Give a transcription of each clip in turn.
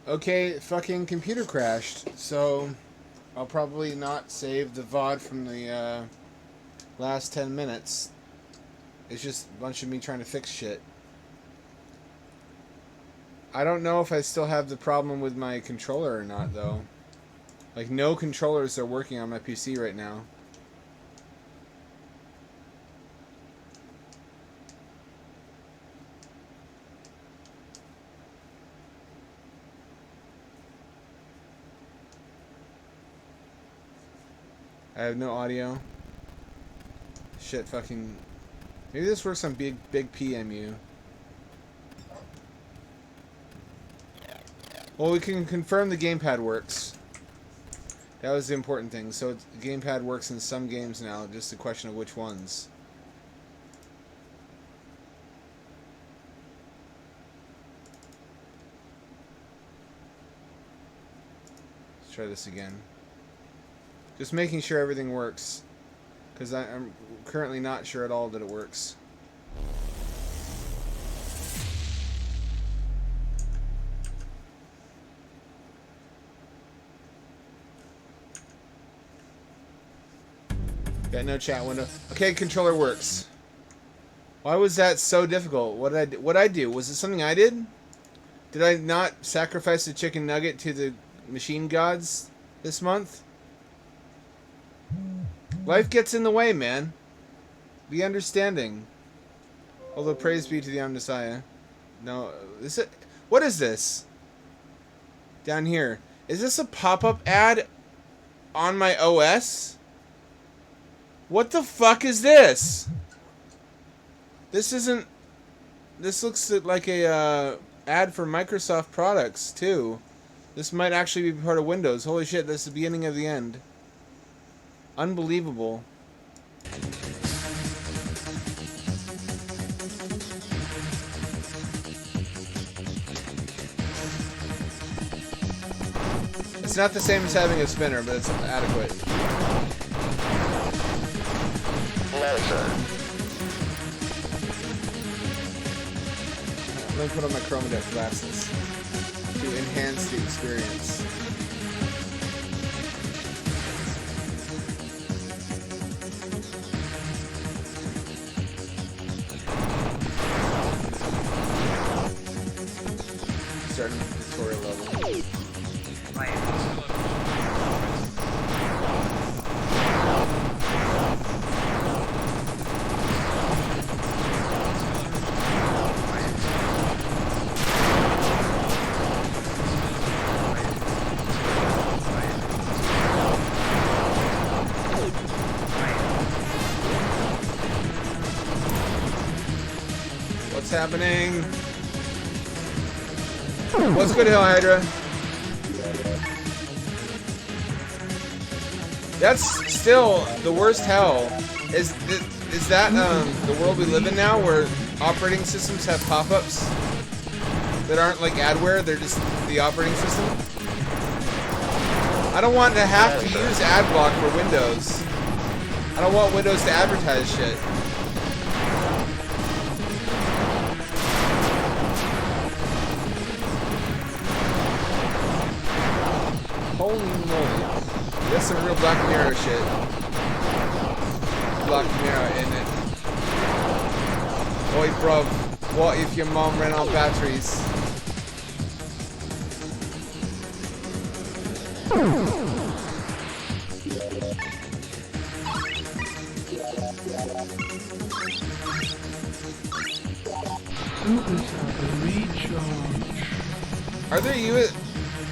Okay, fucking computer crashed, so I'll probably not save the VOD from the last 10 minutes. It's just a bunch of me trying to fix shit. I don't know if I still have the problem with my controller or not, though. Like, no controllers are working on my PC right now. I have no audio. Shit, fucking... Maybe this works on big PMU. Well, we can confirm the gamepad works. That was the important thing. So the gamepad works in some games now, just a question of which ones. Let's try this again. Just making sure everything works. Because I'm currently not sure at all that it works. Got no chat window. Okay, controller works. Why was that so difficult? What I do? Was it something I did? Did I not sacrifice a chicken nugget to the machine gods this month? Life gets in the way, man. Be understanding. Although praise be to the Messiah. No, is it? What is this? Down here. Is this a pop-up ad on my OS? What the fuck is this? This isn't... This looks like a ad for Microsoft products, too. This might actually be part of Windows. Holy shit, this is the beginning of the end. Unbelievable. It's not the same as having a spinner, but it's adequate. No, sir. Let me put on my Chroma Deck glasses to enhance the experience. Starting with the tutorial level. What's happening? What's good, Hell Hydra? That's still the worst hell. Is that the world we live in now, where operating systems have pop-ups that aren't like adware? They're just the operating system. I don't want to have to use AdBlock for Windows. I don't want Windows to advertise shit. Holy moly. That's some real Black Mirror shit. Black Mirror in it. Oi, bruv. What if your mom ran out of batteries?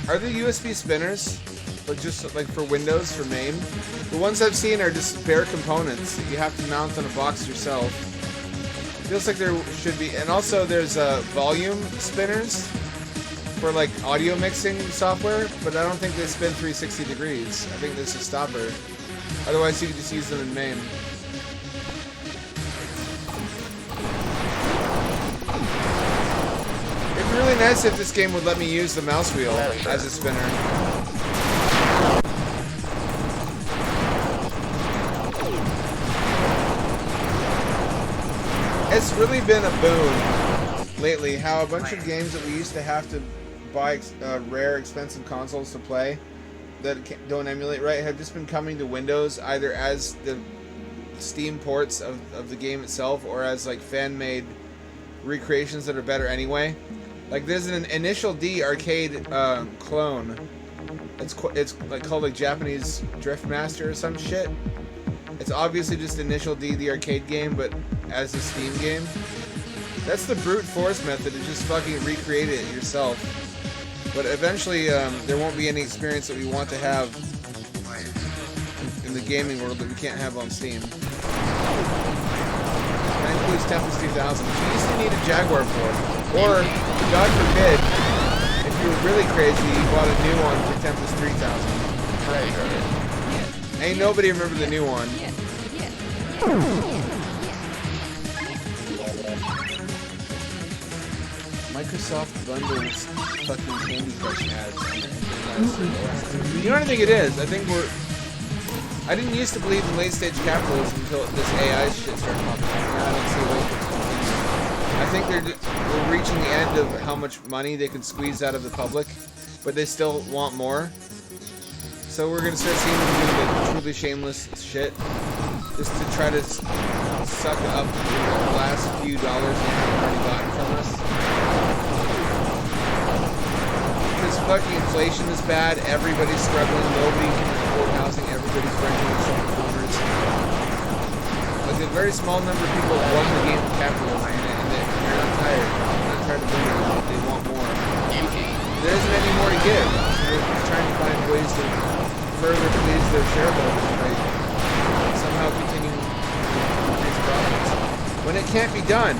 Are there USB spinners? Like just like for Windows, for MAME? The ones I've seen are just bare components that you have to mount on a box yourself. Feels like there should be, and also there's volume spinners for like audio mixing software, but I don't think they spin 360 degrees. I think there's a stopper. Otherwise, you can just use them in MAME. It'd be really nice if this game would let me use the mouse wheel as a spinner. It's really been a boon lately how a bunch of games that we used to have to buy rare, expensive consoles to play that don't emulate right have just been coming to Windows either as the Steam ports of the game itself or as like fan-made recreations that are better anyway. Like there's an Initial D arcade clone. It's like called like Japanese Drift Master or some shit. It's obviously just Initial D, the arcade game, but as a Steam game. That's the brute force method, to just fucking recreate it yourself. But eventually, there won't be any experience that we want to have in the gaming world that we can't have on Steam. That includes Tempest 2000, which you used to need a Jaguar for. Or, God forbid, if you were really crazy, you bought a new one for Tempest 3000. Ain't nobody remember the new one. Microsoft bundles fucking Candy Crush ads. You know what I think it is? I think I didn't used to believe in late-stage capitalism until this AI shit started popping up. Now I don't see a way for it to continue. I think we're reaching the end of how much money they can squeeze out of the public, but they still want more. So we're gonna start seeing them do the truly shameless shit, just to try to suck up the last few dollars they've already gotten from us. Because fucking inflation is bad, everybody's struggling, nobody can afford housing, everybody's renting themselves corners. Like a very small number of people won the game of capitalism, and they're not tired. They're not tired of winning, they want more. There isn't any more to give. They're trying to find ways to further please their shareholders by somehow continuing to increase profits. When it can't be done.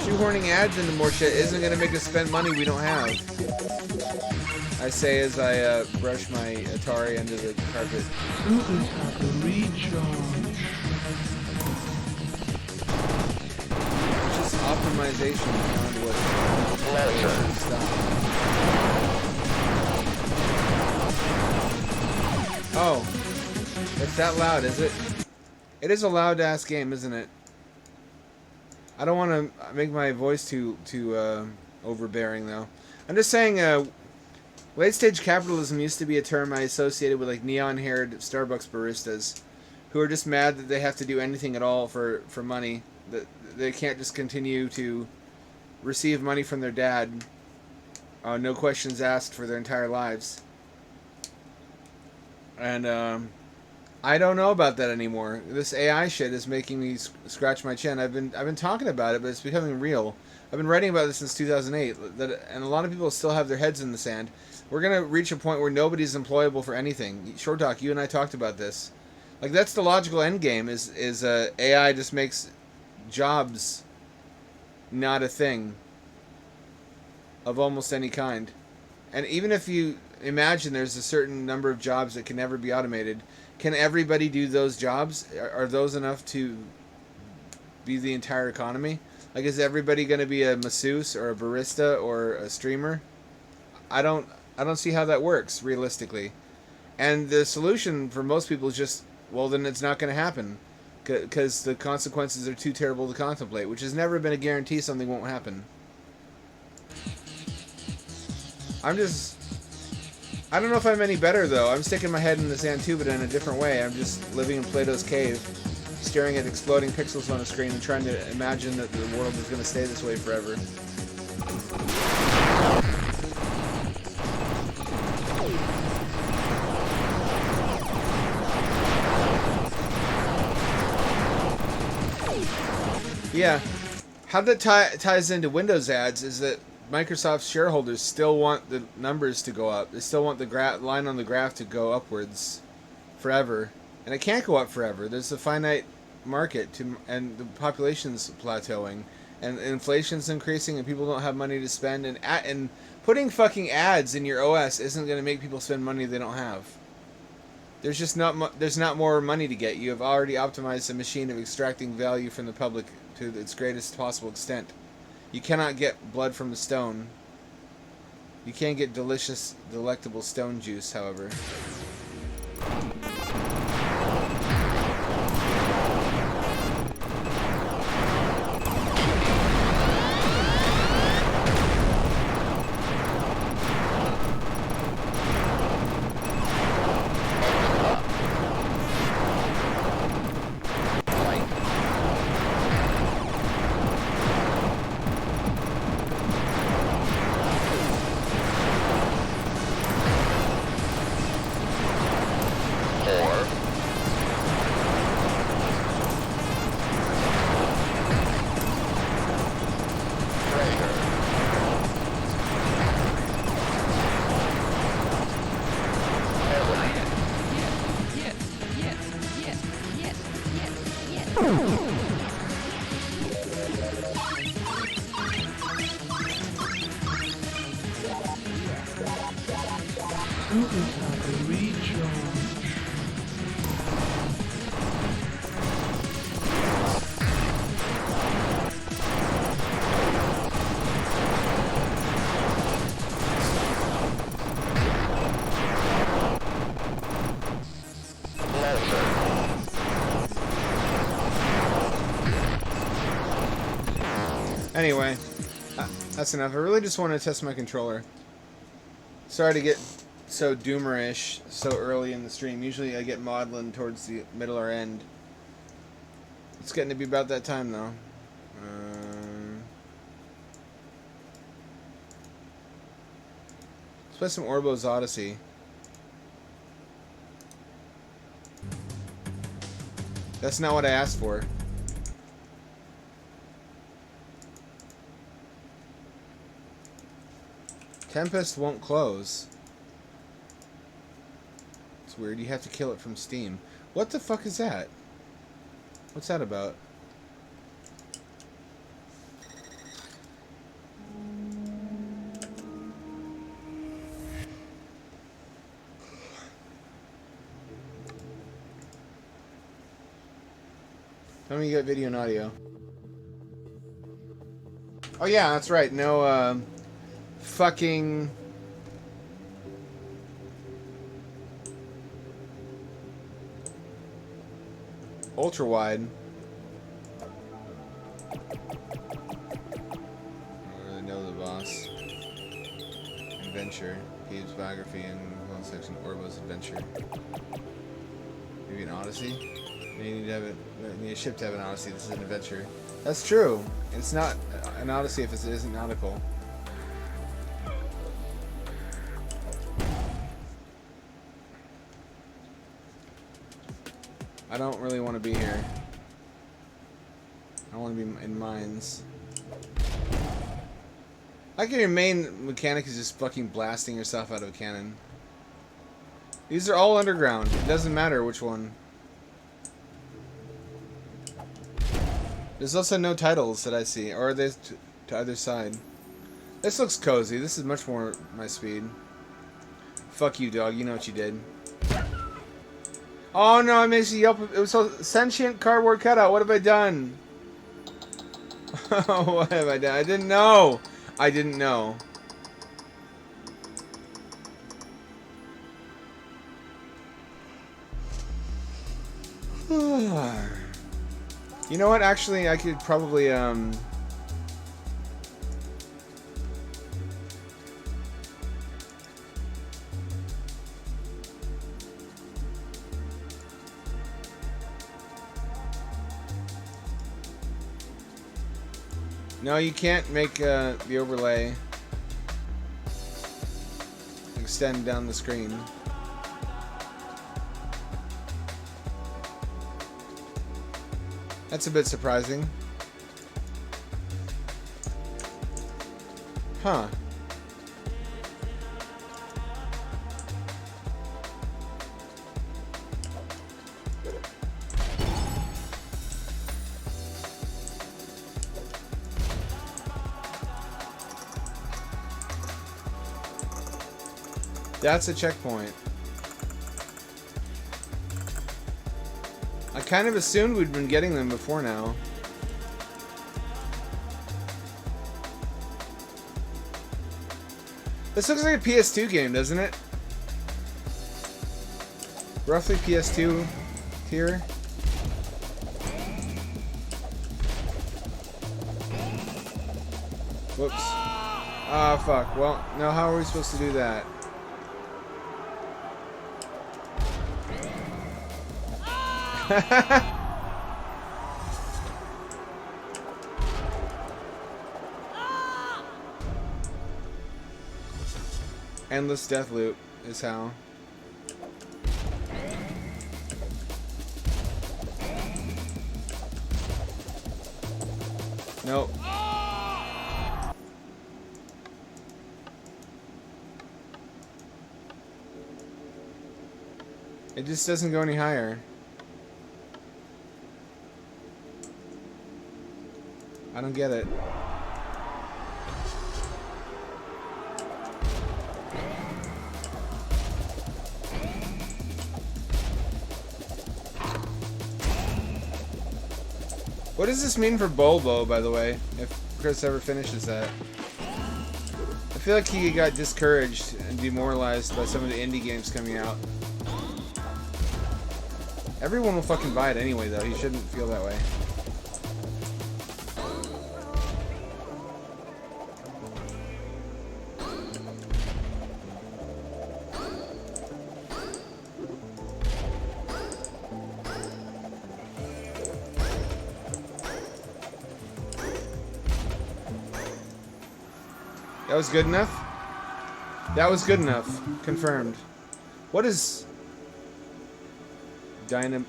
Shoehorning ads into more shit isn't going to make us spend money we don't have. I say as I brush my Atari under the carpet. Just optimization beyond what stuff. Oh, it's that loud, is it? It is a loud-ass game, isn't it? I don't want to make my voice too overbearing, though. I'm just saying, late-stage capitalism used to be a term I associated with like neon-haired Starbucks baristas, who are just mad that they have to do anything at all for money. That they can't just continue to receive money from their dad, no questions asked, for their entire lives. And I don't know about that anymore. This AI shit is making me scratch my chin. I've been talking about it, but it's becoming real. I've been writing about this since 2008, and a lot of people still have their heads in the sand. We're gonna reach a point where nobody's employable for anything. Short Talk, you and I talked about this. Like that's the logical end game. Is AI just makes jobs not a thing of almost any kind, and even if you imagine there's a certain number of jobs that can never be automated, can everybody do those jobs? Are those enough to be the entire economy? Like, is everybody going to be a masseuse or a barista or a streamer? I don't see how that works realistically. And the solution for most people is just, well, then it's not going to happen because the consequences are too terrible to contemplate, which has never been a guarantee something won't happen. I don't know if I'm any better, though. I'm sticking my head in the sand too, but in a different way. I'm just living in Plato's cave, staring at exploding pixels on a screen and trying to imagine that the world is going to stay this way forever. Yeah. How that ties into Windows ads is that Microsoft's shareholders still want the numbers to go up. They still want the line on the graph to go upwards forever. And it can't go up forever. There's a finite market, and the population's plateauing. And inflation's increasing, and people don't have money to spend. And putting fucking ads in your OS isn't going to make people spend money they don't have. There's just there's not more money to get. You have already optimized the machine of extracting value from the public to its greatest possible extent. You cannot get blood from the stone. You can get delicious, delectable stone juice, however. No, sir. Anyway, that's enough. I really just want to test my controller. Sorry to get so doomerish so early in the stream. Usually I get maudlin towards the middle or end. It's getting to be about that time though. Let's play some Orbo's Odyssey. That's not what I asked for. Tempest won't close. It's weird. You have to kill it from Steam. What the fuck is that? What's that about? Tell me you got video and audio. Oh yeah, that's right. No, fucking... ultra wide. I don't really know the boss. Adventure. Gabe's biography and one section Orbo's adventure. Maybe an Odyssey? You need to have it. You need a ship to have an Odyssey. This is an adventure. That's true. It's not an Odyssey if it isn't nautical. I don't really want to be here. I want to be in mines. I think your main mechanic is just fucking blasting yourself out of a cannon. These are all underground. It doesn't matter which one. There's also no titles that I see, or are they to either side? This looks cozy. This is much more my speed. Fuck you, dog. You know what you did. Oh no, it makes you yelp. It was a sentient cardboard cutout. What have I done? What have I done? I didn't know. I didn't know. You know what? Actually, I could probably, no, you can't make, the overlay extend down the screen. That's a bit surprising. Huh. That's a checkpoint. I kind of assumed we'd been getting them before now. This looks like a PS2 game, doesn't it? Roughly PS2 tier. Whoops. Ah, fuck. Well, now how are we supposed to do that? Endless death loop is how. Nope. It just doesn't go any higher. I don't get it. What does this mean for Polpo, by the way? If Chris ever finishes that. I feel like he got discouraged and demoralized by some of the indie games coming out. Everyone will fucking buy it anyway, though. He shouldn't feel that way. That was good enough? That was good enough. Confirmed. What is...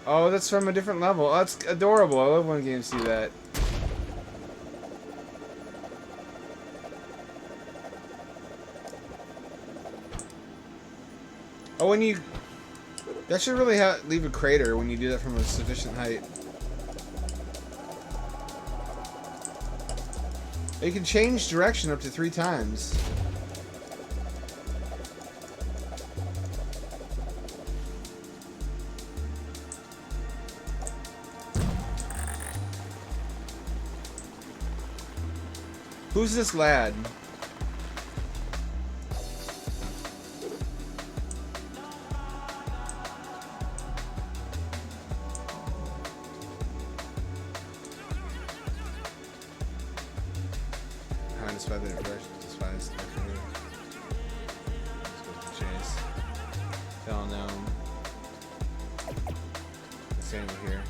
Oh, that's from a different level. Oh, that's adorable. I love when games do that. Oh, when you... That should really leave a crater when you do that from a sufficient height. You can change direction up to 3 times. Who's this lad? Despite the impression, despise the afternoon. Let's go to chase. Fell gnome. Same over here.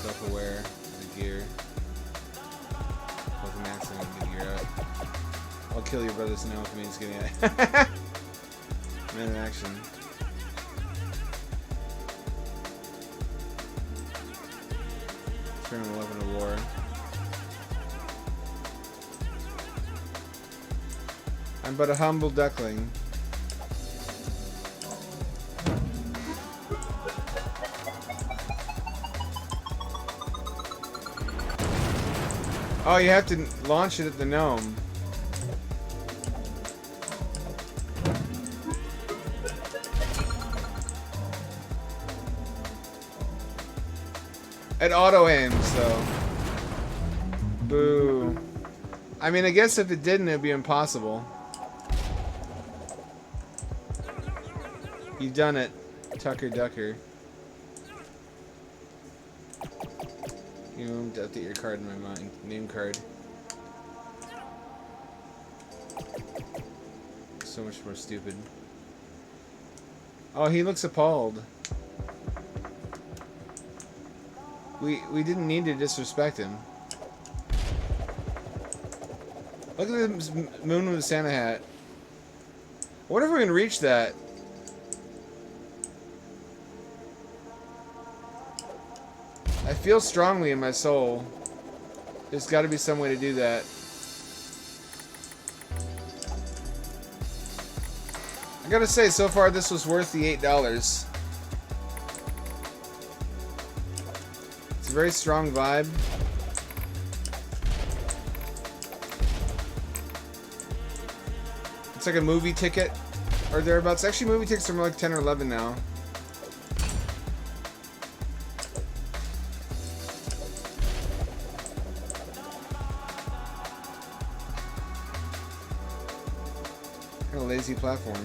Self-aware. The gear. Welcome accident. Get gear up. I'll kill your brother's gnome if it means getting it. Man in action. Turn 11 to war. I'm but a humble duckling. Oh, you have to launch it at the gnome. It auto aims, though. Boo. I mean, I guess if it didn't, it'd be impossible. You've done it, Tucker Ducker. You know, update your card in my mind. Name card. So much more stupid. Oh, he looks appalled. We didn't need to disrespect him. Look at this moon with a Santa hat. I wonder if we can reach that. I feel strongly in my soul. There's got to be some way to do that. I gotta say, so far this was worth the $8. It's a very strong vibe. It's like a movie ticket or thereabouts. Actually, movie tickets are more like 10 or 11 now. Kind of lazy platform.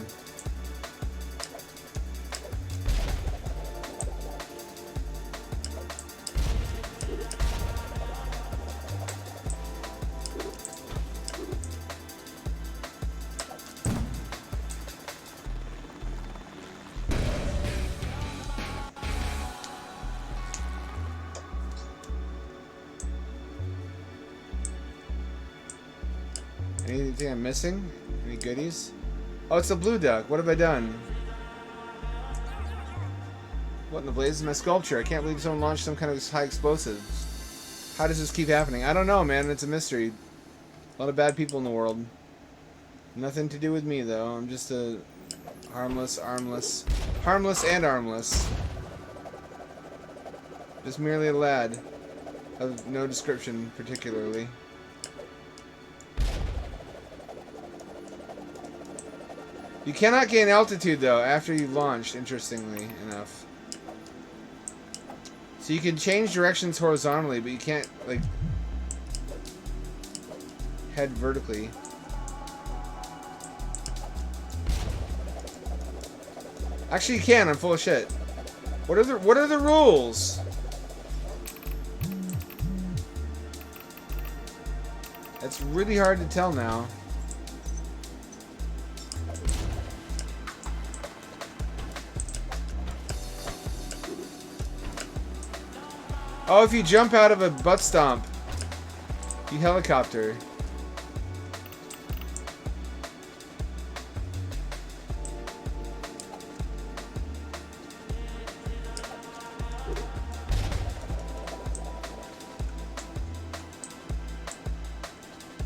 Anything I'm missing? Any goodies? Oh, it's a blue duck. What have I done? What in the blaze is my sculpture? I can't believe someone launched some kind of high explosives. How does this keep happening? I don't know, man. It's a mystery. A lot of bad people in the world. Nothing to do with me, though. I'm just a harmless and armless. Just merely a lad of no description particularly. You cannot gain altitude, though, after you've launched, interestingly enough. So you can change directions horizontally, but you can't, like, head vertically. Actually, you can. I'm full of shit. What are the rules? It's really hard to tell now. Oh, if you jump out of a butt stomp, you helicopter.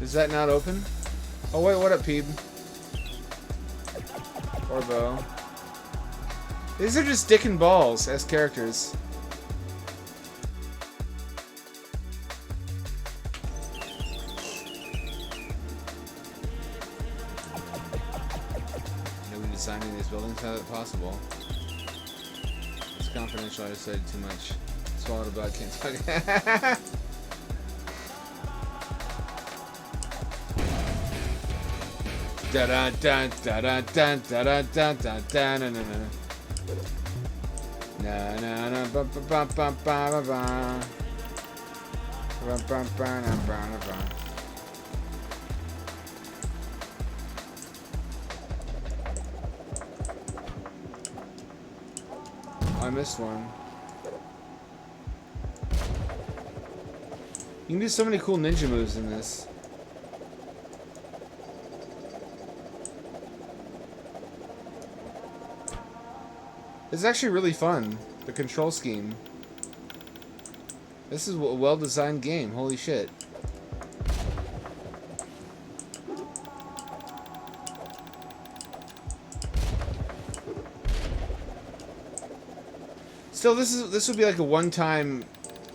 Is that not open? Oh wait, what up, Peeb? Orbo. These are just dick and balls as characters. Nobody designing these buildings? How is that possible? It's confidential, I said too much. Swallowed a bug, can't talk. Da da da da da da da da da da da na na na na na ba ba ba ba ba ba ba ba ba na ba na ba. I missed one. You can do so many cool ninja moves in this. It's actually really fun, the control scheme. This is a well-designed game, holy shit. Still, this would be like a one-time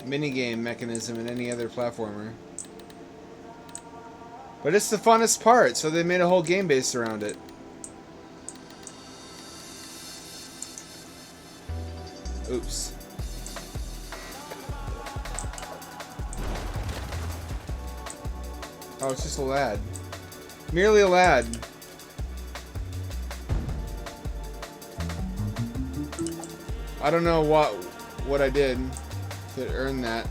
minigame mechanism in any other platformer. But it's the funnest part, so they made a whole game based around it. Oops. Oh, it's just a lad. Merely a lad. I don't know what I did to earn that.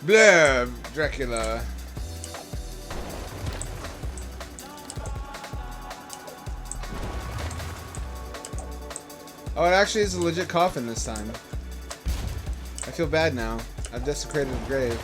Blah, Dracula. Oh, it actually is a legit coffin this time. I feel bad now. I've desecrated the grave.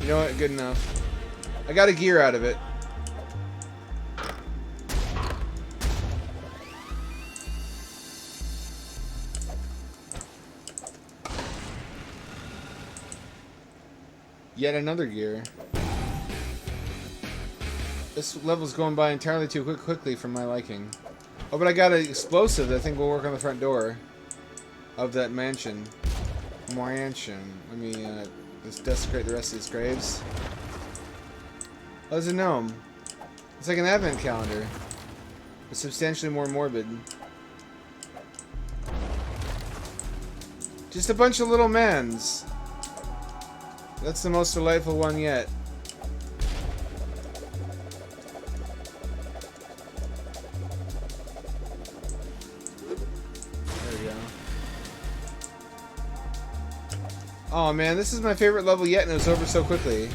You know what? Good enough. I got a gear out of it. Yet another gear. This level's going by entirely too quickly for my liking. Oh, but I got an explosive that I think will work on the front door of that mansion. Mansion. Let me just desecrate the rest of these graves. Oh, there's a gnome. It's like an advent calendar. It's substantially more morbid. Just a bunch of little mans. That's the most delightful one yet. There we go. Oh man, this is my favorite level yet and it was over so quickly.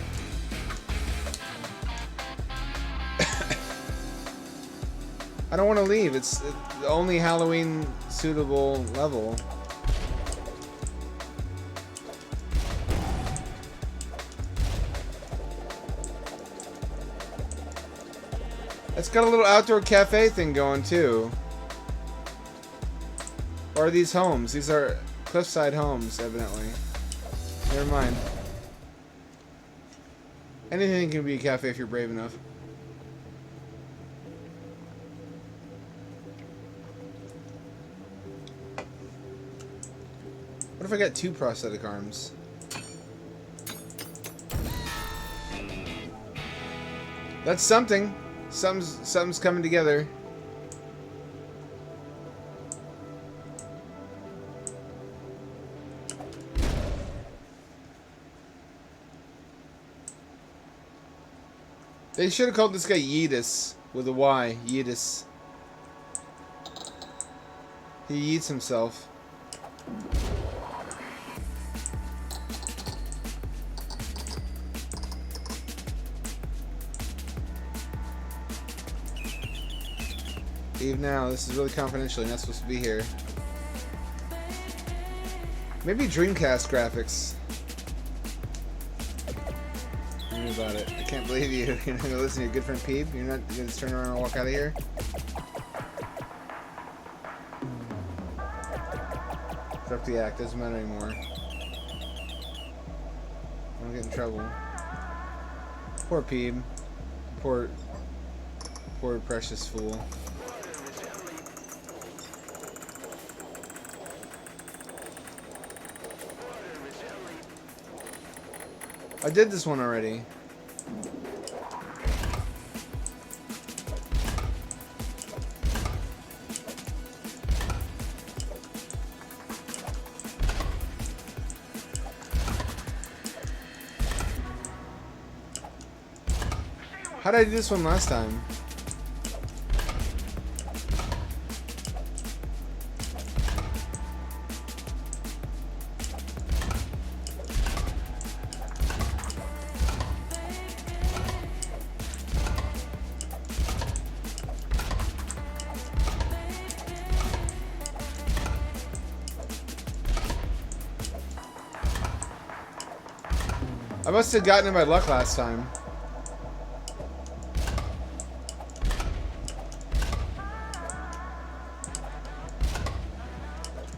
I don't want to leave. It's the only Halloween suitable level. It's got a little outdoor cafe thing going too. Or are these homes? These are cliffside homes, evidently. Never mind. Anything can be a cafe if you're brave enough. What if I got 2 prosthetic arms? That's something. Something's coming together. They should have called this guy Yeetus with a Y. Yeetus. He yeets himself. Leave now. This is really confidential. You're not supposed to be here. Maybe Dreamcast graphics. Tell me about it. I can't believe you. You're not going to listen to your good friend Peep? You're not going to just turn around and walk out of here? Drop the act. Doesn't matter anymore. I don't get in trouble. Poor Peep. Poor precious fool. I did this one already. How did I do this one last time? I must have gotten it by luck last time.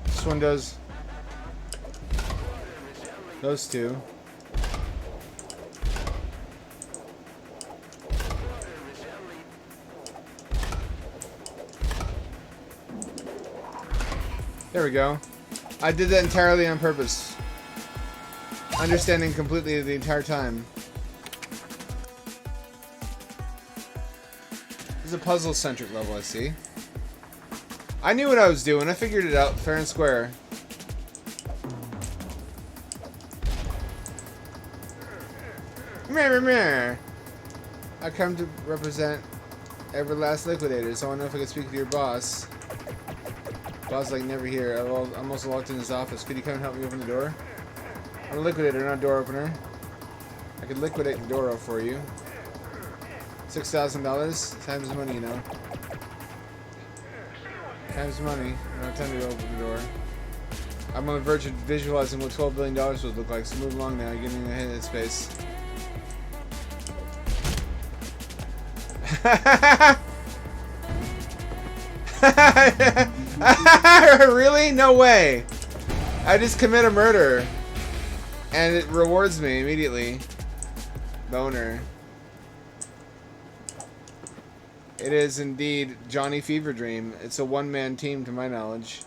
This one does those two. There we go. I did that entirely on purpose. Understanding completely the entire time. This is a puzzle-centric level, I see. I knew what I was doing. I figured it out fair and square. Meh, meh, meh. I come to represent Everlast Liquidators. So I want to know if I can speak to your boss. Boss like never here. I'm also locked in his office. Could you come and help me open the door? I'm a liquidator, not a door opener. I could liquidate the door for you. $6,000. Time's money, you know. Time's money. I don't have time to open the door. I'm on the verge of visualizing what $12 billion would look like, so move along now. You're getting ahead of space. Really? No way. I just commit a murder. And it rewards me immediately. Boner. It is indeed Johnny Fever Dream. It's a one-man team to my knowledge.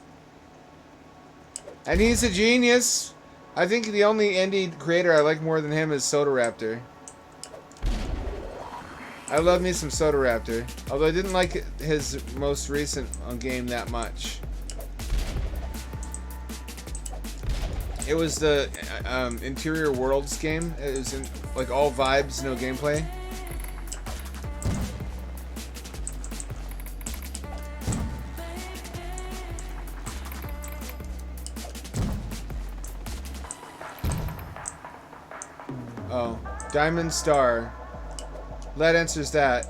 And he's a genius. I think the only indie creator I like more than him is Soda Raptor. I love me some Soda Raptor. Although I didn't like his most recent game that much. It was the Interior Worlds game. It was like all vibes, no gameplay. Oh, Diamond Star. That answers that.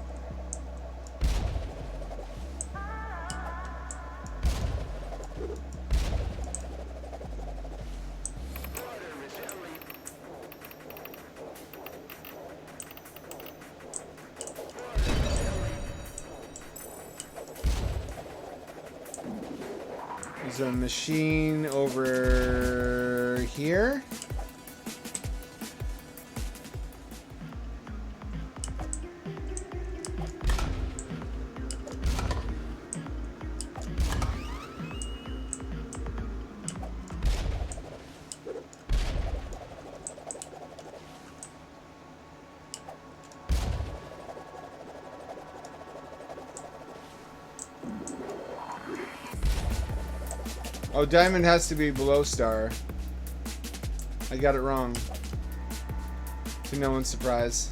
There's a machine over here. Oh, diamond has to be below star. I got it wrong. To no one's surprise.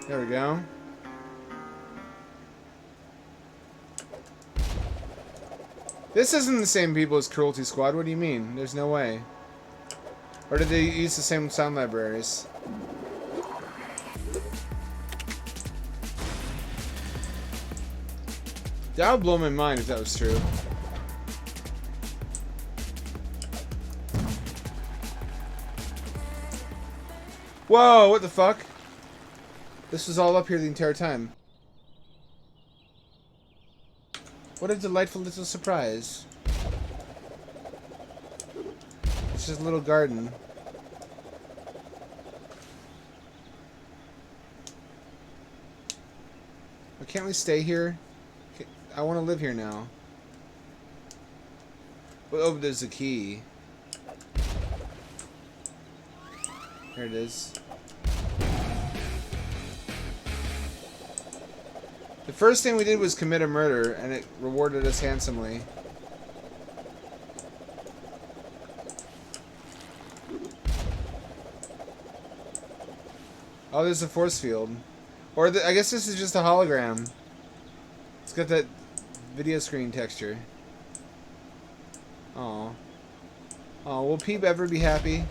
There we go. This isn't the same people as Cruelty Squad. What do you mean? There's no way. Or did they use the same sound libraries? That would blow my mind if that was true. Whoa, what the fuck? This was all up here the entire time. What a delightful little surprise. It's just a little garden. Why can't we stay here? I want to live here now. Oh, there's a key. Here it is. The first thing we did was commit a murder, and it rewarded us handsomely. Oh, there's a force field. Or I guess this is just a hologram. It's got that video screen texture. Oh. Oh, will Peep ever be happy?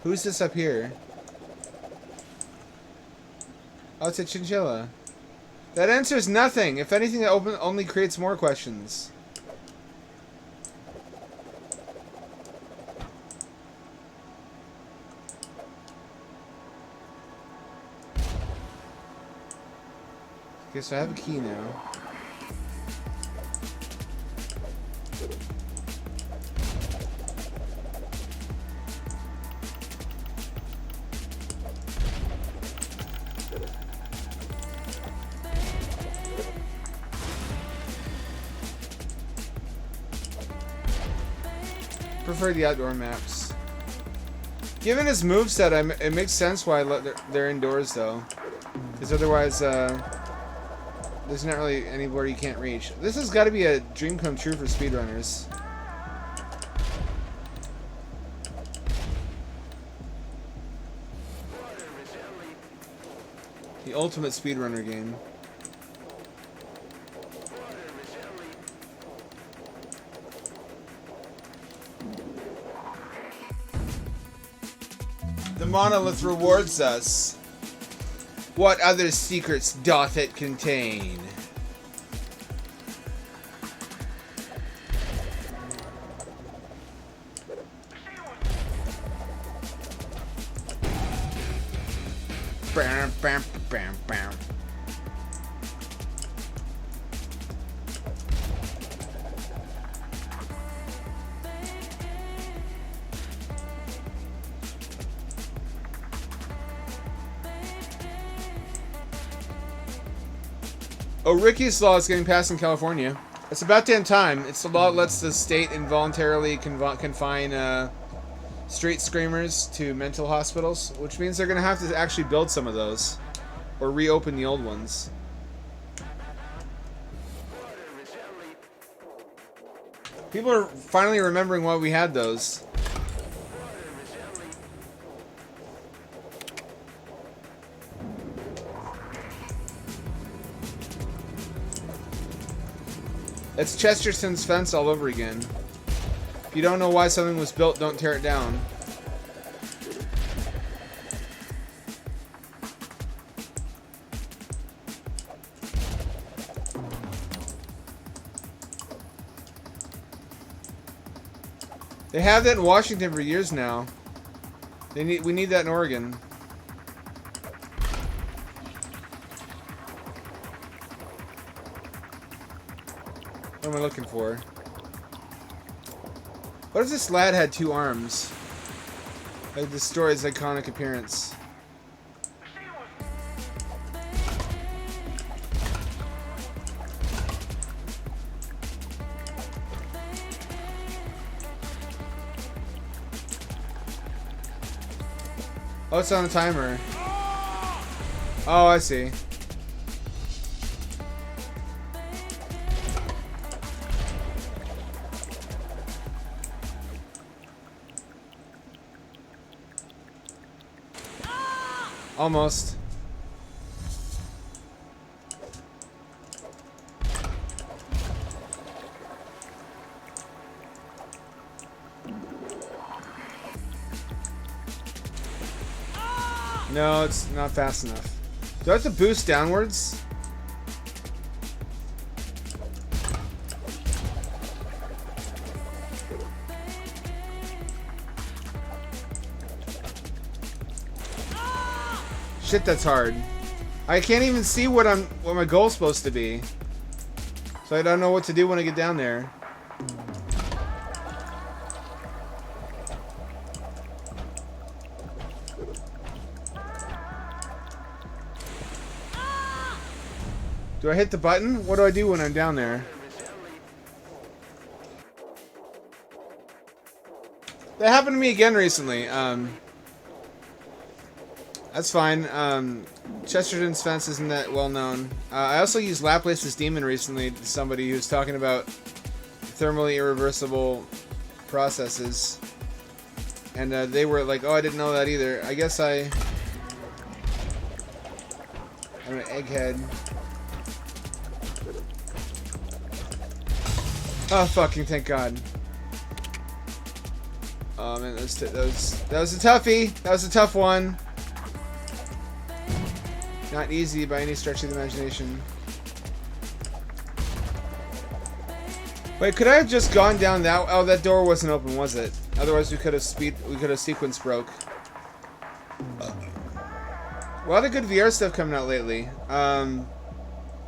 Who's this up here? Oh, it's a chinchilla. That answers nothing. If anything, that only creates more questions. Okay, so I have a key now. Prefer the outdoor maps. Given his moveset, it makes sense why they're indoors though, because otherwise there's not really anywhere you can't reach. This has got to be a dream come true for speedrunners. The ultimate speedrunner game. The monolith rewards us. What other secrets doth it contain? Bam, bam, bam, bam. Oh, Ricky's law is getting passed in California. It's about damn time. It's the law that lets the state involuntarily confine street screamers to mental hospitals, which means they're going to have to actually build some of those or reopen the old ones. People are finally remembering why we had those. It's Chesterton's fence all over again. If you don't know why something was built, don't tear it down. They have that in Washington for years now. We need that in Oregon. What am I looking for? What if this lad had two arms? Like destroy his iconic appearance. Oh, it's on a timer. Oh, I see. Almost. No, it's not fast enough. Do I have to boost downwards? Shit, that's hard. I can't even see what my goal's supposed to be. So I don't know what to do when I get down there. Do I hit the button? What do I do when I'm down there? That happened to me again recently. That's fine. Chesterton's fence isn't that well known. I also used Laplace's Demon recently to somebody who's talking about thermally irreversible processes. And they were like, oh, I didn't know that either. I guess I'm an egghead. Oh, fucking thank God. Oh man, that was a toughie. That was a tough one. Not easy by any stretch of the imagination. Wait, could I have just gone down that? Oh, that door wasn't open, was it? Otherwise, we could have sequence broke. A lot of good VR stuff coming out lately.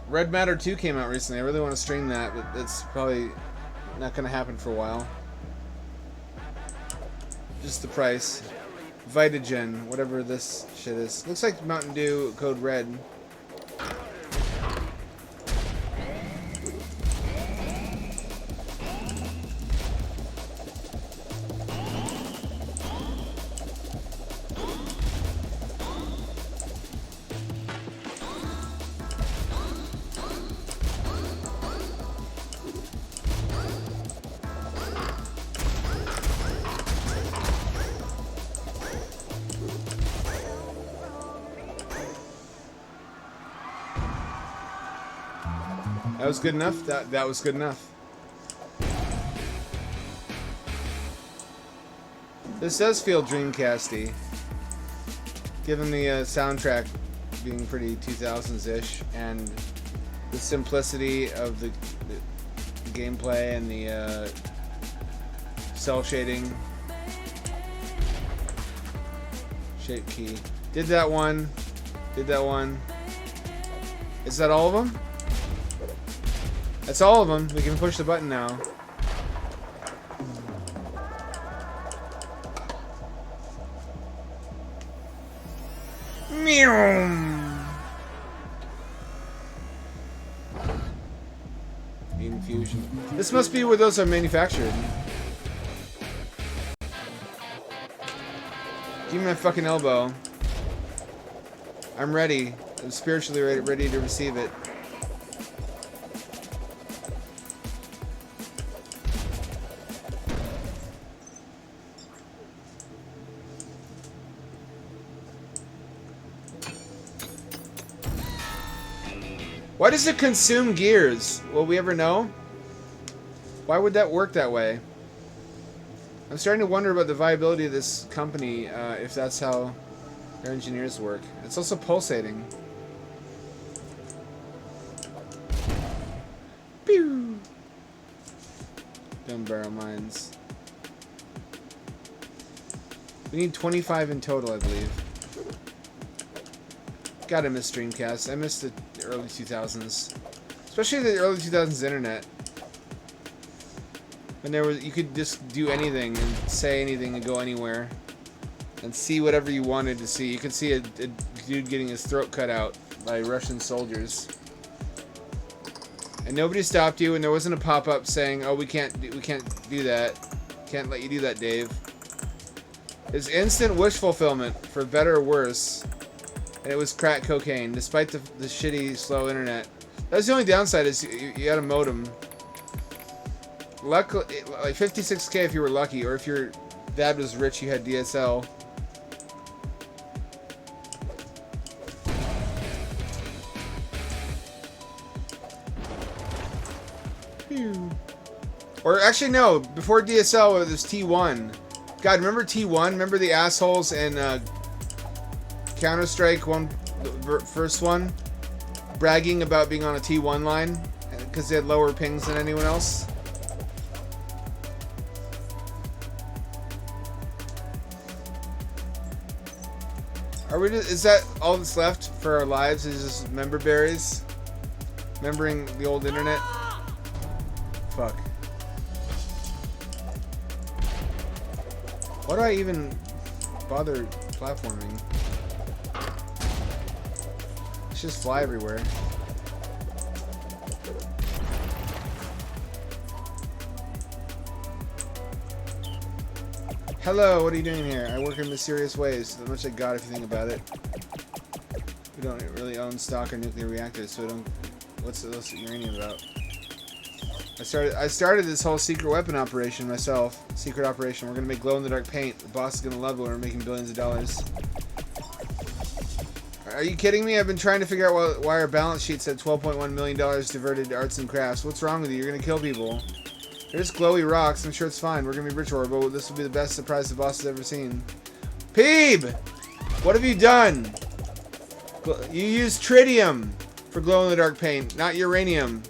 Red Matter 2 came out recently. I really want to stream that, but it's probably not going to happen for a while. Just the price. Vitagen, whatever this shit is. Looks like Mountain Dew code red. That was good enough? That was good enough. This does feel Dreamcasty, given the soundtrack being pretty 2000s-ish, and the simplicity of the gameplay and the cell shading. Shape key. Did that one. Did that one. Is that all of them? That's all of them. We can push the button now. Meow. Infusion. This must be where those are manufactured. Give me my fucking elbow. I'm ready. I'm spiritually ready to receive it. Why does it consume gears? Will we ever know? Why would that work that way? I'm starting to wonder about the viability of this company, if that's how their engineers work. It's also pulsating. Pew! Dumb barrel mines. We need 25 in total, I believe. God, I miss Dreamcast. I miss the early 2000s. Especially the early 2000s internet. When you could just do anything and say anything and go anywhere. And see whatever you wanted to see. You could see a dude getting his throat cut out by Russian soldiers. And nobody stopped you, and there wasn't a pop-up saying, "Oh, we can't do that. Can't let you do that, Dave." It's instant wish fulfillment, for better or worse. And it was crack cocaine, despite the shitty, slow internet. That's the only downside, is you had a modem. Luckily, like 56K if you were lucky, or if your dad was rich, you had DSL. Or actually, no. Before DSL, it was T1. God, remember T1? Remember the assholes in Counter-Strike the first one? Bragging about being on a T1 line because they had lower pings than anyone else? Is that all that's left for our lives? Is just member berries? Remembering the old internet? Fuck. Why do I even bother platforming? Let's just fly everywhere. Hello, what are you doing here? I work in mysterious ways. That much like God if you think about it. We don't really own stock or nuclear reactors, so we don't... What's uranium about? I started this whole secret weapon operation myself. Secret operation. We're gonna make glow-in-the-dark paint. The boss is gonna love it when we're making billions of dollars. Are you kidding me? I've been trying to figure out why our balance sheet said $12.1 million diverted to arts and crafts. What's wrong with you? You're gonna kill people. They're just glowy rocks. I'm sure it's fine. We're gonna be rich, Orbo. This will be the best surprise the boss has ever seen. Peeb! What have you done? You used tritium for glow-in-the-dark paint, not uranium.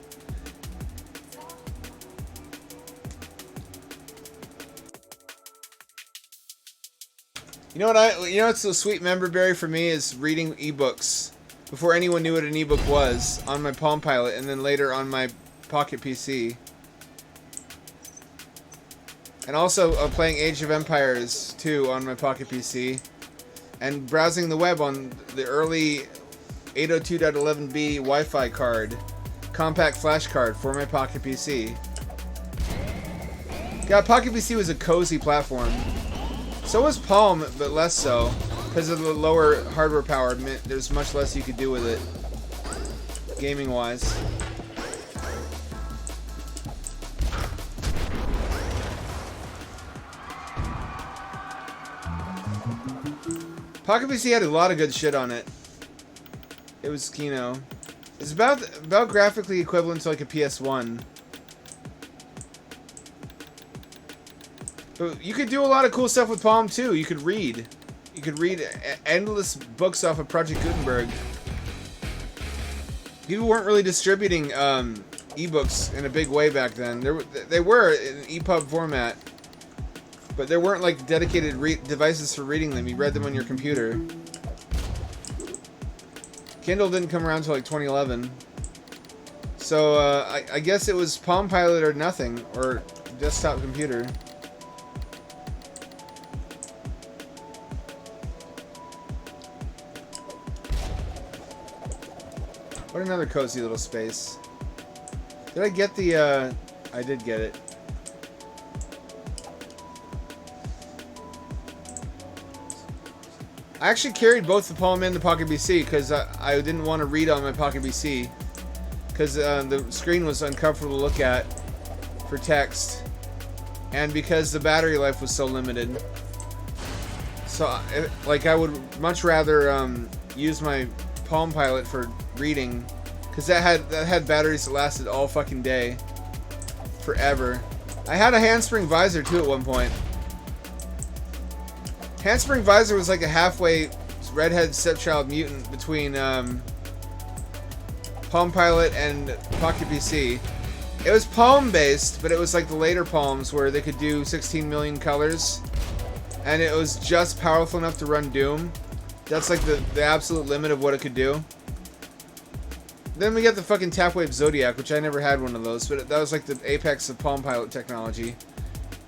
You know what's a sweet member berry for me is reading ebooks before anyone knew what an ebook was on my Palm Pilot and then later on my Pocket PC. And also playing Age of Empires 2 on my Pocket PC and browsing the web on the early 802.11b Wi-Fi card, compact flash card for my Pocket PC. God, Pocket PC was a cozy platform. So was Palm, but less so. Because of the lower hardware power, there's much less you could do with it, gaming-wise. Pocket PC had a lot of good shit on it. It was, it's about graphically equivalent to like a PS1. But you could do a lot of cool stuff with Palm too. You could read. You could read endless books off of Project Gutenberg. People weren't really distributing ebooks in a big way back then. They were in EPUB format, but there weren't like dedicated devices for reading them. You read them on your computer. Kindle didn't come around until like 2011. So I guess it was Palm Pilot or nothing, or desktop computer. What another cozy little space. Did I get the, I did get it. I actually carried both the Palm and the Pocket PC because I didn't want to read on my Pocket PC. Because the screen was uncomfortable to look at for text. And because the battery life was so limited. So, I would much rather use my Palm Pilot for reading, because that had batteries that lasted all fucking day, forever. I had a handspring visor too at one point. Handspring visor was like a halfway redhead stepchild mutant between Palm Pilot and Pocket PC. It was Palm based, but it was like the later Palms where they could do 16 million colors, and it was just powerful enough to run Doom. That's like the absolute limit of what it could do. Then we got the fucking Tapwave Zodiac, which I never had one of those, but that was like the apex of Palm Pilot technology.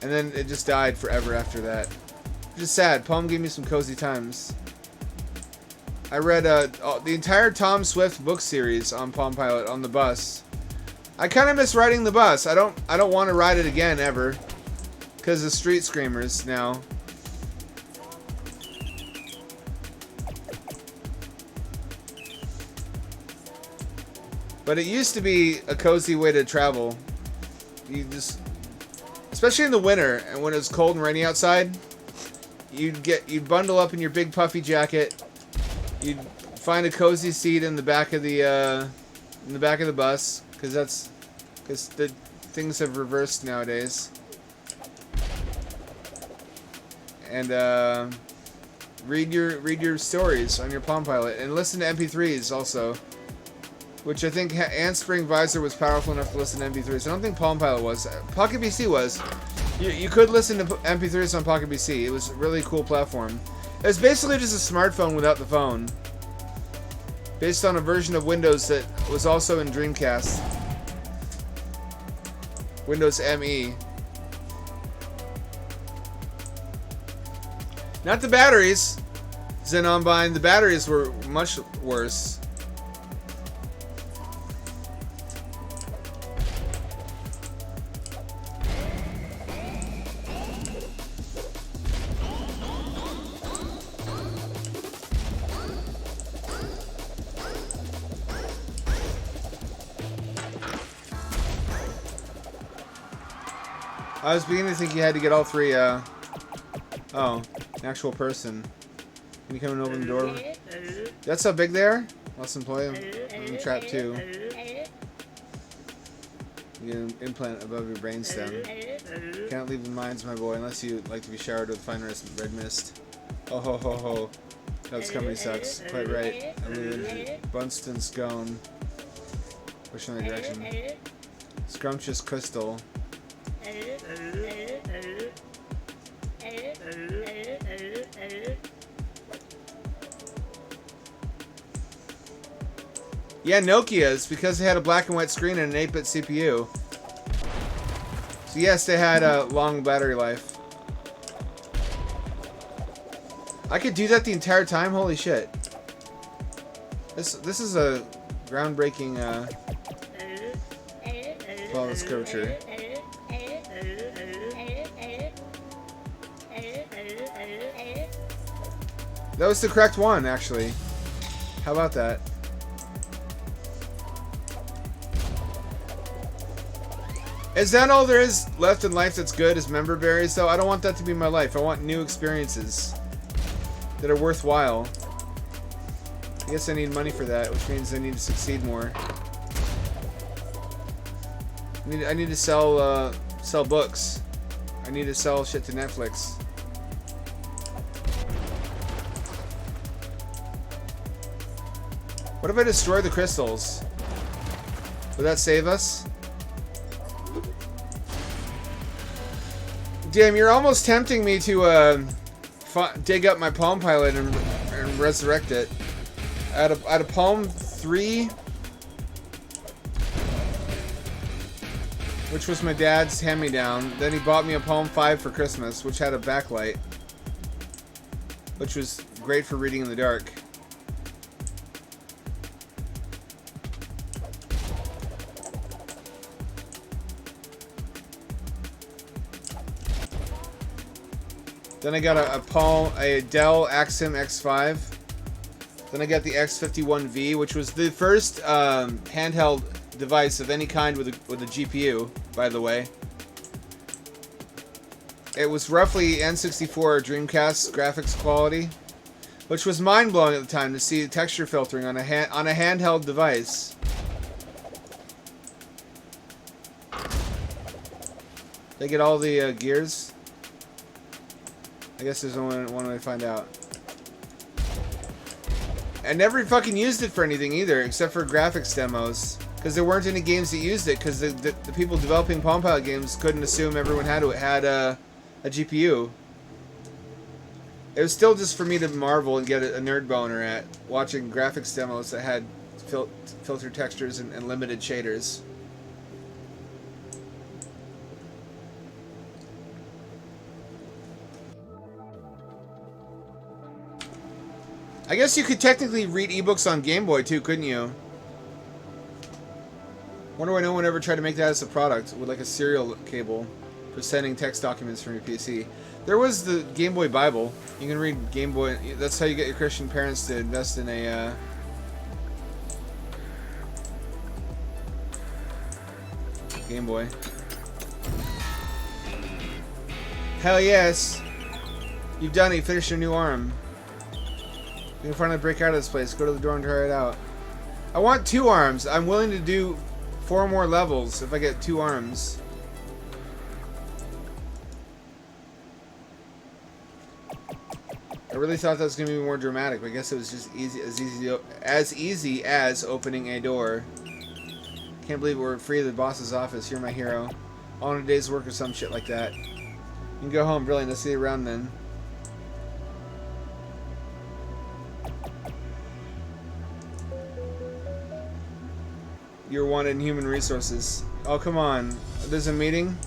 And then it just died forever after that. Just sad. Palm gave me some cozy times. I read the entire Tom Swift book series on Palm Pilot on the bus. I kind of miss riding the bus. I don't want to ride it again ever, because of Street Screamers now. But it used to be a cozy way to travel. You just, especially in the winter and when it's cold and rainy outside, you'd bundle up in your big puffy jacket. You'd find a cozy seat in the back of the bus, because the things have reversed nowadays. And read your stories on your Palm Pilot and listen to MP3s also, which I think Handspring Visor was powerful enough to listen to MP3s. I don't think Palm Pilot was. Pocket PC was. You could listen to MP3s on Pocket PC. It was a really cool platform. It was basically just a smartphone without the phone, based on a version of Windows that was also in Dreamcast. Windows ME. Not the batteries. Xenonbind, the batteries were much worse. I was beginning to think you had to get all three, oh, an actual person. Can you come and open the door? That's how big they are? Lost employee. I'm trapped too. You get an implant above your brainstem. Can't leave the mines, my boy, unless you like to be showered with fine red mist. Oh ho ho ho. That's company sucks. Quite right. Bunston Scone. Push in the direction. Scrumptious crystal. Yeah, Nokia's, because they had a black and white screen and an 8-bit CPU. So yes, they had a long battery life. I could do that the entire time? Holy shit. This is a groundbreaking flawless curvature. That was the correct one, actually. How about that? Is that all there is left in life that's good, is member berries, though? I don't want that to be my life. I want new experiences that are worthwhile. I guess I need money for that, which means I need to succeed more. I need to sell books. I need to sell shit to Netflix. What if I destroy the crystals? Would that save us? Damn, you're almost tempting me to dig up my Palm Pilot and resurrect it. Out of Palm 3, which was my dad's hand-me-down. Then he bought me a Palm 5 for Christmas, which had a backlight, which was great for reading in the dark. Then I got a Dell Axim X5. Then I got the X51V, which was the first handheld device of any kind with a GPU, by the way. It was roughly N64 Dreamcast graphics quality, which was mind-blowing at the time to see texture filtering on a handheld device. They get all the gears. I guess there's only one way to find out. I never fucking used it for anything either, except for graphics demos. Because there weren't any games that used it, because the people developing Palm Pilot games couldn't assume everyone had a GPU. It was still just for me to marvel and get a nerd boner at watching graphics demos that had filtered textures and limited shaders. I guess you could technically read ebooks on Game Boy too, couldn't you? Wonder why no one ever tried to make that as a product with like a serial cable for sending text documents from your PC. There was the Game Boy Bible. You can read Game Boy. That's how you get your Christian parents to invest in a Game Boy. Hell yes! You've done it. You finished your new arm. You can finally break out of this place. Go to the door and try it out. I want 2 arms. I'm willing to do 4 more levels if I get 2 arms. I really thought that was going to be more dramatic, but I guess it was just as easy as opening a door. Can't believe we're free of the boss's office. You're my hero. All in a day's work or some shit like that. You can go home. Brilliant. Let's see you around then. You're wanted in human resources. Oh, come on. There's a meeting?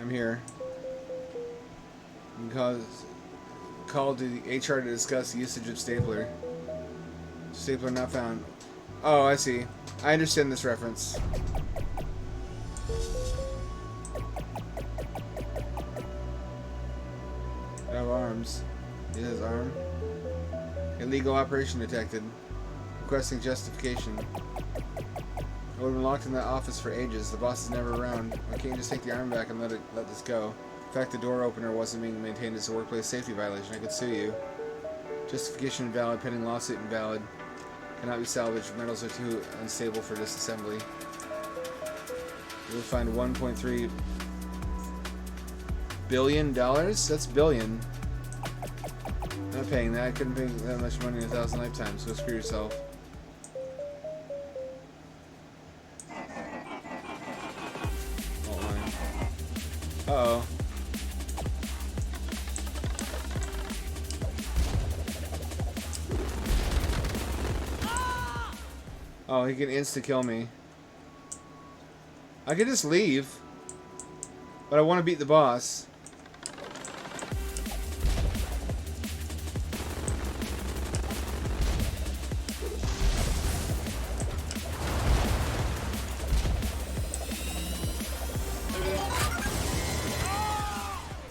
I'm here. You can call to the HR to discuss the usage of stapler. Stapler not found. Oh, I see. I understand this reference. I have arms. He has arm. Illegal operation detected. Requesting justification. I would have been locked in that office for ages. The boss is never around. Why can't you just take the arm back and let this go? In fact, the door opener wasn't being maintained as a workplace safety violation. I could sue you. Justification invalid. Pending lawsuit invalid. Cannot be salvaged. Metals are too unstable for disassembly. You will find $1.3 billion? That's billion. Not paying that. I couldn't pay that much money in 1,000 lifetimes. Go screw yourself. Uh-oh. Oh, he can insta-kill me. I could just leave. But I want to beat the boss.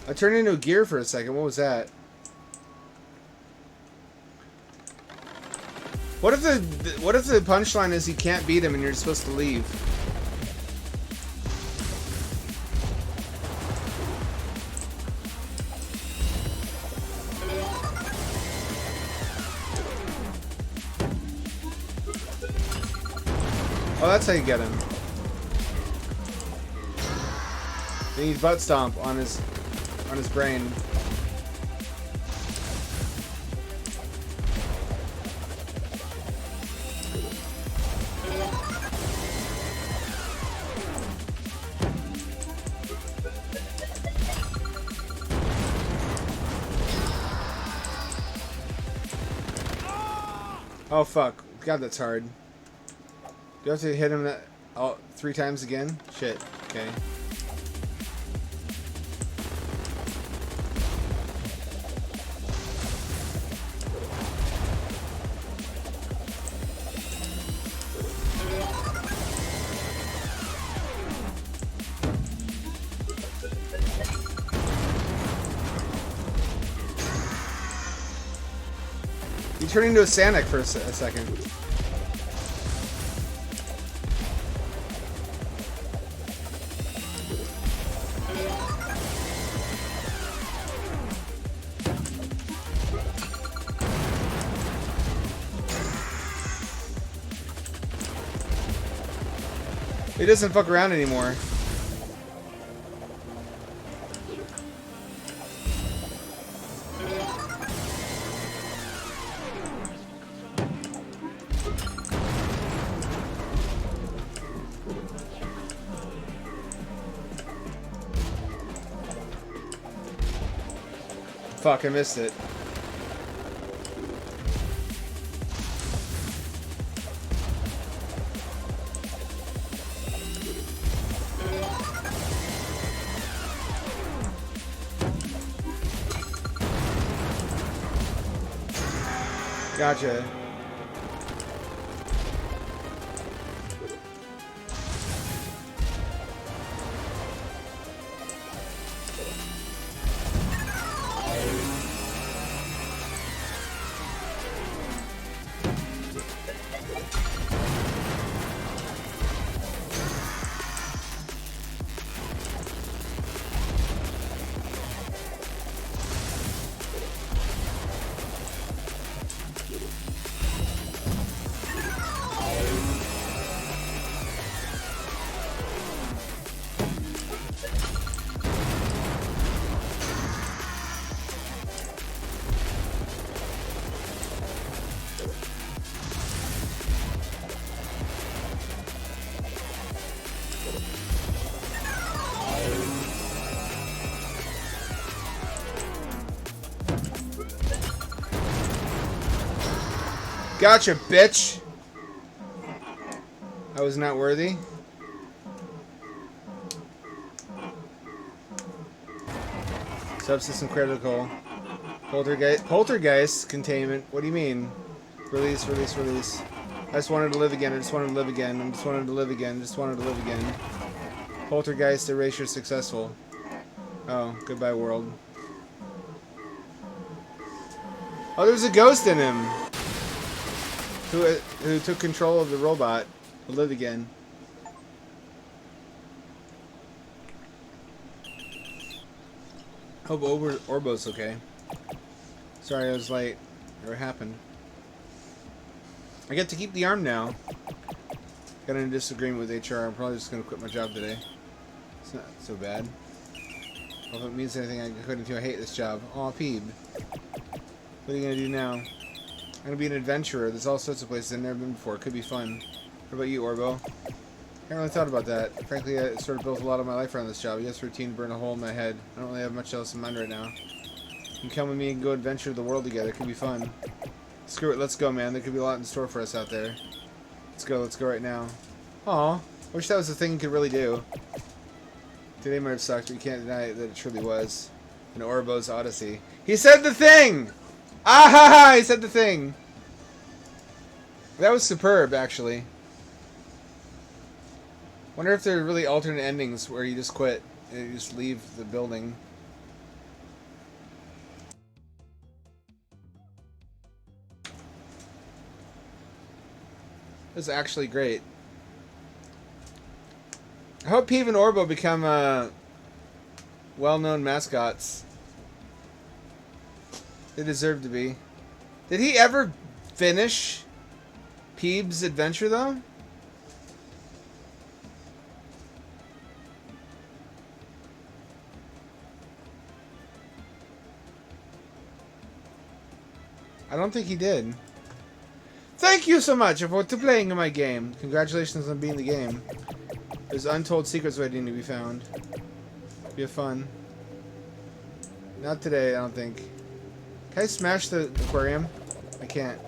I turned into a gear for a second. What was that? What if the punchline is you can't beat him and you're supposed to leave? Oh, that's how you get him. Then he's butt stomp on his brain. Oh fuck. God, that's hard. Do you have to hit him that 3 times again? Shit. Okay. He turned into a Sanic for a second. He doesn't fuck around anymore. Fuck, I missed it. Gotcha. Gotcha, bitch! I was not worthy. Subsystem critical. Poltergeist containment. What do you mean? Release, release, release. I just wanted to live again. I just wanted to live again. I just wanted to live again. I just wanted to live again. Poltergeist erasure successful. Oh, goodbye world. Oh, there's a ghost in him. Who took control of the robot to live again. Hope Orbo's okay. Sorry I was late. What happened? I get to keep the arm now. Got in a disagreement with HR. I'm probably just going to quit my job today. It's not so bad. Well, if it means anything, I couldn't do. I hate this job. Aw, Peeb. What are you going to do now? I'm going to be an adventurer. There's all sorts of places I've never been before. Could be fun. What about you, Orbo? I haven't really thought about that. Frankly, I sort of built a lot of my life around this job. Yes, routine burned a hole in my head. I don't really have much else in mind right now. You can come with me and go adventure the world together. It could be fun. Screw it, let's go, man. There could be a lot in store for us out there. Let's go right now. Aw, wish that was the thing you could really do. Today might have sucked, but you can't deny that it truly was. An Orbo's Odyssey. He said the thing! Ah ha ha! He said the thing! That was superb, actually. Wonder if there are really alternate endings where you just quit and you just leave the building. This is actually great. I hope Peeve and Orbo become well-known mascots. They deserve to be. Did he ever finish Peebe's adventure, though? I don't think he did. Thank you so much for playing my game. Congratulations on beating the game. There's untold secrets waiting to be found. Be fun. Not today, I don't think. Can I smash the aquarium? I can't.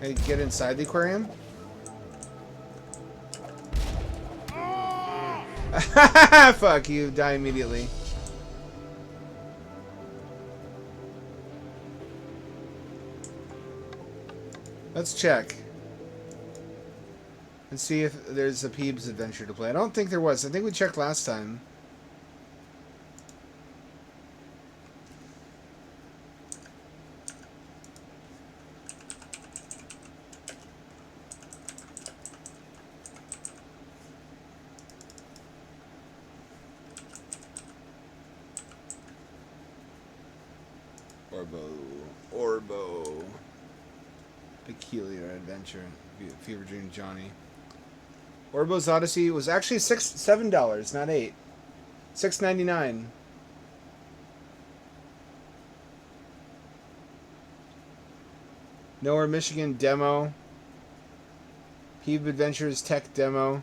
Can I get inside the aquarium? Fuck you, die immediately. Let's check. And see if there's a Peebe's adventure to play. I don't think there was. I think we checked last time. Orbo. Peculiar adventure. Fever Dream Johnny. Orbo's Odyssey was actually $7, not $8. $6.99. Nowhere, Michigan demo. Peebe Adventures Tech demo.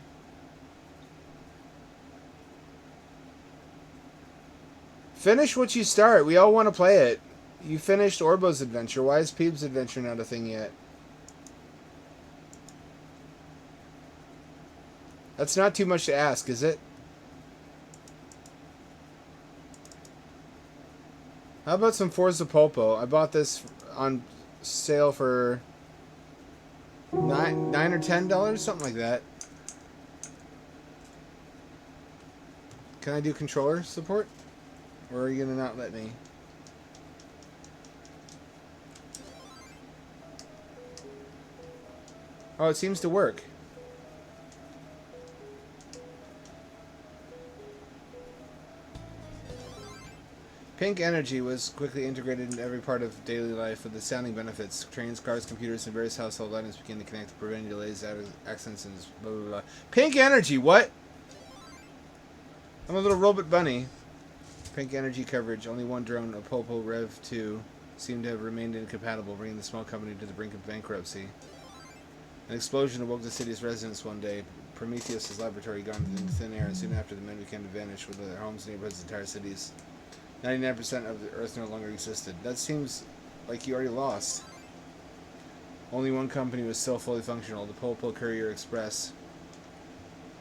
Finish what you start. We all want to play it. You finished Orbo's adventure. Why is Peebe's adventure not a thing yet? That's not too much to ask, is it? How about some Forza Polpo? I bought this on sale for $9 or $10, something like that. Can I do controller support? Or are you gonna not let me? Oh, it seems to work. Pink energy was quickly integrated into every part of daily life with astounding benefits. Trains, cars, computers, and various household items began to connect, preventing delays, accidents, and blah, blah, blah. Pink energy, what? I'm a little robot bunny. Pink energy coverage. Only one drone, a Polpo Rev 2, seemed to have remained incompatible, bringing the small company to the brink of bankruptcy. An explosion awoke the city's residents one day. Prometheus' laboratory gone into thin air, and soon after the men began to vanish, with their homes, neighborhoods, entire cities. 99% of the Earth no longer existed. That seems like you already lost. Only one company was still fully functional, the Polpo Courier Express.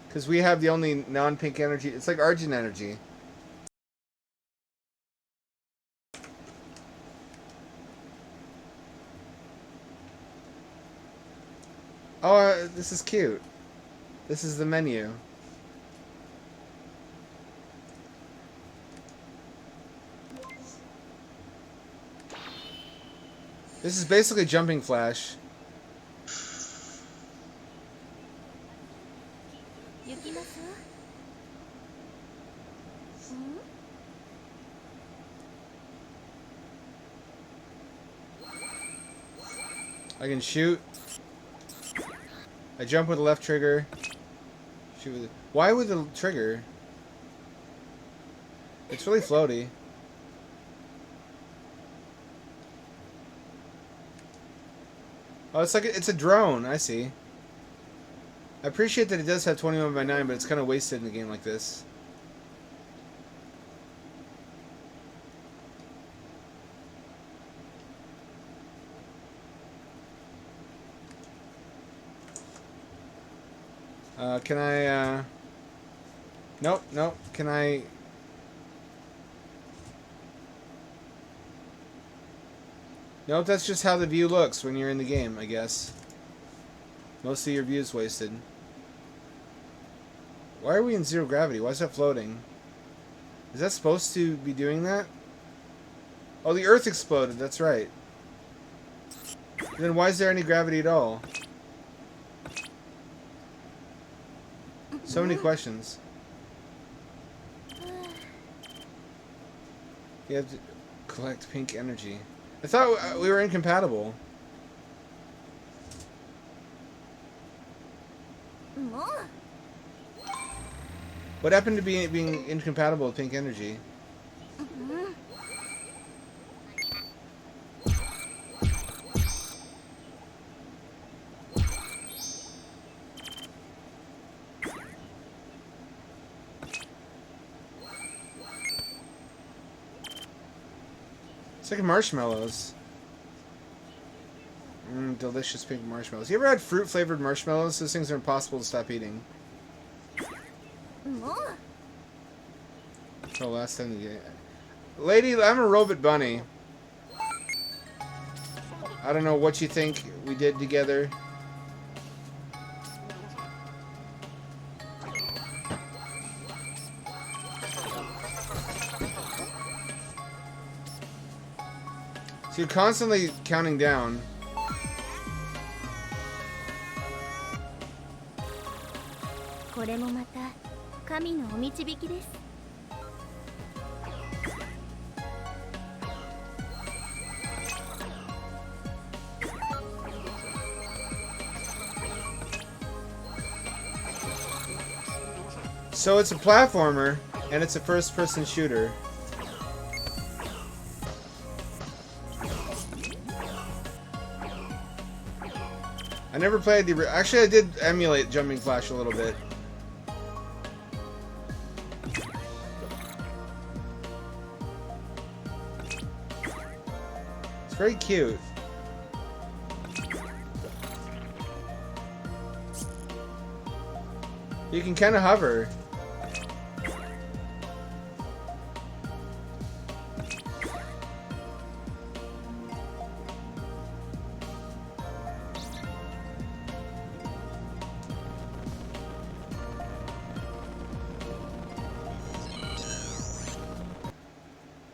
Because we have the only non-pink energy. It's like Argent energy. Oh, this is cute. This is the menu. This is basically Jumping Flash. I can shoot. I jump with the left trigger. Shoot with the... Why with the trigger? It's really floaty. Oh, it's like it's a drone. I see. I appreciate that it does have 21/9, but it's kind of wasted in a game like this. Can I, Nope, nope. Can I... Nope, that's just how the view looks when you're in the game, I guess. Most of your view is wasted. Why are we in zero gravity? Why is that floating? Is that supposed to be doing that? Oh, the Earth exploded, that's right. Then why is there any gravity at all? So many questions. You have to collect pink energy. I thought we were incompatible. What happened to being incompatible with pink energy? It's like marshmallows. Delicious pink marshmallows. You ever had fruit-flavored marshmallows? Those things are impossible to stop eating. Oh, last time you get... Lady, I'm a robot bunny. I don't know what you think we did together. So you're constantly counting down. So it's a platformer, and it's a first-person shooter. I never played the... Actually, I did emulate Jumping Flash a little bit. It's very cute. You can kind of hover.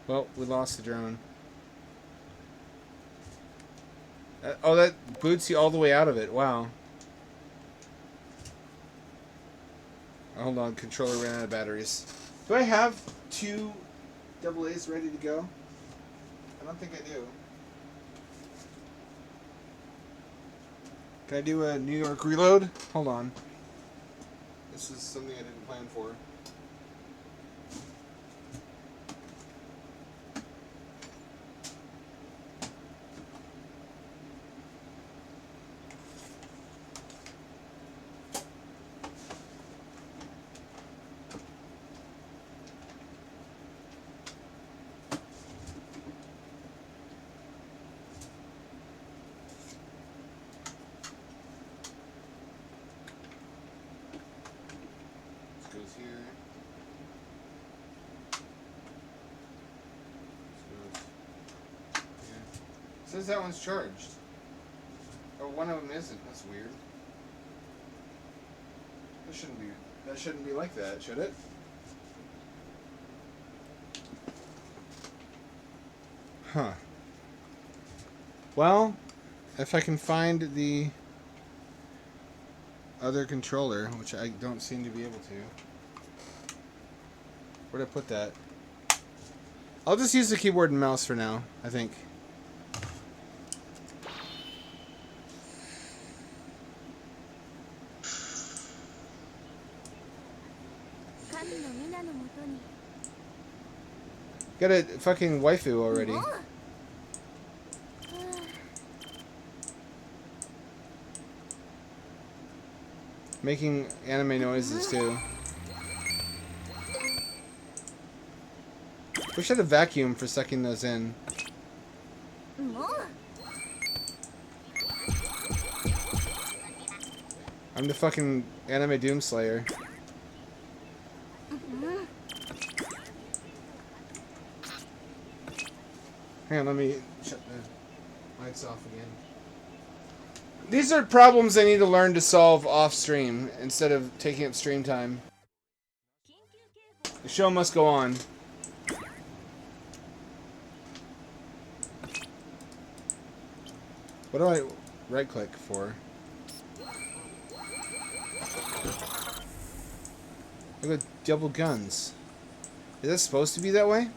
Well, we lost the drone. Oh, that boots you all the way out of it. Wow. Hold on, controller ran out of batteries. Do I have two AA's ready to go? I don't think I do. Can I do a New York reload? Hold on. This is something I didn't plan for. says that one's charged. Oh, one of them isn't. That's weird. That shouldn't be like that, should it? Huh. Well, if I can find the other controller, which I don't seem to be able to. Where'd I put that? I'll just use the keyboard and mouse for now, I think. Got a fucking waifu already. Making anime noises too. Wish I had a vacuum for sucking those in. I'm the fucking anime doomslayer. Hang on, let me shut the lights off again. These are problems I need to learn to solve off stream instead of taking up stream time. The show must go on. What do I right click for? Look at double guns. Is that supposed to be that way?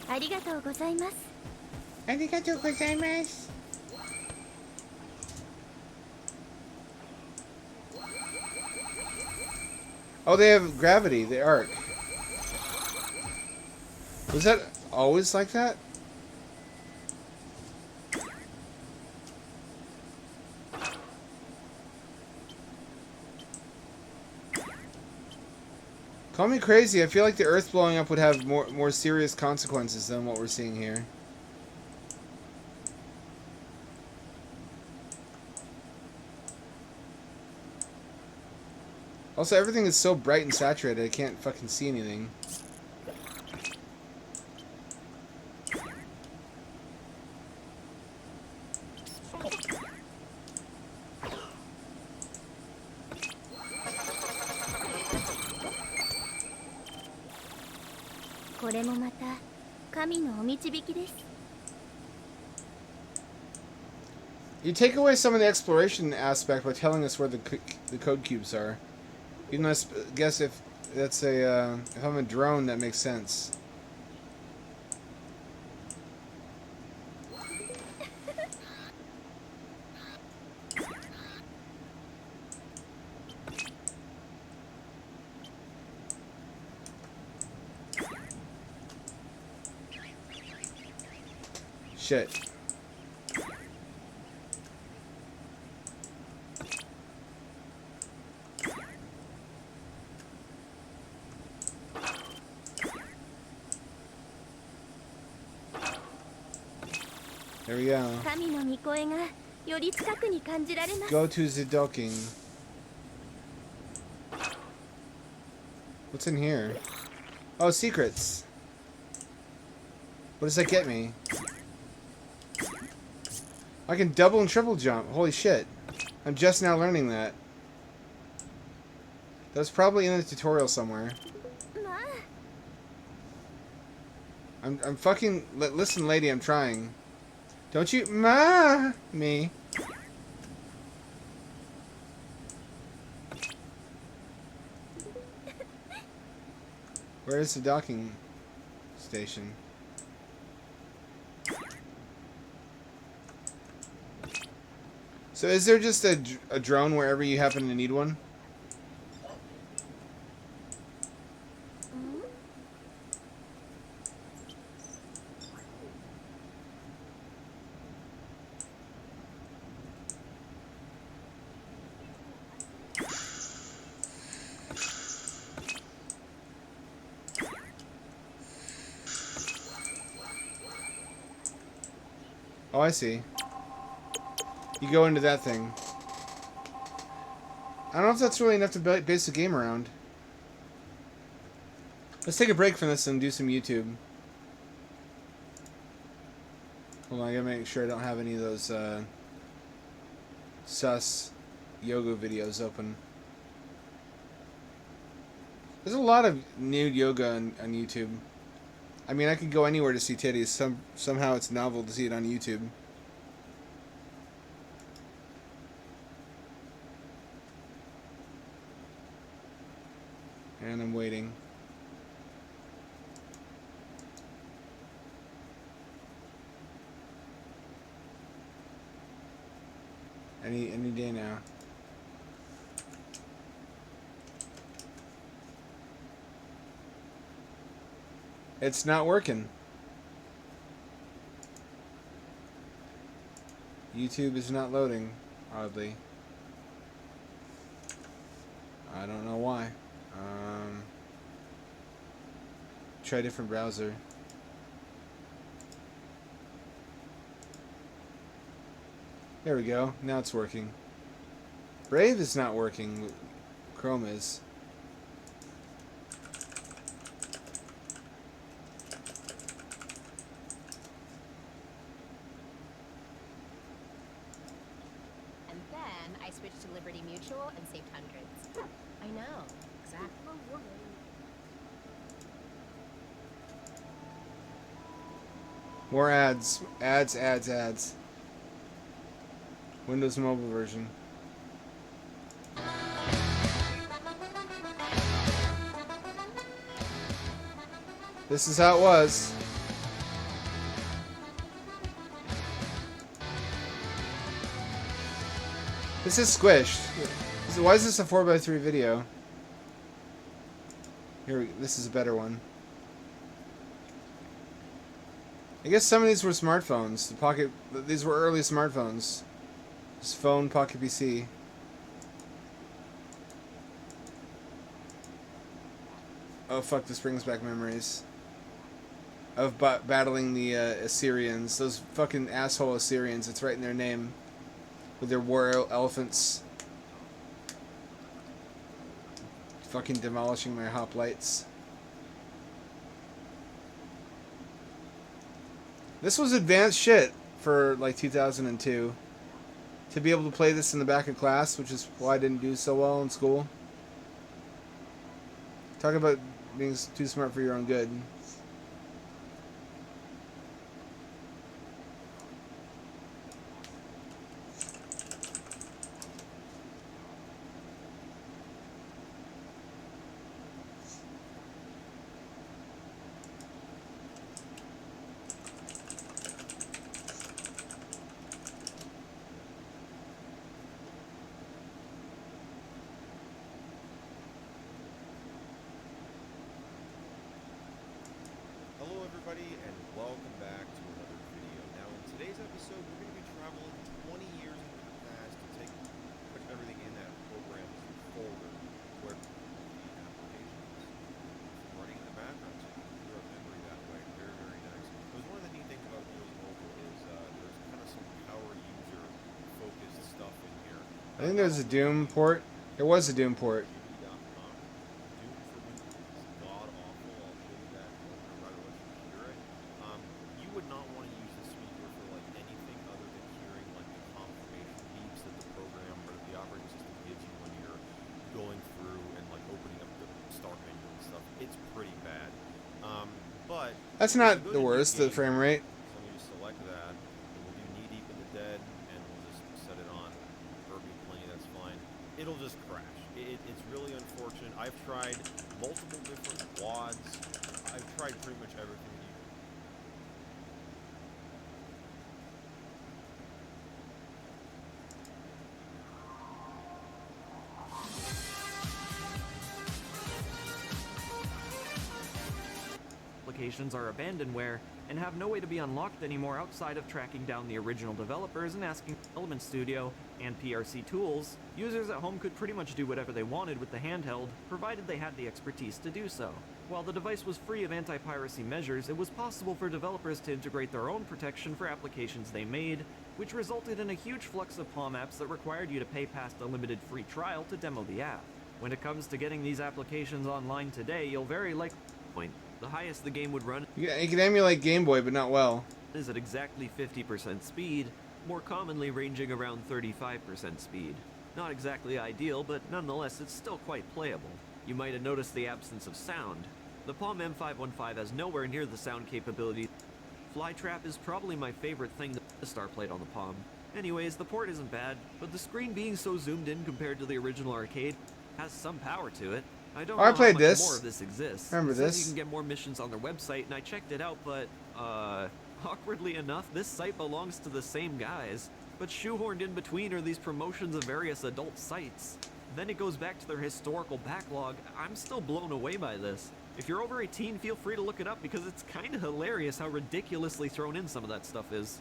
Arigatou gozaimasu. Arigatou gozaimasu. Oh, they have gravity, the arc. Was that always like that? Call me crazy, I feel like the Earth blowing up would have more serious consequences than what we're seeing here. Also, everything is so bright and saturated, I can't fucking see anything. You take away some of the exploration aspect by telling us where the code cubes are. You must guess if that's a if I'm a drone, that makes sense. Shit. There we go. Go to the docking. What's in here? Oh, secrets. What does that get me? I can double and triple jump. Holy shit. I'm just now learning that. That was probably in the tutorial somewhere. I'm fucking... Listen, lady, I'm trying. Don't you... me. Where is the docking station? So is there just a drone wherever you happen to need one? Oh, I see. You go into that thing. I don't know if that's really enough to base the game around. Let's take a break from this and do some YouTube. Hold on, I gotta make sure I don't have any of those sus yoga videos open. There's a lot of nude yoga on YouTube. I mean, I could go anywhere to see titties. Somehow it's novel to see it on YouTube. And I'm waiting. Any day now. It's not working. YouTube is not loading, oddly. I don't know why. Try a different browser. There we go. Now it's working. Brave is not working. Chrome is. And then I switched to Liberty Mutual and saved hundreds. I know, exactly. More ads. Ads. Windows Mobile version. This is how it was. This is squished. Why is this a 4x3 video? This is a better one. I guess some of these were smartphones. These were early smartphones. This phone, Pocket PC. Oh fuck! This brings back memories of battling the Assyrians. Those fucking asshole Assyrians. It's right in their name, with their war elephants. Fucking demolishing my hoplites. This was advanced shit for like 2002. To be able to play this in the back of class, which is why I didn't do so well in school. Talk about being too smart for your own good. Hello everybody and welcome back to another video. Now in today's episode we're going to be traveling 20 years into the past to take pretty much everything in that program as a folder where the applications running in the background so you can clear up memory that way. Very, very nice. Because one of the neat things about Windows Mobile is there's kind of some power user focused stuff in here. I think there's a Doom port. There was a Doom port. That's not the worst, the frame rate. So let me just select that, and we'll do Knee Deep in the Dead, and we'll just set it on Herbie Plenty, that's fine. It'll just crash. It's really unfortunate. I've tried multiple different quads. I've tried pretty much everything that you can. Applications are abandonware and have no way to be unlocked anymore outside of tracking down the original developers and asking Element Studio and PRC Tools. Users at home could pretty much do whatever they wanted with the handheld, provided they had the expertise to do so. While the device was free of anti-piracy measures, it was possible for developers to integrate their own protection for applications they made, which resulted in a huge flux of POM apps that required you to pay past a limited free trial to demo the app. When it comes to getting these applications online today, you'll very likely point. The highest the game would run You can emulate Game Boy, but not well. is at exactly 50% speed, more commonly ranging around 35% speed. Not exactly ideal, but nonetheless it's still quite playable. You might have noticed the absence of sound. The Palm M515 has nowhere near the sound capability. Flytrap is probably my favorite thing the Star played on the Palm. Anyways, the port isn't bad, but the screen being so zoomed in compared to the original arcade has some power to it. I don't know I how played much this. more of this exists. Remember It says this? You can get more missions on their website, and I checked it out, but, awkwardly enough, this site belongs to the same guys. But shoehorned in between are these promotions of various adult sites. Then it goes back to their historical backlog. I'm still blown away by this. If you're over 18, feel free to look it up because it's kind of hilarious how ridiculously thrown in some of that stuff is.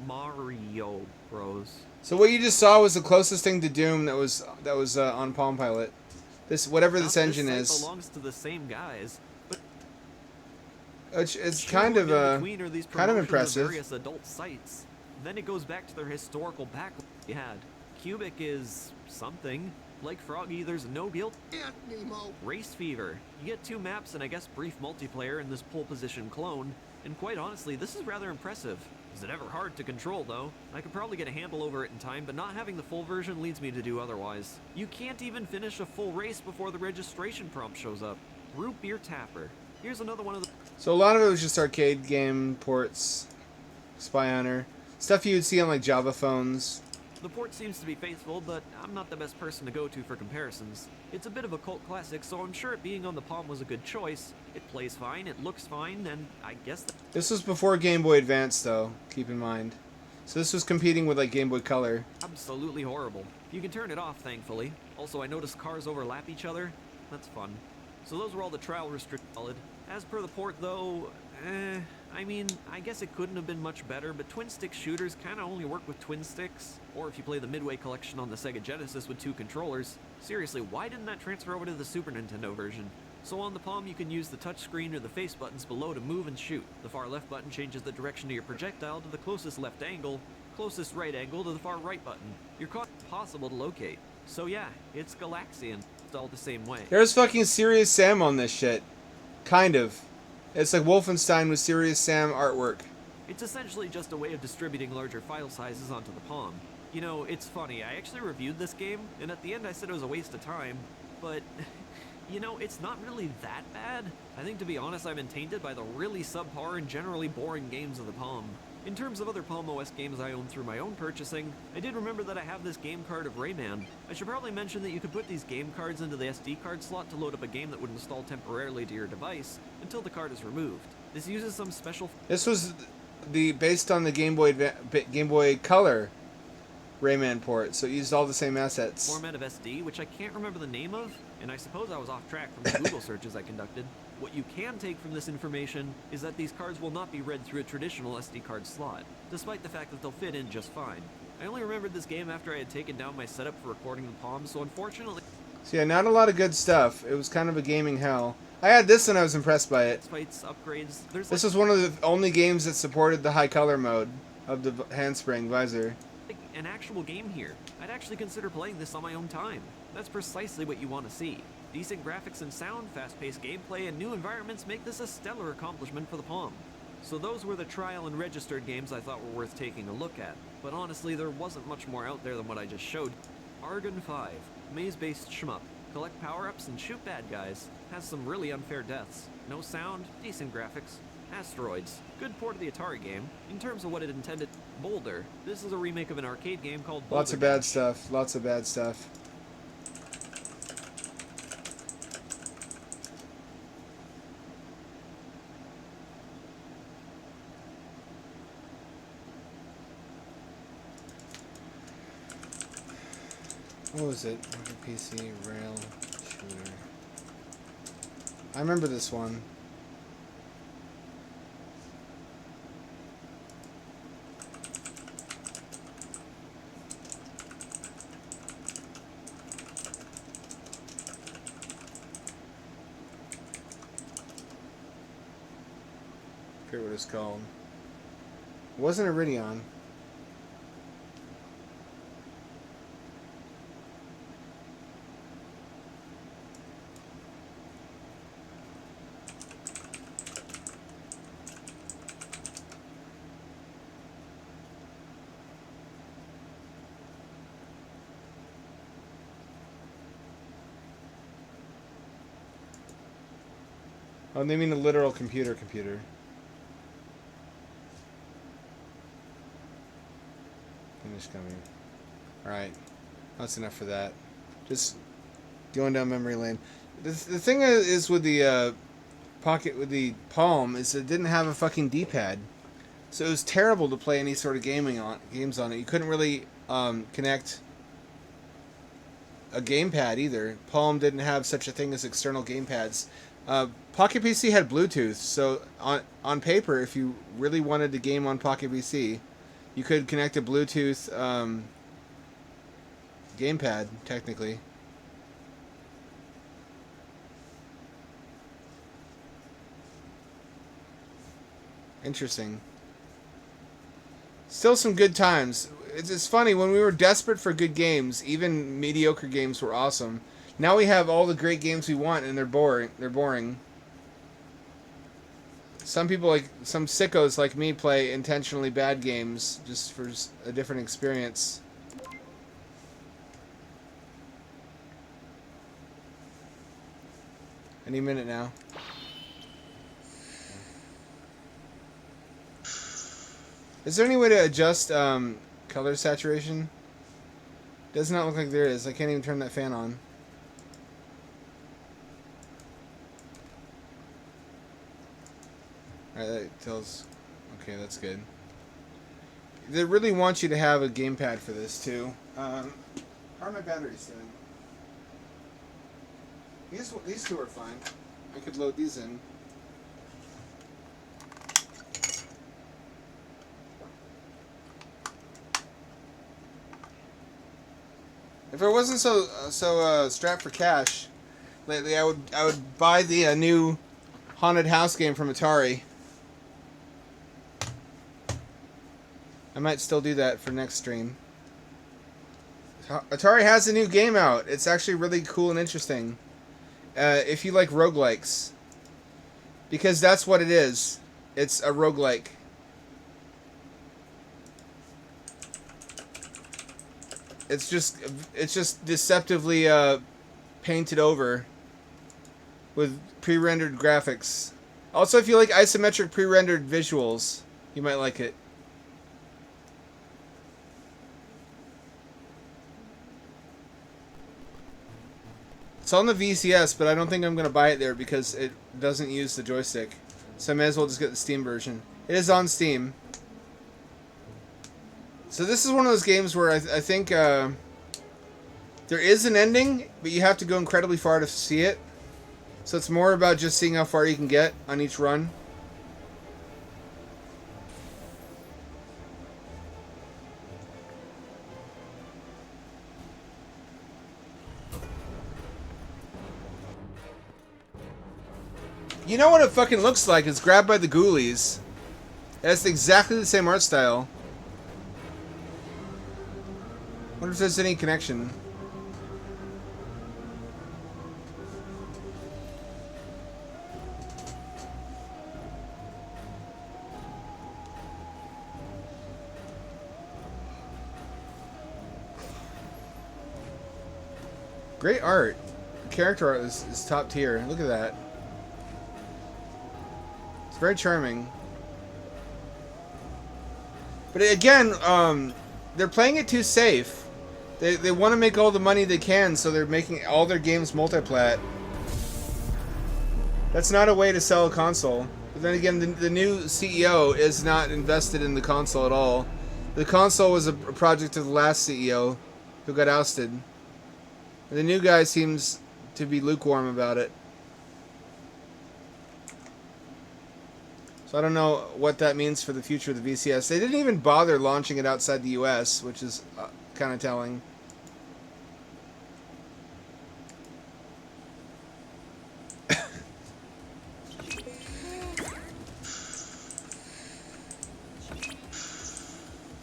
Mario Bros. So what you just saw was the closest thing to Doom that was on Palm Pilot. This whatever this engine site is. belongs to the same guys, but It's kind of shoehorned in between are these kind of promotions impressive. various adult sites. Then it goes back to their historical backlog they had. Cubic is something. Like Froggy, there's no guilt. Race Fever. You get 2 maps and I guess brief multiplayer in this pole position clone. And quite honestly, this is rather impressive. Is it ever hard to control though? I could probably get a handle over it in time, but not having the full version leads me to do otherwise. You can't even finish a full race before the registration prompt shows up. Root Beer Tapper. Here's another one of the... So a lot of it was just arcade game ports, Spy Hunter, stuff you would see on like Java phones. The port seems to be faithful, but I'm not the best person to go to for comparisons. It's a bit of a cult classic, so I'm sure it being on the Palm was a good choice. It plays fine, it looks fine, and I guess This was before Game Boy Advance, though. Keep in mind. So this was competing with like Game Boy Color. absolutely horrible. You can turn it off, thankfully. Also, I noticed cars overlap each other. That's fun. So those were all the trial restricted. As per the port, though, I mean, I guess it couldn't have been much better, but twin-stick shooters kind of only work with twin sticks. Or if you play the Midway collection on the Sega Genesis with 2 controllers. Seriously, why didn't that transfer over to the Super Nintendo version? So on the Palm, you can use the touchscreen or the face buttons below to move and shoot. The far left button changes the direction of your projectile to the closest left angle, closest right angle to the far right button. Your car is impossible to locate. So yeah, it's Galaxian. It's all the same way. There's fucking Serious Sam on this shit. Kind of. It's like Wolfenstein with Serious Sam artwork. It's essentially just a way of distributing larger file sizes onto the Palm. You know, it's funny, I actually reviewed this game, and at the end I said it was a waste of time, but, you know, it's not really that bad. I think, to be honest, I've been tainted by the really subpar and generally boring games of the Palm. In terms of other Palm OS games I own through my own purchasing, I did remember that I have this game card of Rayman. I should probably mention that you could put these game cards into the SD card slot to load up a game that would install temporarily to your device until the card is removed. This uses some special... This was based on the Game Boy Color Rayman port, so it used all the same assets. format of SD, which I can't remember the name of, and I suppose I was off track from the Google searches I conducted. What you can take from this information is that these cards will not be read through a traditional SD card slot, despite the fact that they'll fit in just fine. I only remembered this game after I had taken down my setup for recording the Palm, so unfortunately... So yeah, not a lot of good stuff. It was kind of a gaming hell. I had this and I was impressed by it. Fights, upgrades, there's This was one of the only games that supported the high color mode of the handspring visor. like an actual game here. I'd actually consider playing this on my own time. That's precisely what you want to see. Decent graphics and sound, fast-paced gameplay, and new environments make this a stellar accomplishment for the Palm. So those were the trial and registered games I thought were worth taking a look at. But honestly, there wasn't much more out there than what I just showed. Argon 5, maze-based shmup. Collect power-ups and shoot bad guys. Has some really unfair deaths. No sound, decent graphics. Asteroids, good port of the Atari game. In terms of what it intended, Boulder. This is a remake of an arcade game called Boulder Lots of bad Dash. stuff. Lots of bad stuff. What was it? PC rail shooter. I remember this one. I forget what it's called. It wasn't Iridion. Oh, they mean a literal computer. Finish coming. Alright. That's enough for that. Just going down memory lane. The thing is with the with the Palm is it didn't have a fucking D-pad. So it was terrible to play any sort of games on it. You couldn't really connect a gamepad either. Palm didn't have such a thing as external gamepads. Pocket PC had Bluetooth, so on paper, if you really wanted to game on Pocket PC, you could connect a Bluetooth gamepad, technically. Interesting. Still some good times. It's funny, when we were desperate for good games, even mediocre games were awesome. Now we have all the great games we want, and they're boring. Some people, like some sickos like me, play intentionally bad games just for a different experience. Any minute now. Is there any way to adjust color saturation? Does not look like there is. I can't even turn that fan on. Alright, that tells... Okay, that's good. They really want you to have a gamepad for this, too. How are my batteries doing? These two are fine. I could load these in. If I wasn't so strapped for cash lately, I would buy the new haunted house game from Atari. I might still do that for next stream. Atari has a new game out. It's actually really cool and interesting. If you like roguelikes. Because that's what it is. It's a roguelike. It's just deceptively painted over with pre-rendered graphics. Also, if you like isometric pre-rendered visuals, you might like it. It's on the VCS, but I don't think I'm going to buy it there because it doesn't use the joystick. So I may as well just get the Steam version. It is on Steam. So this is one of those games where I think there is an ending, but you have to go incredibly far to see it. So it's more about just seeing how far you can get on each run. You know what it fucking looks like? It's Grabbed by the Ghoulies. It's exactly the same art style. Wonder if there's any connection. Great art. Character art is top tier. Look at that. It's very charming. But again, they're playing it too safe. They want to make all the money they can, so they're making all their games multiplat. That's not a way to sell a console. But then again, the new CEO is not invested in the console at all. The console was a project of the last CEO, who got ousted. The new guy seems to be lukewarm about it. So I don't know what that means for the future of the VCS. They didn't even bother launching it outside the US, which is kind of telling.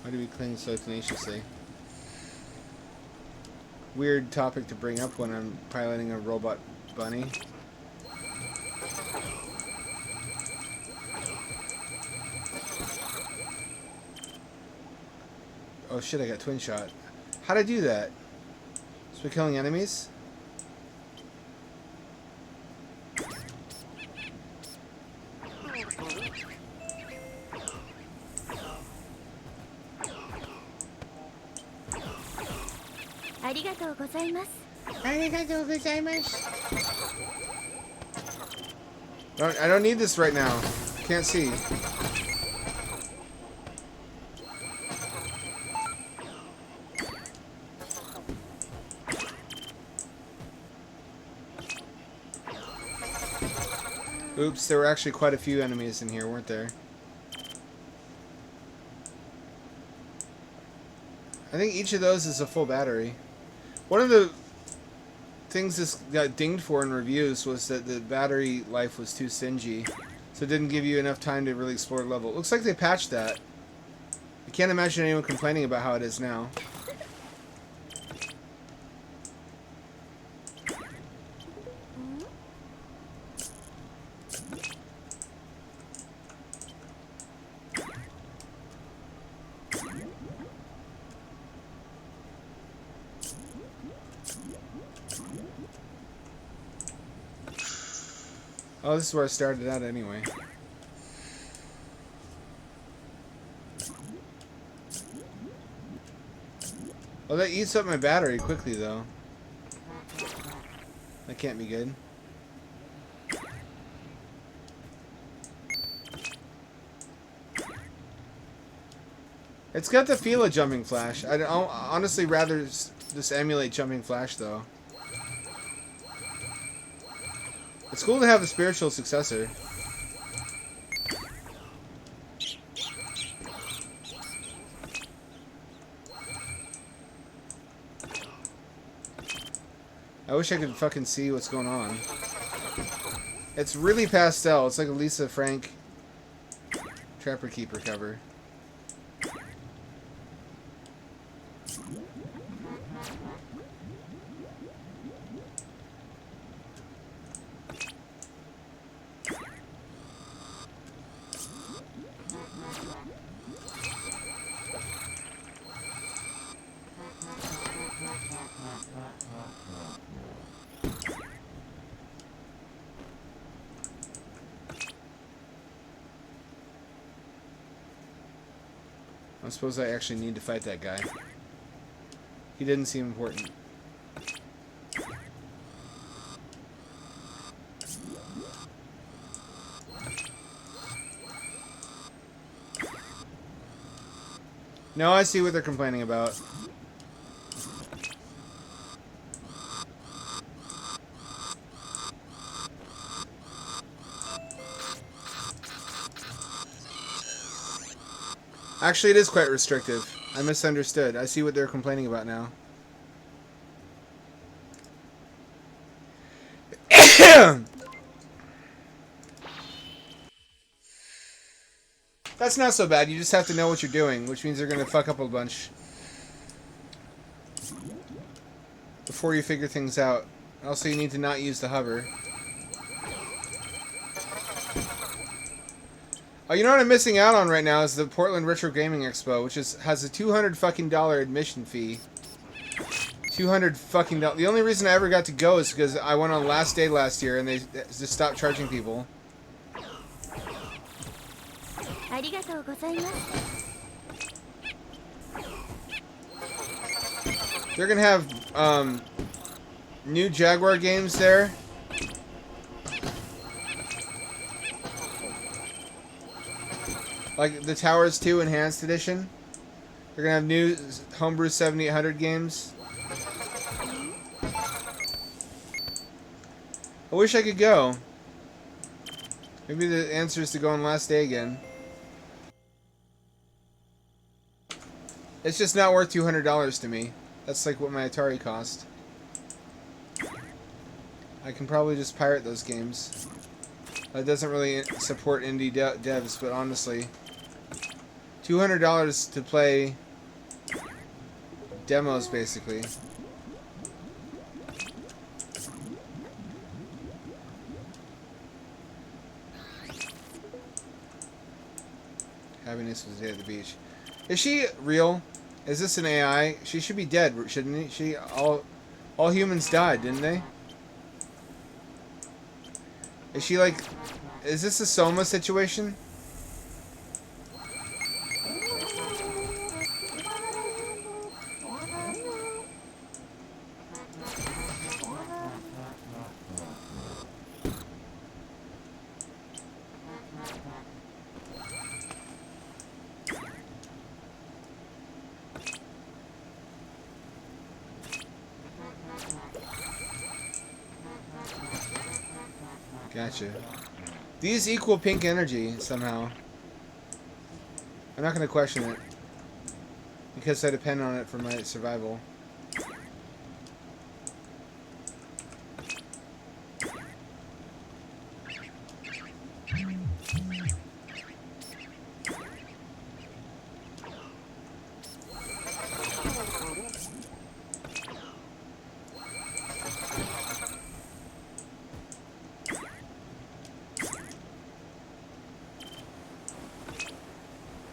Why do we cling so tenaciously? Weird topic to bring up when I'm piloting a robot bunny. Oh shit, I got twin shot. How'd I do that? Just by killing enemies? りがとうございます。 I don't need this right now. Can't see. Oops, there were actually quite a few enemies in here, weren't there? I think each of those is a full battery. One of the things this got dinged for in reviews was that the battery life was too stingy, so it didn't give you enough time to really explore the level. It looks like they patched that. I can't imagine anyone complaining about how it is now. Oh, this is where I started out anyway. Oh, that eats up my battery quickly, though. That can't be good. It's got the feel of Jumping Flash. I'd honestly rather just emulate Jumping Flash, though. It's cool to have a spiritual successor. I wish I could fucking see what's going on. It's really pastel. It's like a Lisa Frank Trapper Keeper cover. I suppose I actually need to fight that guy. He didn't seem important. No, I see what they're complaining about. Actually, it is quite restrictive. I misunderstood. I see what they're complaining about now. That's not so bad. You just have to know what you're doing, which means they're going to fuck up a bunch before you figure things out. Also, you need to not use the hover. Oh, you know what I'm missing out on right now is the Portland Retro Gaming Expo, which has a $200 fucking admission fee. $200 fucking. The only reason I ever got to go is because I went on last day last year and they just stopped charging people. They're gonna have new Jaguar games there. Like the Towers 2 Enhanced Edition. They're gonna have new Homebrew 7800 games. I wish I could go. Maybe the answer is to go on last day again. It's just not worth $200 to me. That's like what my Atari cost. I can probably just pirate those games. That doesn't really support indie devs, but honestly, $200 to play demos, basically. Happiness was a day at the beach. Is she real? Is this an AI? She should be dead, shouldn't she? All humans died, didn't they? Is she like... Is this a Soma situation? at you. These equal pink energy somehow. I'm not going to question it. Because I depend on it for my survival.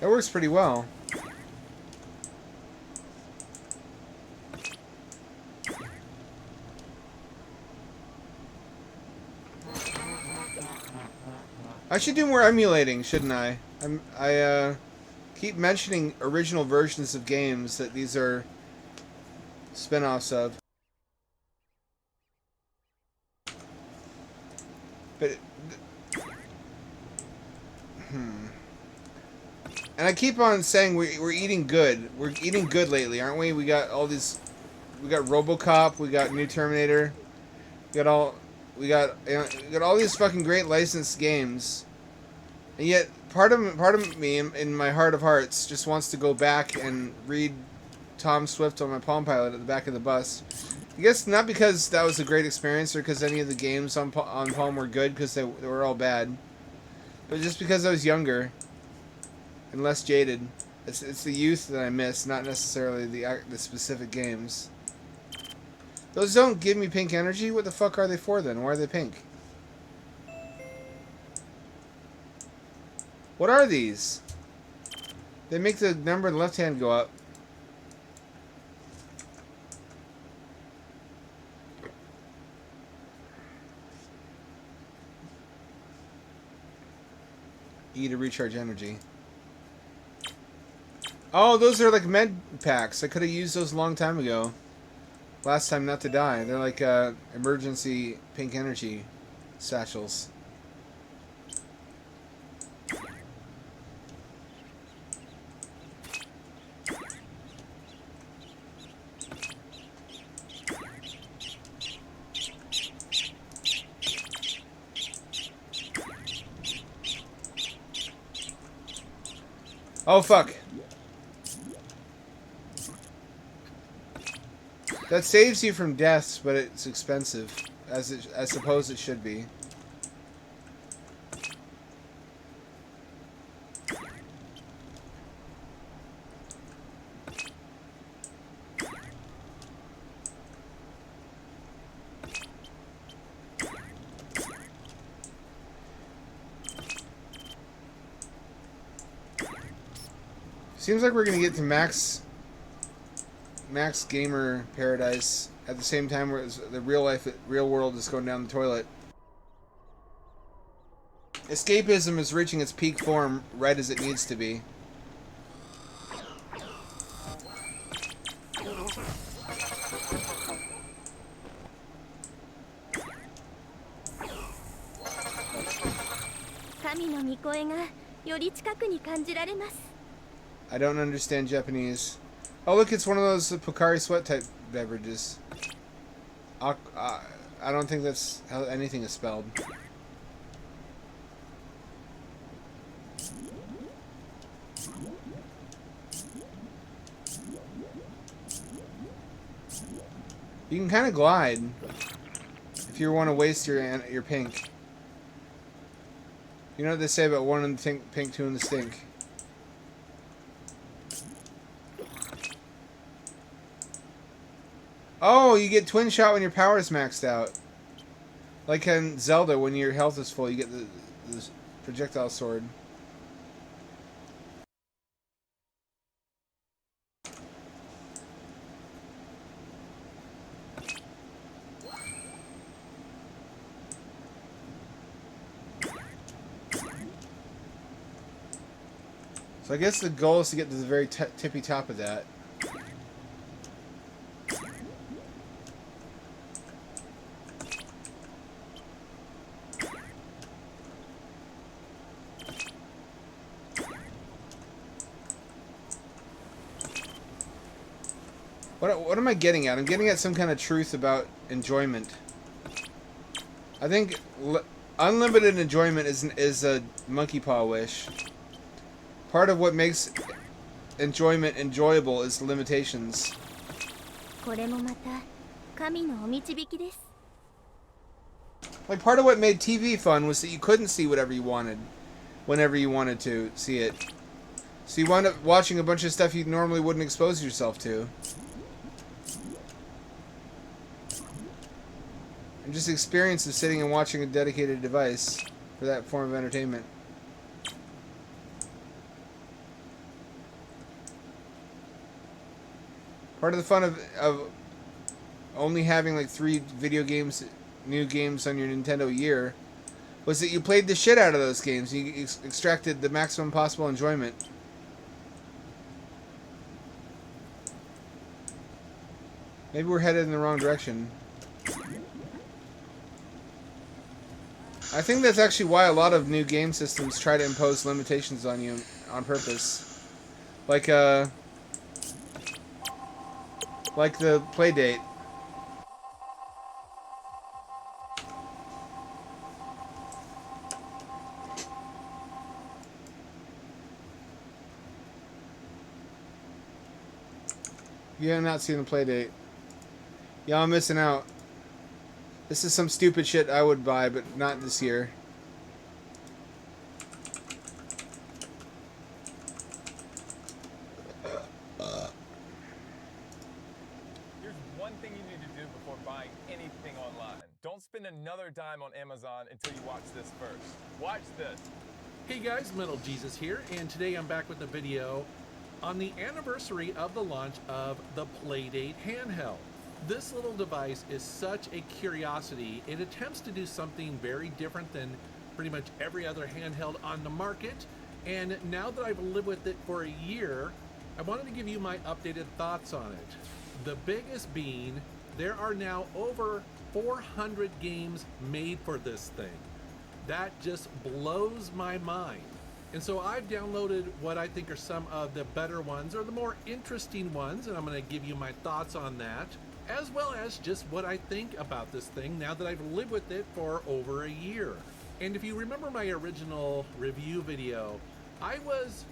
That works pretty well. I should do more emulating, shouldn't I? I keep mentioning original versions of games that these are spin-offs of. But and I keep on saying we're eating good. We're eating good lately, aren't we? We got all these. We got RoboCop. We got New Terminator. We got all these fucking great licensed games. And yet, part of me, in my heart of hearts, just wants to go back and read Tom Swift on my Palm Pilot at the back of the bus. I guess not because that was a great experience or because any of the games on Palm were good, because they were all bad. But just because I was younger and less jaded. It's the youth that I miss, not necessarily the specific games. Those don't give me pink energy? What the fuck are they for then? Why are they pink? What are these? They make the number in the left hand go up. E to recharge energy. Oh, those are like med packs. I could have used those a long time ago. Last time not to die. They're like emergency pink energy satchels. Oh fuck. That saves you from deaths, but it's expensive, as I suppose it should be. Seems like we're gonna get to max gamer paradise at the same time where the real world is going down the toilet. Escapism is reaching its peak form right as it needs to be. I don't understand Japanese. Oh look, it's one of those Pocari Sweat type beverages. I don't think that's how anything is spelled. You can kind of glide if you want to waste your pink. You know what they say about one in the pink, two in the stink. Oh, you get twin shot when your power is maxed out. Like in Zelda, when your health is full, you get the projectile sword. So I guess the goal is to get to the very tippy top of that. What am I getting at? I'm getting at some kind of truth about enjoyment. I think unlimited enjoyment is a monkey paw wish. Part of what makes enjoyment enjoyable is limitations. これもまた神のお導きです。 Like, part of what made TV fun was that you couldn't see whatever you wanted, whenever you wanted to see it. So you wound up watching a bunch of stuff you normally wouldn't expose yourself to. And just the experience of sitting and watching a dedicated device for that form of entertainment. Part of the fun of only having like 3 new games on your Nintendo year was that you played the shit out of those games. You extracted the maximum possible enjoyment. Maybe we're headed in the wrong direction. I think that's actually why a lot of new game systems try to impose limitations on you on purpose. Like the Playdate. You have not seen the Playdate. Y'all missing out. This is some stupid shit I would buy, but not this year. Here's one thing you need to do before buying anything online. Don't spend another dime on Amazon until you watch this first. Watch this. Hey guys, Metal Jesus here, and today I'm back with a video on the anniversary of the launch of the Playdate handheld. This little device is such a curiosity. It attempts to do something very different than pretty much every other handheld on the market, and now that I've lived with it for a year, I wanted to give you my updated thoughts on it. The biggest being, there are now over 400 games made for this thing. That just blows my mind. And so I've downloaded what I think are some of the better ones, or the more interesting ones, and I'm going to give you my thoughts on that, as well as just what I think about this thing now that I've lived with it for over a year. And if you remember my original review video, I was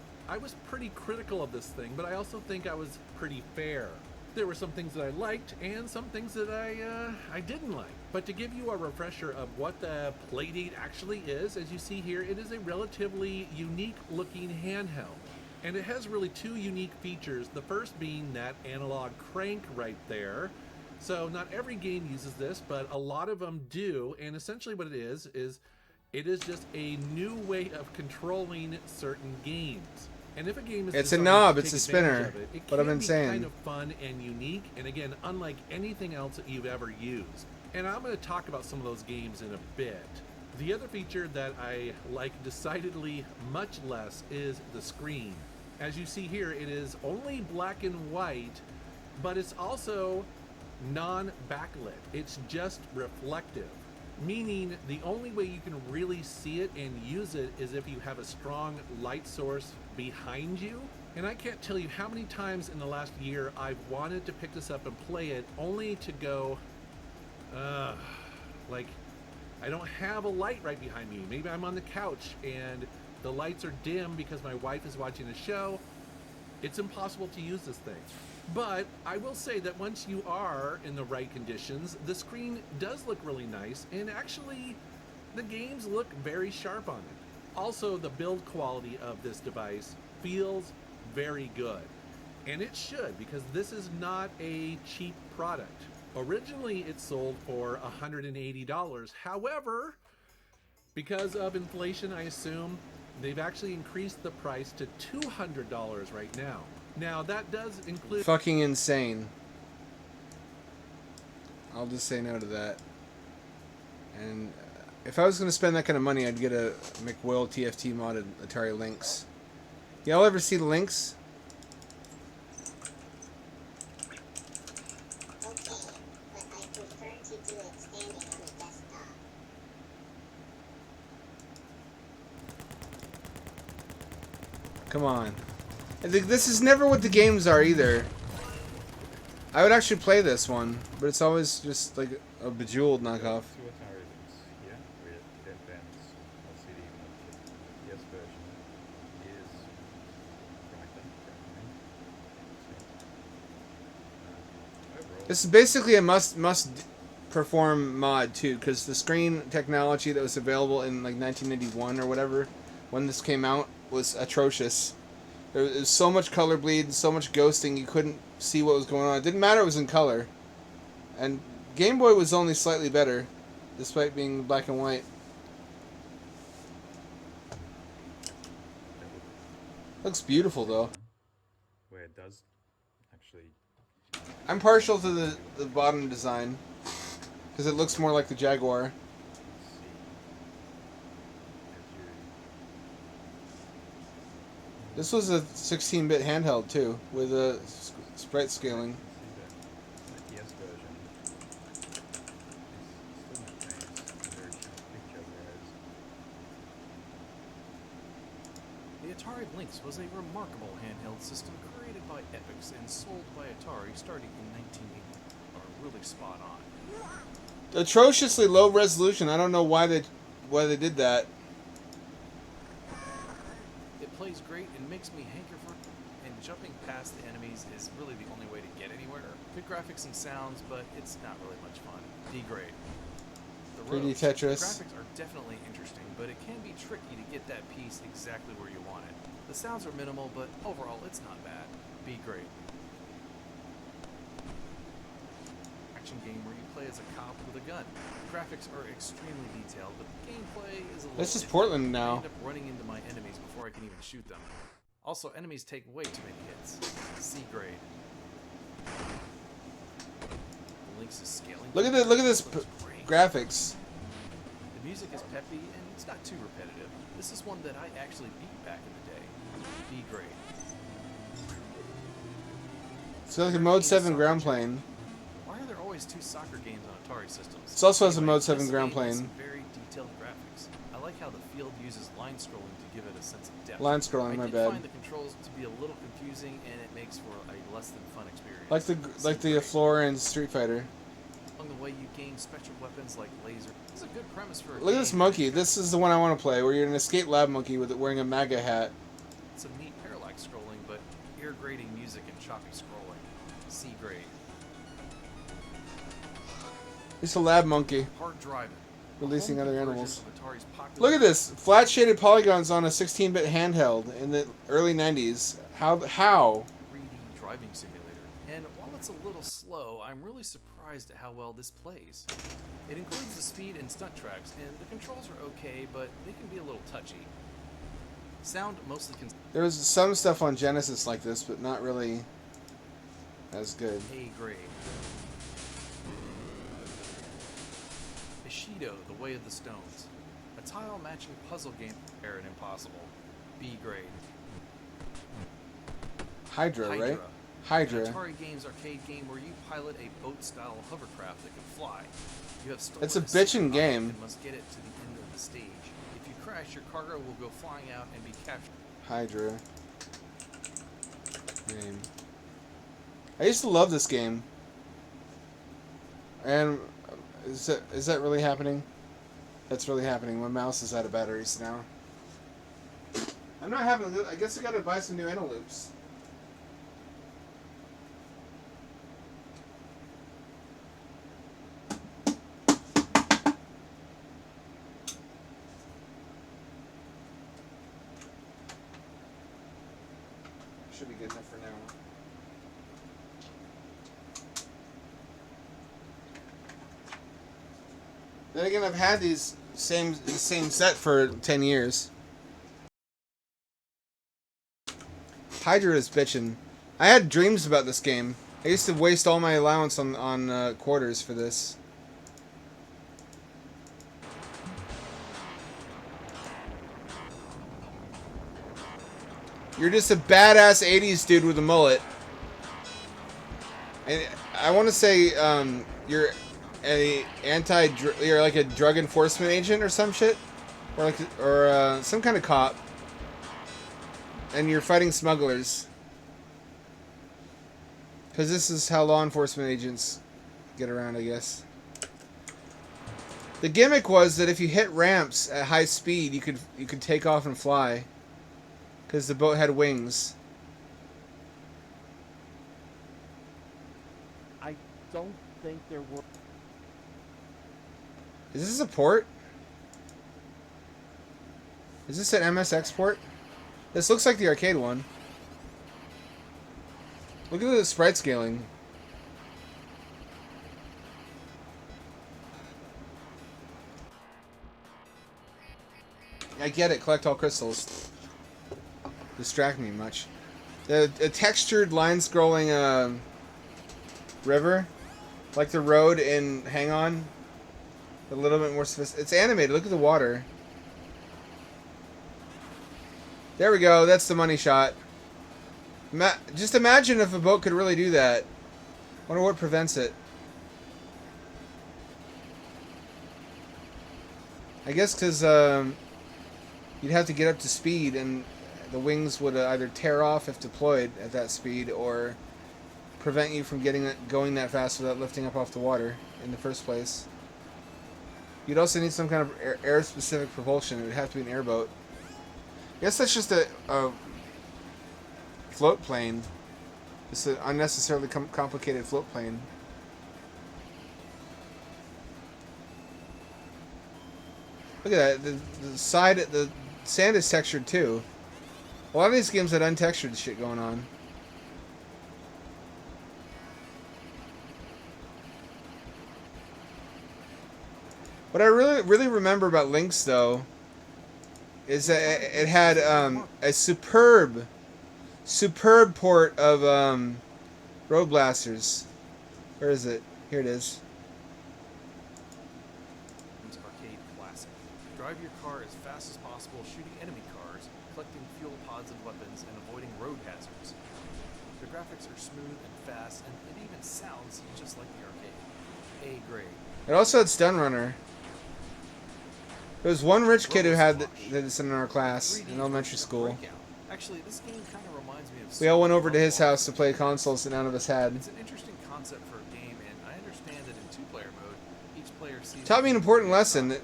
pretty critical of this thing, but I also think I was pretty fair. There were some things that I liked and some things that I didn't like. But to give you a refresher of what the Playdate actually is, as you see here, it is a relatively unique looking handheld. And it has really 2 unique features, the first being that analog crank right there. So not every game uses this, but a lot of them do, and essentially what it is it is just a new way of controlling certain games. And if a game is It's a designed knob, to it's take a spinner, advantage of it what I've can been be saying. kind of fun and unique, and again, unlike anything else that you've ever used. And I'm going to talk about some of those games in a bit. The other feature that I like decidedly much less is the screen. As you see here, it is only black and white, but it's also non-backlit. It's just reflective, meaning the only way you can really see it and use it is if you have a strong light source behind you. And I can't tell you how many times in the last year I've wanted to pick this up and play it, only to go, like, I don't have a light right behind me. Maybe I'm on the couch and the lights are dim because my wife is watching a show. It's impossible to use this thing. But I will say that once you are in the right conditions, the screen does look really nice, and actually the games look very sharp on it. Also, the build quality of this device feels very good. And it should, because this is not a cheap product. Originally, it sold for $180. However, because of inflation, I assume, they've actually increased the price to $200 right now. Now, that does include... Fucking insane. I'll just say no to that. And if I was going to spend that kind of money, I'd get a McWill TFT modded Atari Lynx. Y'all ever see the Lynx? Come on. This is never what the games are either. I would actually play this one, but it's always just like a Bejeweled knockoff. Two Atari Lynx, yeah, with 10 pens This is basically a must perform mod too, because the screen technology that was available in like 1991 or whatever when this came out was atrocious. There was so much color bleed, so much ghosting, you couldn't see what was going on. It didn't matter it was in color. And Game Boy was only slightly better, despite being black and white. Looks beautiful though. Where it does actually. I'm partial to the bottom design, because it looks more like the Jaguar. This was a 16-bit handheld too, with a sprite scaling. Yes version. It's still maintains a very sharp picture, whereas The Atari Lynx was a remarkable handheld system created by Epyx and sold by Atari starting in 1980. Are really spot on. Atrociously low resolution. I don't know why they did that. It plays great and makes me hanker for, and jumping past the enemies is really the only way to get anywhere. Good graphics and sounds, but it's not really much fun. D-grade. The 3D roads, Tetris. The graphics are definitely interesting, but it can be tricky to get that piece exactly where you want it. The sounds are minimal, but overall it's not bad. B-grade. Action game where you play as a cop with a gun. The graphics are extremely detailed, but the gameplay is a little This is iffy. Portland I now. end up running into my enemies before I can even shoot them. Also, enemies take way too many hits. C grade. The Lynx is scaling. Look at this Looks great. graphics. The music is peppy and it's not too repetitive. This is one that I actually beat back in the day. B grade. It's got like a Mode 7 ground plane. Why are there always two soccer games on Atari systems? It also has a Anyway, Mode 7 this ground game has plane. some very detailed graphics. I like how the field uses line scrolling to give it a sense of depth. Line scrolling, I my did bad. find the controls to be a little confusing, and it makes for a less than fun experience. Like the floor in Street Fighter. Along the way, you gain special weapons like laser. This is a good premise for a Look at this game. monkey. This is the one I want to play, where you're an escape lab monkey with it wearing a MAGA hat. It's a neat parallax scrolling, but ear grating music and choppy scrolling. C grade. It's a lab monkey. Hard driving. Releasing A home other version animals. of Atari's popular Look at this. Flat shaded polygons on a 16-bit handheld in the early 90s. How? 3D driving simulator. And while it's a little slow, I'm really surprised at how well this plays. It includes the speed and stunt tracks, and the controls are okay, but they can be a little touchy. Sound mostly There was some stuff on Genesis like this, but not really as good. A grade. Ishido, The Way of the Stones. A tile-matching puzzle game fair and impossible. B grade. Hydra, right? An Hydra. Atari Games arcade game where you pilot a boat-style hovercraft that can fly. You have stolen It's a secret bitchin' object game. and must get it to the end of the stage. If you crash, your cargo will go flying out and be captured. Hydra. Name. I used to love this game. And is that really happening? That's really happening. My mouse is out of batteries now. I'm not having. I guess I gotta buy some new Eneloops. Should be good enough for now. Then again, I've had the same set for 10 years. Hydra is bitchin'. I had dreams about this game. I used to waste all my allowance on quarters for this. You're just a badass 80s dude with a mullet. And I want to say you're you're like a drug enforcement agent or some shit, or some kind of cop, and you're fighting smugglers. Because this is how law enforcement agents get around, I guess. The gimmick was that if you hit ramps at high speed, you could take off and fly. Because the boat had wings. don't think there were. Is this a port? Is this an MSX port? This looks like the arcade one. Look at the sprite scaling. I get it, collect all crystals. Distract me much. A textured line scrolling river. Like the road in Hang On. A little bit more sophisticated. It's animated, look at the water. There we go, that's the money shot. Just imagine if a boat could really do that. Wonder what prevents it. I guess because you'd have to get up to speed, and the wings would either tear off if deployed at that speed, or prevent you from going that fast without lifting up off the water in the first place. You'd also need some kind of air-specific propulsion. It would have to be an airboat. I guess that's just a float plane. It's an unnecessarily complicated float plane. Look at that. The sand is textured too. A lot of these games had untextured shit going on. What I really remember about Lynx though is that it had a superb port of Road Blasters. Where is it? Here it is. Arcade classic. Drive your car as fast as possible, shooting enemy cars, collecting fuel pods and weapons, and avoiding road hazards. The graphics are smooth and fast, and it even sounds just like the arcade. A grade. It also had Stun Runner. There was one rich kid who had this in our class in elementary school. Actually, this game kind of reminds me of. We all went over to his house to play consoles that none of us had. It's an interesting concept for a game, and I understand that in two-player mode, each player sees. Taught me an important lesson that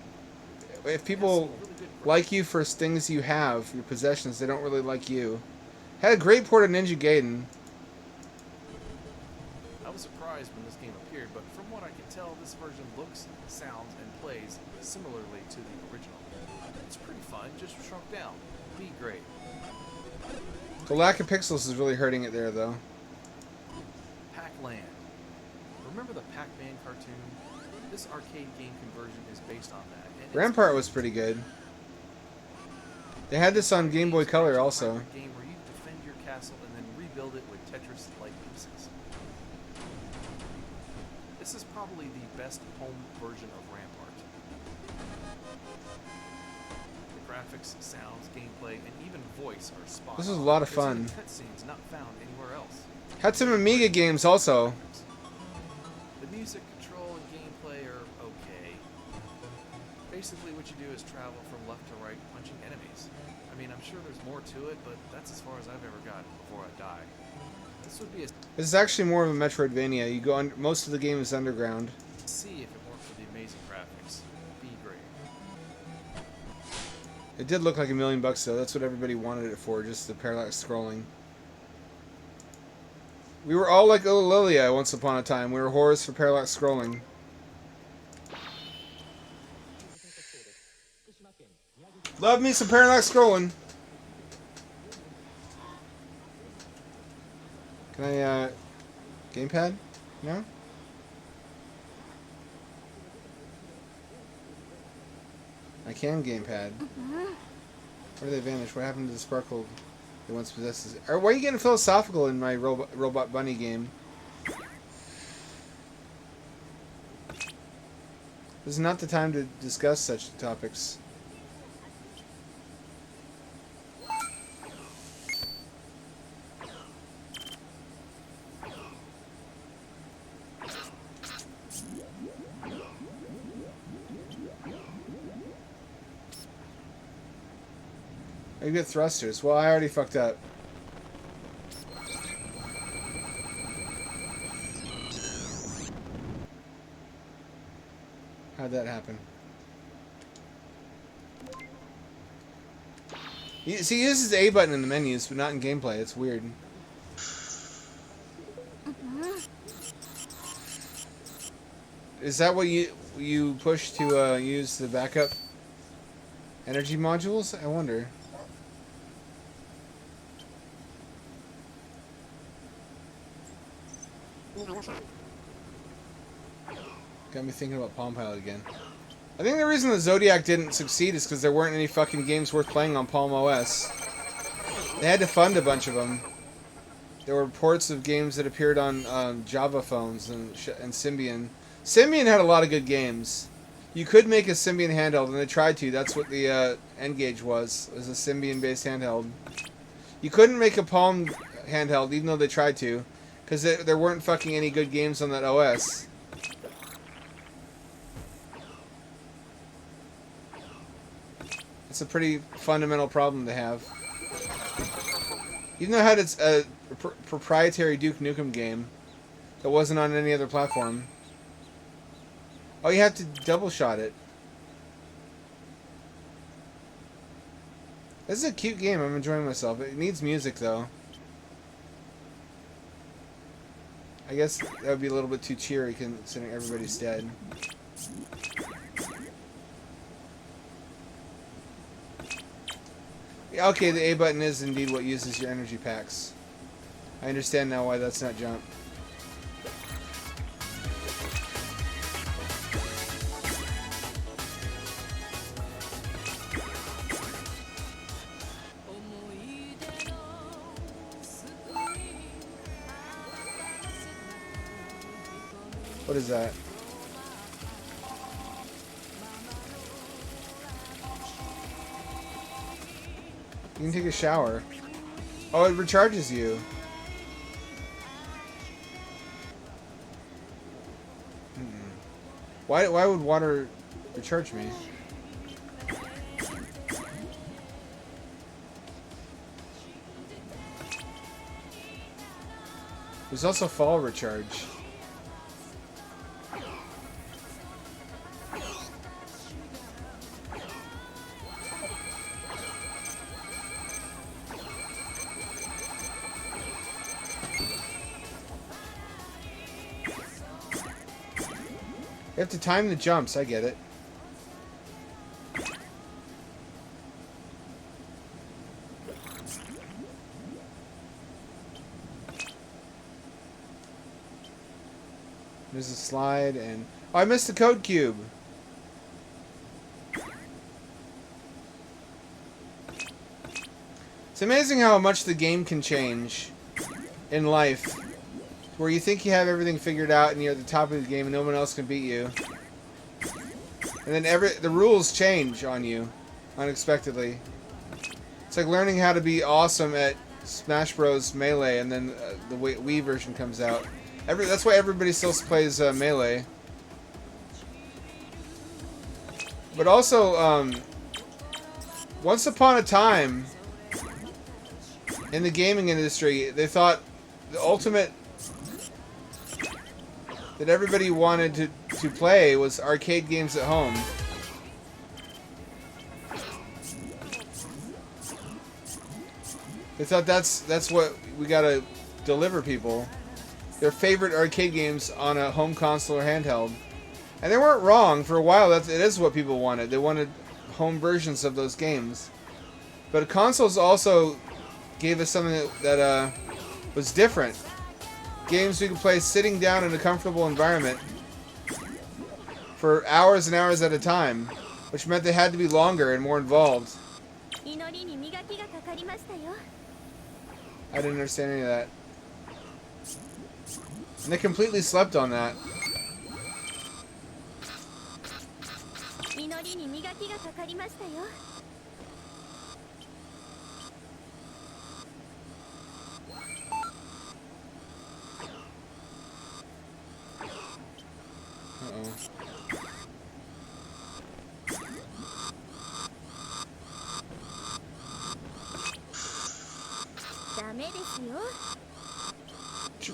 if people like you for things you have, your possessions, they don't really like you. Had a great port of Ninja Gaiden. I was surprised when this game appeared, but from what I can tell, this version looks, sounds, and plays similarly to the original. It's pretty fun, just shrunk down. B grade. The lack of pixels is really hurting it there, though. Pac-Land. Remember the Pac-Man cartoon? This arcade game conversion is based on that. And Rampart was pretty good. They had this on Game Boy Color also. A game where you defend your castle and then rebuild it with Tetris-like pieces. This is probably the best home version of Rampart. The graphics, sounds, gameplay, and even voice are spot on. This was a lot of There's fun. even cutscenes not found anywhere else. Had some Amiga games also. The music, control, and gameplay are okay. Basically, what you do is travel from left to right, punching enemies. I mean, I'm sure there's more to it, but that's as far as I've ever gotten before I die. This would be a This is actually more of a Metroidvania. You go on. Most of the game is underground. see if it weren't for the amazing graphics. B grade. It did look like $1 million though. That's what everybody wanted it for, just the parallax scrolling. We were all like Lilia once upon a time. We were whores for parallax scrolling. Love me some parallax scrolling. Can I, gamepad? No? I can gamepad. Where did they vanish? What happened to the sparkle that once possessed? Why are you getting philosophical in my Robot Bunny game? This is not the time to discuss such topics. You get thrusters. Well, I already fucked up. How'd that happen? See, he uses the A button in the menus, but not in gameplay. It's weird. is that what you push to use the backup energy modules? I wonder. Got me thinking about Palm Pilot again. I think the reason the Zodiac didn't succeed is because there weren't any fucking games worth playing on Palm OS. They had to fund a bunch of them. There were ports of games that appeared on Java phones and Symbian. Symbian had a lot of good games. You could make a Symbian handheld, and they tried to. That's what the N-Gage was a Symbian-based handheld. You couldn't make a Palm handheld, even though they tried to, because there weren't fucking any good games on that OS. It's a pretty fundamental problem to have. Even though it had its proprietary Duke Nukem game that wasn't on any other platform. Oh, you have to double shot it. This is a cute game. I'm enjoying myself. It needs music, though. I guess that would be a little bit too cheery considering everybody's dead. Yeah, okay, the A button is indeed what uses your energy packs. I understand now why that's not jump. What is that? You can take a shower. Oh, it recharges you. Why would water recharge me? There's also fall recharge. You have to time the jumps, I get it. There's a slide and... Oh, I missed the code cube! It's amazing how much the game can change in life. Where you think you have everything figured out and you're at the top of the game and no one else can beat you. And then the rules change on you unexpectedly. It's like learning how to be awesome at Smash Bros. Melee and then the Wii version comes out. That's why everybody still plays Melee. But also, once upon a time in the gaming industry, they thought the ultimate that everybody wanted to play was arcade games at home. They thought that's what we gotta deliver people. Their favorite arcade games on a home console or handheld. And they weren't wrong. For a while, it is what people wanted. They wanted home versions of those games. But consoles also gave us something that was different. Games we could play sitting down in a comfortable environment for hours and hours at a time, which meant they had to be longer and more involved. I didn't understand any of that. And they completely slept on that.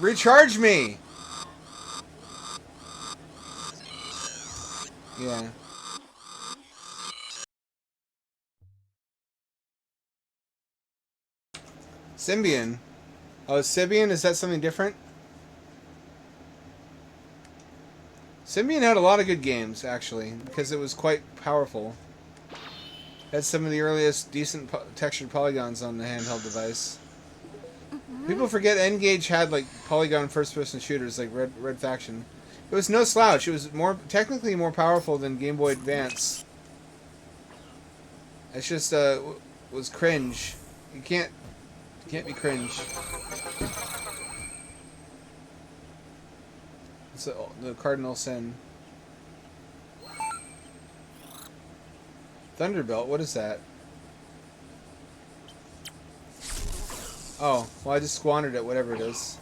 Recharge me! Yeah. Symbian. Oh, Symbian? Is that something different? Symbian had a lot of good games, actually, because it was quite powerful. Had some of the earliest decent textured polygons on the handheld device. People forget N-Gage had like polygon first-person shooters like Red Faction. It was no slouch. It was technically more powerful than Game Boy Advance. It's just was cringe. You can't be cringe. It's the cardinal sin. Thunderbelt. What is that? Oh, well, I just squandered it, whatever it is.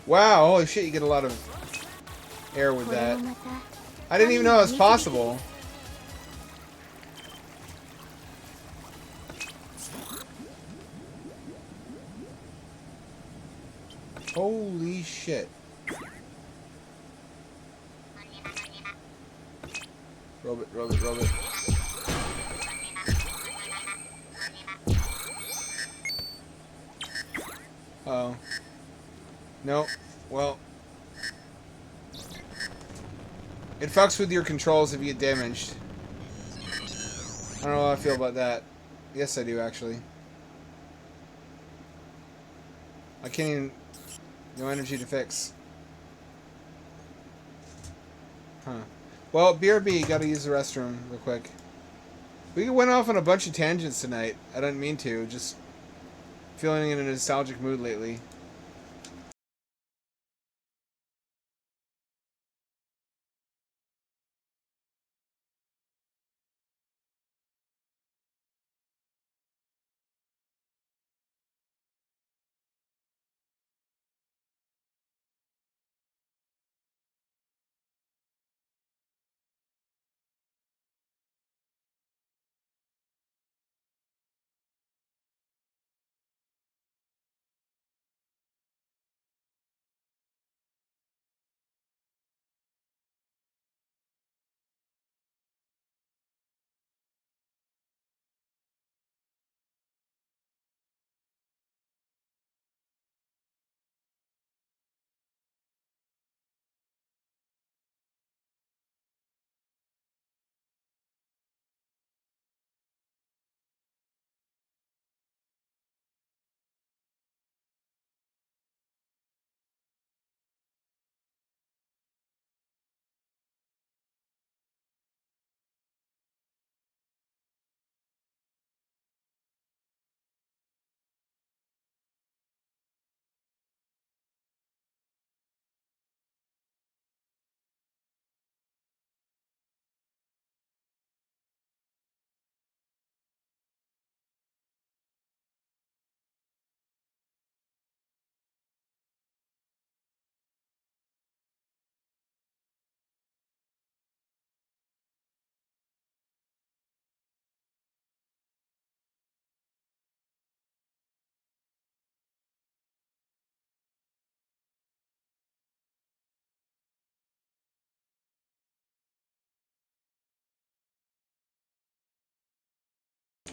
Wow, holy shit, you get a lot of air with that. I didn't even know it was possible. Holy shit. Rub it, rub it, rub it. Uh-oh. No. Well. It fucks with your controls if you get damaged. I don't know how I feel about that. Yes, I do, actually. I can't even... No energy to fix. Huh. Well, BRB, gotta use the restroom real quick. We went off on a bunch of tangents tonight. I didn't mean to. Just feeling in a nostalgic mood lately.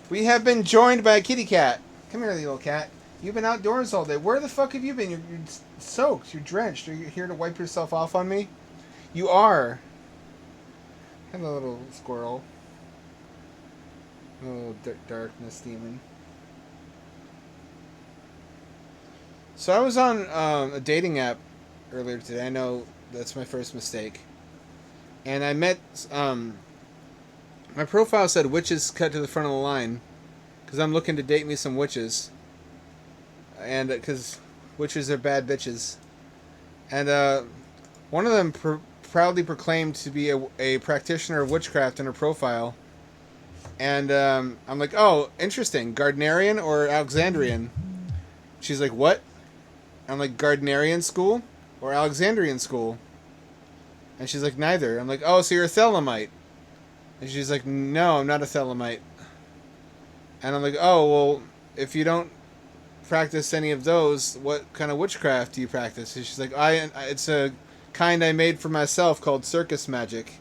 We have been joined by a kitty cat. Come here, little cat. You've been outdoors all day. Where the fuck have you been? You're soaked. You're drenched. Are you here to wipe yourself off on me? You are. Hello, little squirrel. A little darkness demon. So I was on a dating app earlier today. I know that's my first mistake. And I met... my profile said witches cut to the front of the line. Because I'm looking to date me some witches. And because witches are bad bitches. And One of them proudly proclaimed to be a practitioner of witchcraft in her profile. And I'm like, oh, interesting. Gardnerian or Alexandrian? She's like, what? I'm like, Gardnerian school or Alexandrian school? And she's like, neither. I'm like, oh, so you're a Thelemite. And she's like, no, I'm not a Thelemite. And I'm like, oh, well, if you don't practice any of those, what kind of witchcraft do you practice? And she's like, it's a kind I made for myself called circus magic.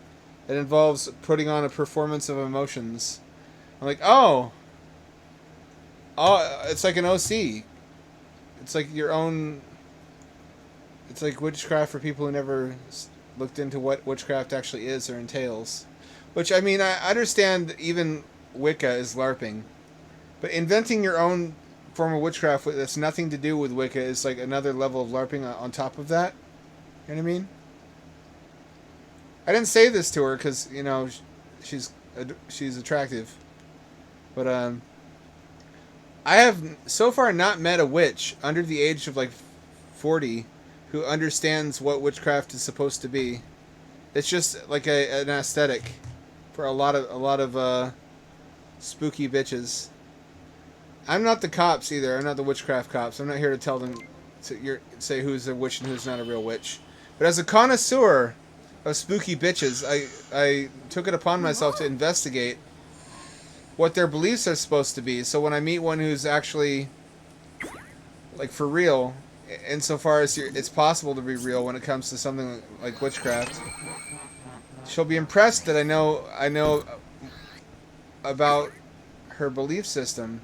It involves putting on a performance of emotions. I'm like, oh, it's like an OC. It's like your own. It's like witchcraft for people who never looked into what witchcraft actually is or entails. Which, I mean, I understand even Wicca is LARPing. But inventing your own form of witchcraft that's nothing to do with Wicca is like another level of LARPing on top of that. You know what I mean? I didn't say this to her because, you know, she's attractive. But, I have so far not met a witch under the age of like 40 who understands what witchcraft is supposed to be. It's just like an aesthetic for a lot of spooky bitches. I'm not the cops either. I'm not the witchcraft cops. I'm not here to tell them say who's a witch and who's not a real witch. But as a connoisseur of spooky bitches, I took it upon myself to investigate what their beliefs are supposed to be. So when I meet one who's actually like for real, insofar as it's possible to be real when it comes to something like witchcraft, she'll be impressed that I know about her belief system.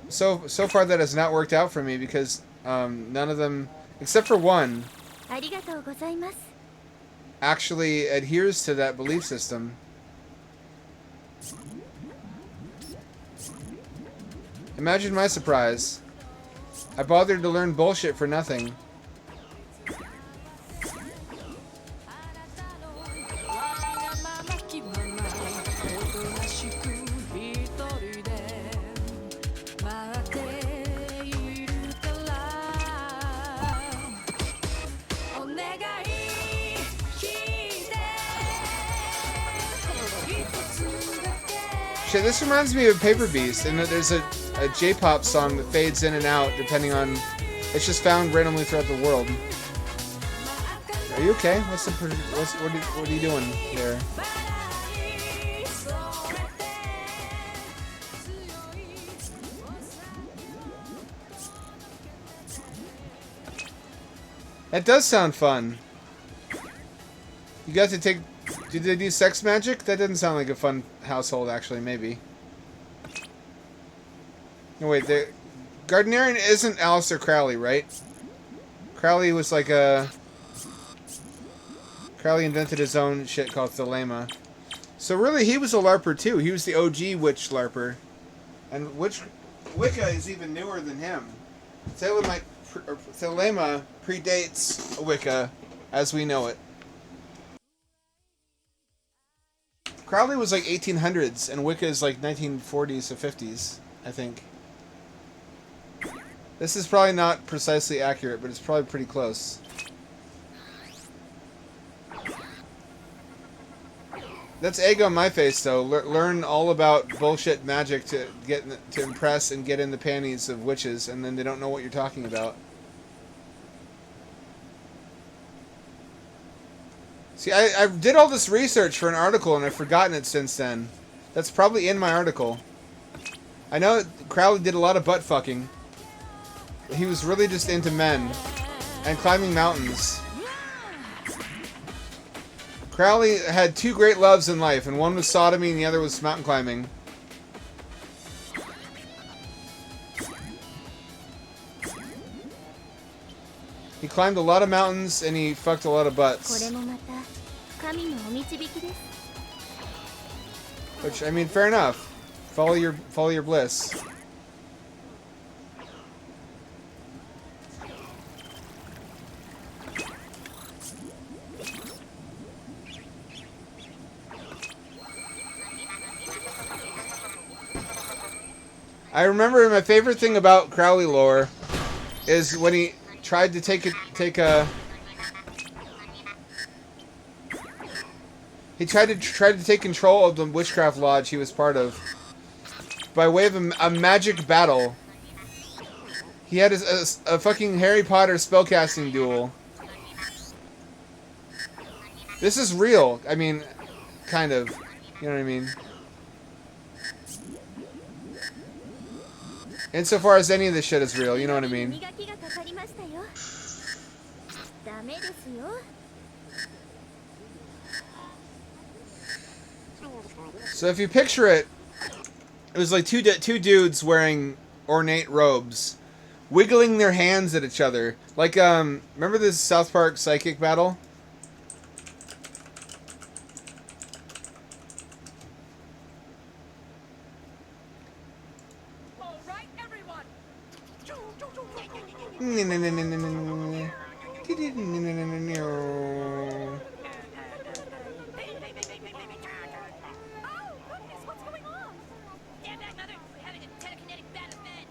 So far that has not worked out for me because none of them, except for one, actually adheres to that belief system. Imagine my surprise. I bothered to learn bullshit for nothing. Shit, this reminds me of Paper Beast, and there's a J-pop song that fades in and out depending on. It's just found randomly throughout the world. Are you okay? What are you doing there? That does sound fun. You got to take. Did they do sex magic? That didn't sound like a fun household, actually. Maybe. No, wait. The Gardnerian isn't Aleister Crowley, right? Crowley was like a. Crowley invented his own shit called Thelema. So really, he was a LARPer too. He was the OG witch LARPer, and Wicca is even newer than him. Thelema predates Wicca as we know it. Crowley was like 1800s, and Wicca is like 1940s to 50s, I think. This is probably not precisely accurate, but it's probably pretty close. That's egg on my face, though. Learn all about bullshit magic to impress and get in the panties of witches, and then they don't know what you're talking about. See, I did all this research for an article, and I've forgotten it since then. That's probably in my article. I know Crowley did a lot of butt fucking. He was really just into men and climbing mountains. Crowley had two great loves in life, and one was sodomy and the other was mountain climbing. He climbed a lot of mountains and he fucked a lot of butts. Which, I mean, fair enough. Follow your bliss. I remember my favorite thing about Crowley lore is when he tried to take a He tried to take control of the witchcraft lodge he was part of by way of a magic battle. He had a fucking Harry Potter spellcasting duel. This is real. I mean, kind of. You know what I mean? Insofar as any of this shit is real, you know what I mean? So if you picture it, it was like two dudes wearing ornate robes, wiggling their hands at each other. Like, remember this South Park psychic battle? All right, everyone. Oh, goodness, what's going on? Stand back, mother. We're having a telekinetic battle event.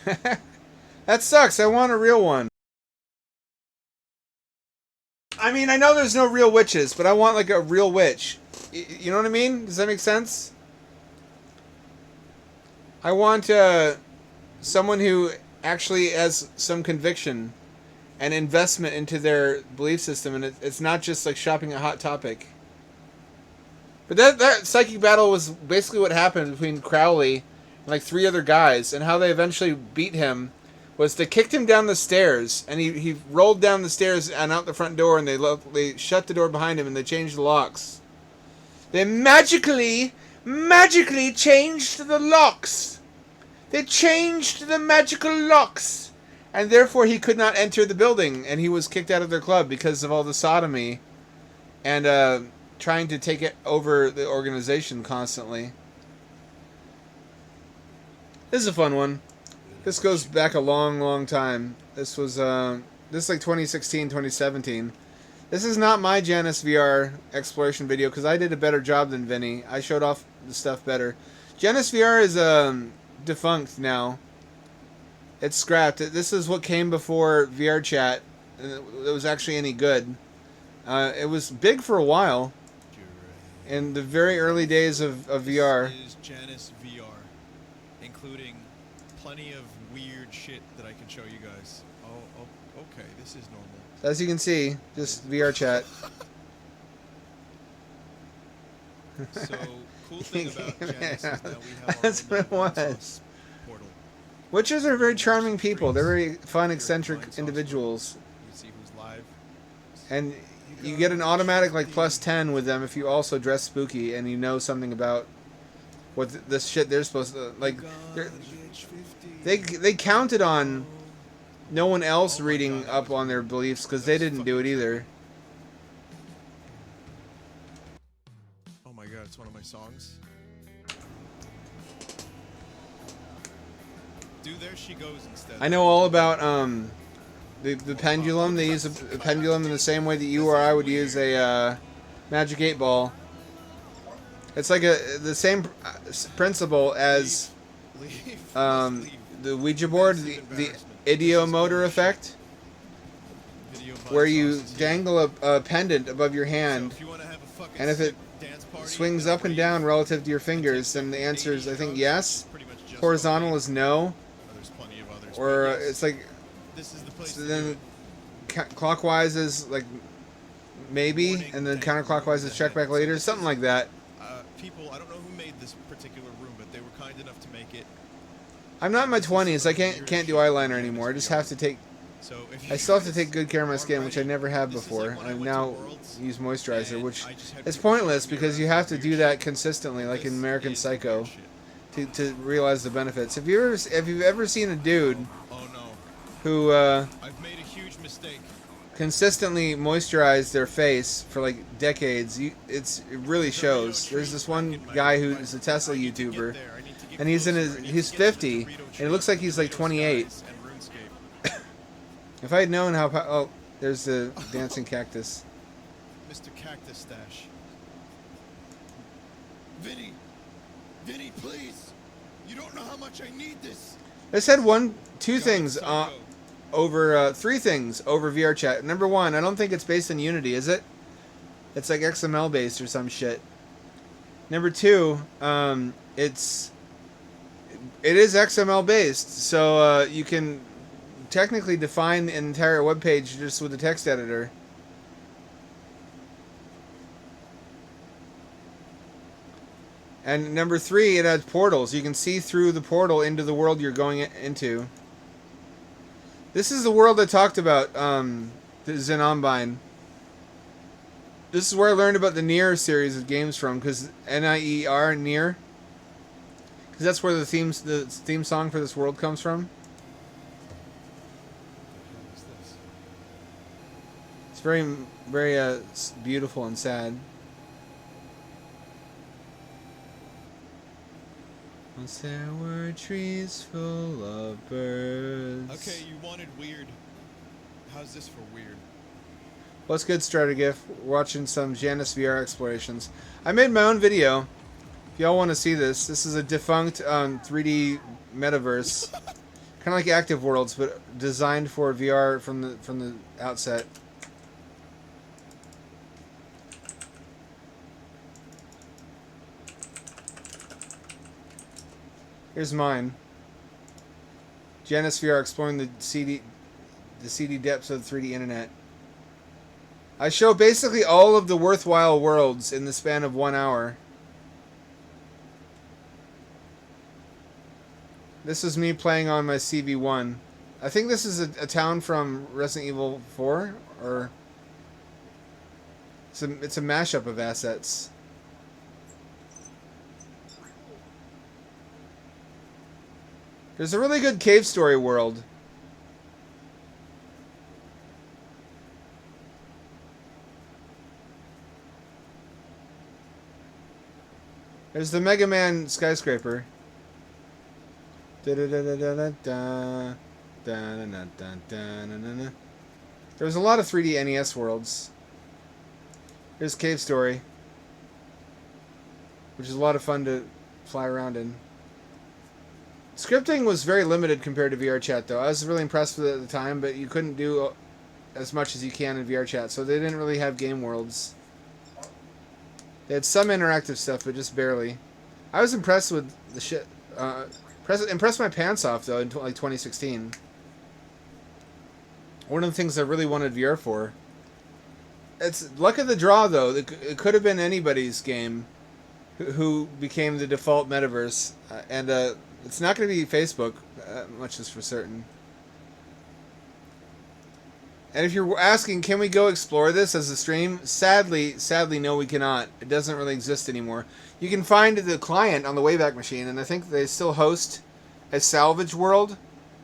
Enough. That sucks. I want a real one. I mean, I know there's no real witches, but I want like a real witch. You know what I mean? Does that make sense? I want someone who actually has some conviction and investment into their belief system, and it's not just like shopping at Hot Topic. But that psychic battle was basically what happened between Crowley and like 3 other guys, and how they eventually beat him was they kicked him down the stairs, and he rolled down the stairs and out the front door, and they shut the door behind him, and they changed the locks. They magically changed the locks. They changed the magical locks. And therefore he could not enter the building, and he was kicked out of their club because of all the sodomy and trying to take it over the organization constantly. This is a fun one. This goes back a long time. This was this is like 2016, 2017. This is not my Janus VR exploration video because I did a better job than Vinny. I showed off the stuff better. Janus VR is defunct now. It's scrapped. This is what came before VR chat. It was actually any good. It was big for a while. In the very early days of VR. This is Janus VR, including plenty of weird shit that I can show you guys. Oh, okay, this is normal. As you can see, just VR chat. So, cool thing about Janus is that we have That's our what it own was. portal. Witches are very charming people. They're very fun, eccentric individuals. You see who's live. And you get an automatic like +10 with them if you also dress spooky and you know something about what this shit they're supposed to like. They counted on no one else reading up on their beliefs because they didn't do it either. Oh my god, it's one of my songs. Dude, there she goes instead. I know all about the pendulum. They use a pendulum in the same way that you or I would use a Magic 8 ball. It's like the same principle as the Ouija board, the ideomotor effect, where you dangle a pendant above your hand, and if it swings up and down relative to your fingers, then the answer is, I think, yes. Horizontal is no. Or it's like, so then clockwise is like maybe, and then counterclockwise is check back later, something like that. People, I don't know who made this particular room, but they were kind enough to make it. I'm not in my 20s. I can't do eyeliner anymore. I just have to take. I still have to take good care of my skin, which I never have before. I now use moisturizer, which is pointless because you have to do that consistently, like in American Psycho, to realize the benefits. If you've ever seen a dude who I've made a huge mistake. consistently moisturized their face for like decades, it really shows. There's this one guy who's a Tesla YouTuber, and he's 50, and it looks like he's like 28. If I had known how... Oh, there's the dancing cactus. Mr. Cactus Stash. Vinny, please. You don't know how much I need this. I said three things over VR chat. Number one, I don't think it's based in Unity, is it? It's like XML based or some shit. Number two, it is XML based, so you can technically define an entire web page just with a text editor. And number three, it has portals. You can see through the portal into the world you're going into. This is the world I talked about, the Xenombine. This is where I learned about the Nier series of games from, because N-I-E-R, Nier. Because that's where the theme song for this world comes from. It's very, very beautiful and sad. Once there were trees full of birds. Okay, you wanted weird. How's this for weird? What's good, Strategif? We're watching some Janus VR explorations. I made my own video. If y'all want to see this, this is a defunct 3D metaverse, kind of like Active Worlds, but designed for VR from the outset. Here's mine. Janus VR exploring the CD depths of the 3D internet. I show basically all of the worthwhile worlds in the span of 1 hour. This is me playing on my CV1. I think this is a town from Resident Evil 4, or it's a mashup of assets. There's a really good cave story world. There's the Mega Man skyscraper. There's a lot of 3D NES worlds. Here's Cave Story, which is a lot of fun to fly around in. Scripting was very limited compared to VR chat, though. I was really impressed with it at the time, but you couldn't do as much as you can in VR chat, so they didn't really have game worlds. They had some interactive stuff, but just barely. I was impressed with the shit. Impressed my pants off, though, in like 2016. One of the things I really wanted VR for. It's luck of the draw, though. It could have been anybody's game who became the default metaverse, and it's not going to be Facebook, much is for certain. And if you're asking, can we go explore this as a stream? Sadly, no, we cannot. It doesn't really exist anymore. You can find the client on the Wayback Machine, and I think they still host a salvage world.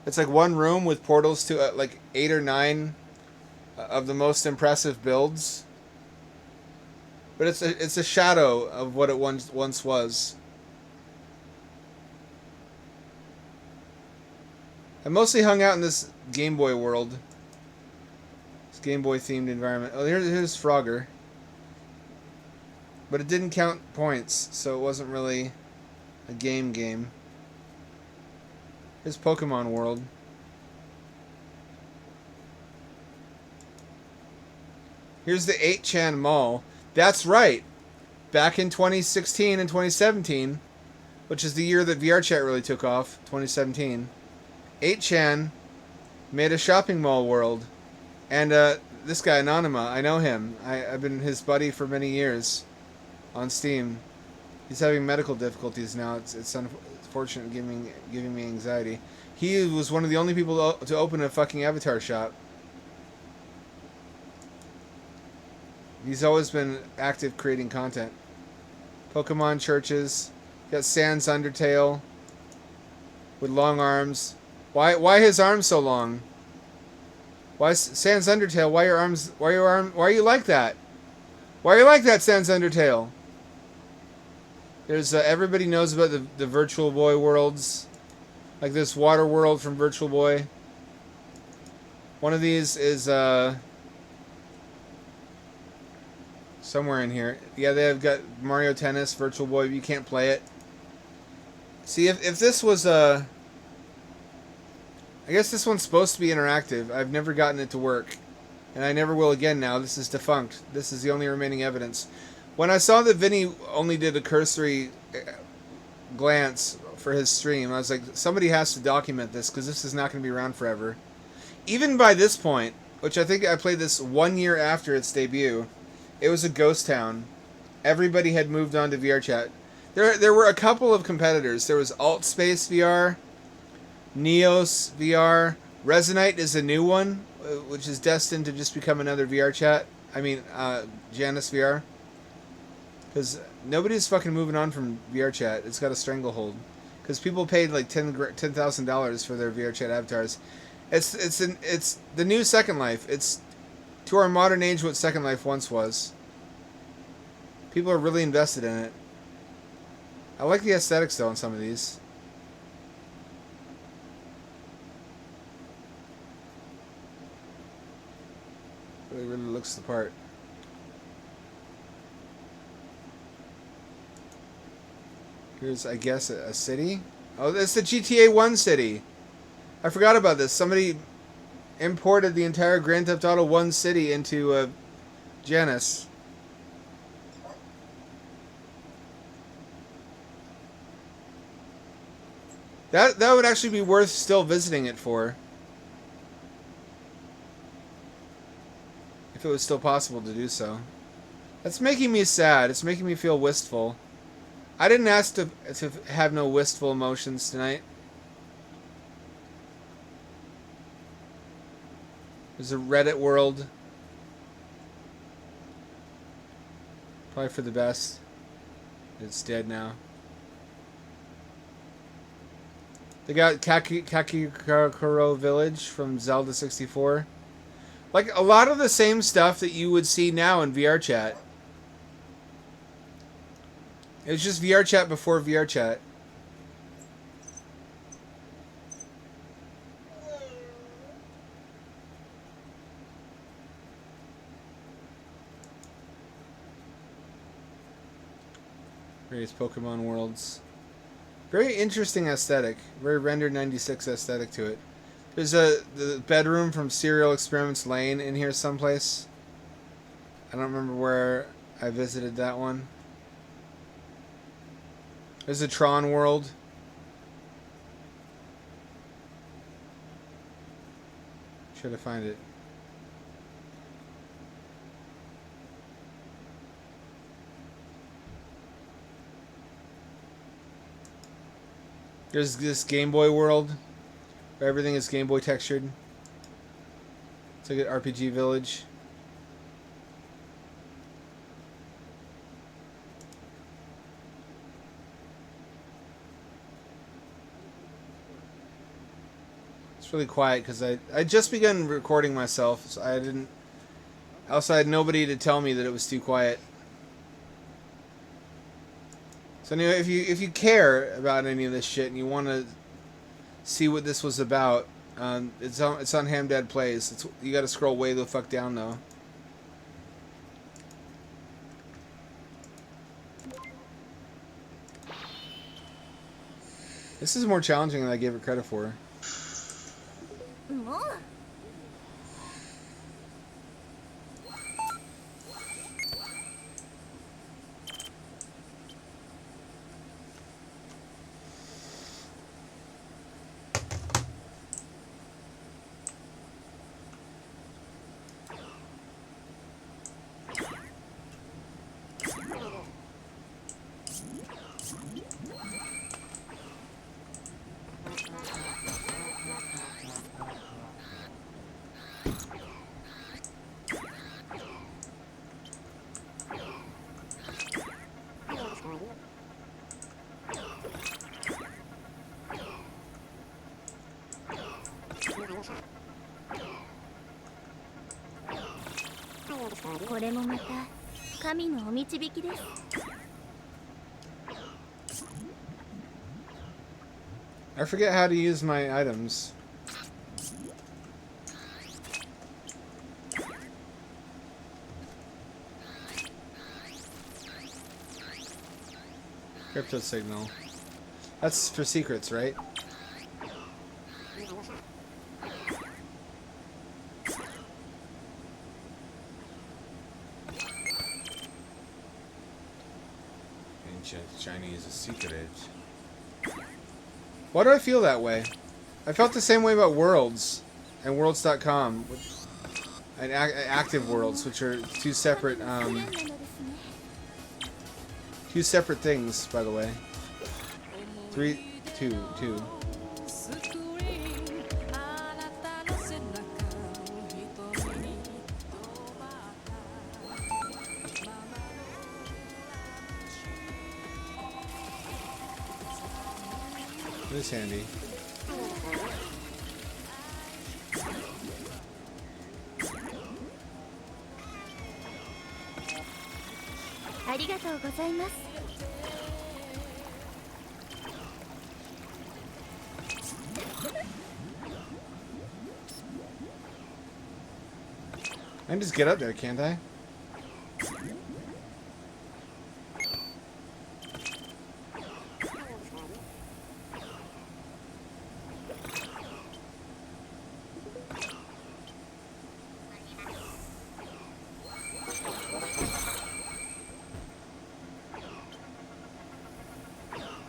It's like one room with portals to like 8 or 9 of the most impressive builds. But it's a shadow of what it once was. I mostly hung out in this Game Boy world. This Game Boy themed environment. Oh, here's Frogger. But it didn't count points, so it wasn't really a game. Here's Pokemon World. Here's the 8chan Mall. That's right. Back in 2016 and 2017, which is the year that VR chat really took off, 2017, 8chan made a shopping mall world. And this guy, Anonymous, I know him. I've been his buddy for many years on Steam. He's having medical difficulties now. It's unfortunate, giving me anxiety. He was one of the only people to open a fucking avatar shop. He's always been active creating content. Pokemon churches. Got Sans Undertale with long arms. Why his arms so long? Why Sans Undertale? Why your arms? Why are you like that? Why are you like that, Sans Undertale? There's everybody knows about the Virtual Boy worlds, like this water world from Virtual Boy. One of these is somewhere in here. Yeah, they've got Mario Tennis, Virtual Boy. You can't play it. See, if this was a... I guess this one's supposed to be interactive. I've never gotten it to work. And I never will again now. This is defunct. This is the only remaining evidence. When I saw that Vinny only did a cursory glance for his stream, I was like, somebody has to document this because this is not going to be around forever. Even by this point, which I think I played this 1 year after its debut, it was a ghost town. Everybody had moved on to VR chat. There were a couple of competitors. There was AltSpace VR, Neos VR. Resonite is a new one, which is destined to just become another VR chat. I mean, Janus VR. Because nobody's fucking moving on from VR chat. It's got a stranglehold. Because people paid like $10,000 for their VR chat avatars. It's the new Second Life. It's to our modern age what Second Life once was. People are really invested in it. I like the aesthetics though on some of these. Really looks the part. Here's, I guess, a city. Oh, it's the GTA 1 city. I forgot about this. Somebody imported the entire Grand Theft Auto 1 city into Janus. That would actually be worth still visiting it for. If it was still possible to do so. That's making me sad. It's making me feel wistful. I didn't ask to have no wistful emotions tonight. There's a Reddit world. Probably for the best. It's dead now. They got Kakikaro Village from Zelda 64. Like, a lot of the same stuff that you would see now in VR chat. It was just VR chat before VR chat. Various Pokemon worlds. Very interesting aesthetic. Very rendered 96 aesthetic to it. There's the bedroom from Serial Experiments Lane in here someplace. I don't remember where I visited that one. There's a Tron world. Try to find it. There's this Game Boy world where everything is Game Boy textured. It's like an RPG village. It's really quiet because I just begun recording myself, so I didn't. Also, I had nobody to tell me that it was too quiet. So anyway, if you care about any of this shit and you want to see what this was about, it's on Hamdad Plays. You got to scroll way the fuck down though. This is more challenging than I gave it credit for. I forget how to use my items. Crypto signal. That's for secrets, right? Ancient Chinese secret. Why do I feel that way? I felt the same way about Worlds and Worlds.com and Active Worlds, which are two separate things, by the way. 3, 2, 2. This is handy. I can just get up there, can't I?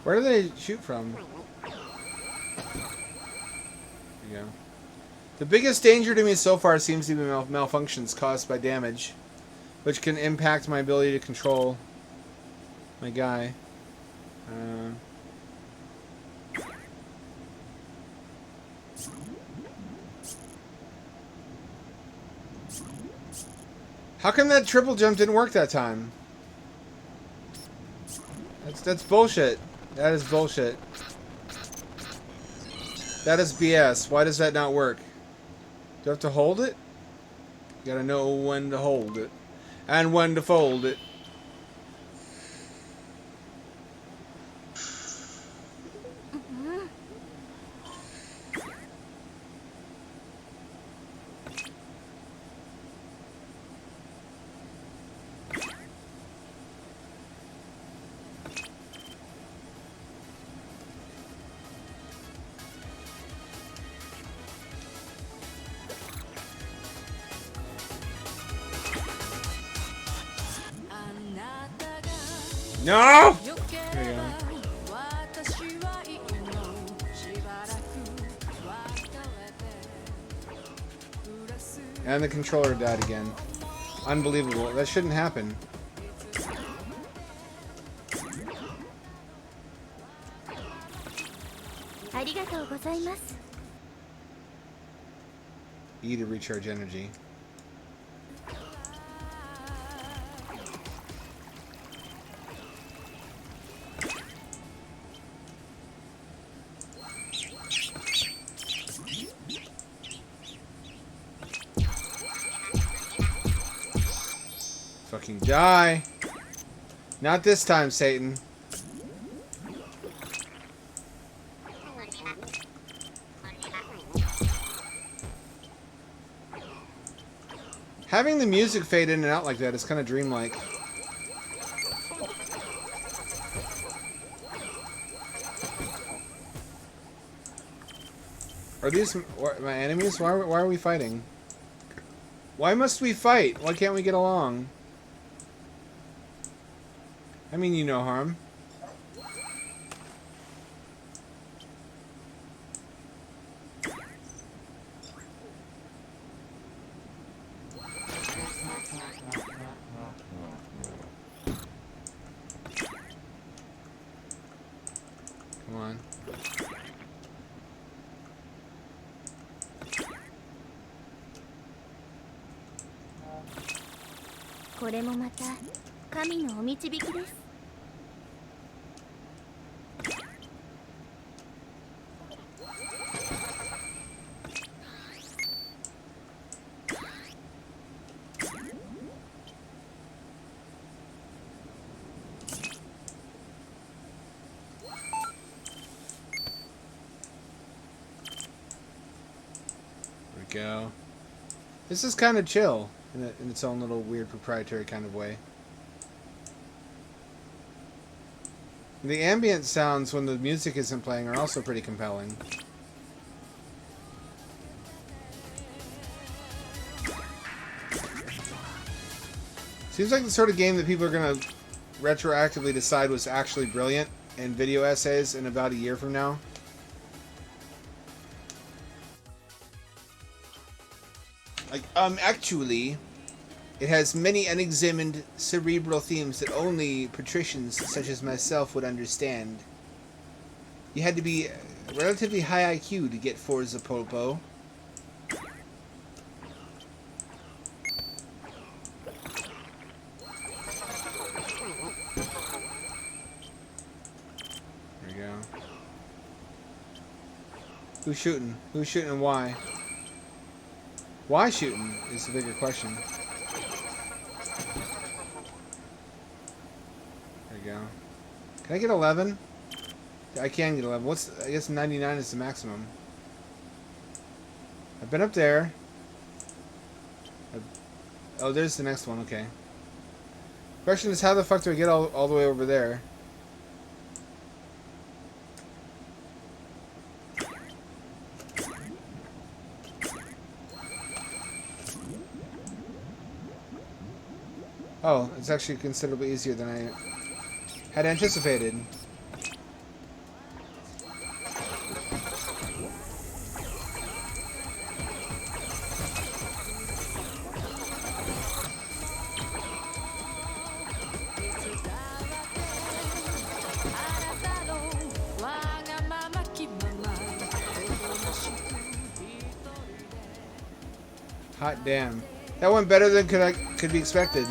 Where do they shoot from? There you go. The biggest danger to me so far seems to be malfunctions caused by damage, which can impact my ability to control my guy. How come that triple jump didn't work that time? That's bullshit. That is bullshit. That is BS. Why does that not work? Do I have to hold it? You gotta know when to hold it. And when to fold it. No! There you go. And the controller died again. Unbelievable. That shouldn't happen. E to recharge energy. Fucking die. Not this time, Satan. Having the music fade in and out like that is kind of dreamlike. Are these my enemies? Why are we fighting? Why must we fight? Why can't we get along? I mean, you no harm. Come on. Go. This is kind of chill in its own little weird proprietary kind of way. The ambient sounds when the music isn't playing are also pretty compelling. Seems like the sort of game that people are going to retroactively decide was actually brilliant in video essays in about a year from now. Like, actually, it has many unexamined cerebral themes that only patricians such as myself would understand. You had to be a relatively high IQ to get Forza Polpo. There we go. Who's shooting? Who's shooting and why? Why shooting is the bigger question. There we go. Can I get 11? I can get 11. I guess 99 is the maximum. I've been up there. Oh, there's the next one. Okay. Question is, how the fuck do I get all the way over there? Oh, it's actually considerably easier than I had anticipated. Hot damn. That went better than could be expected.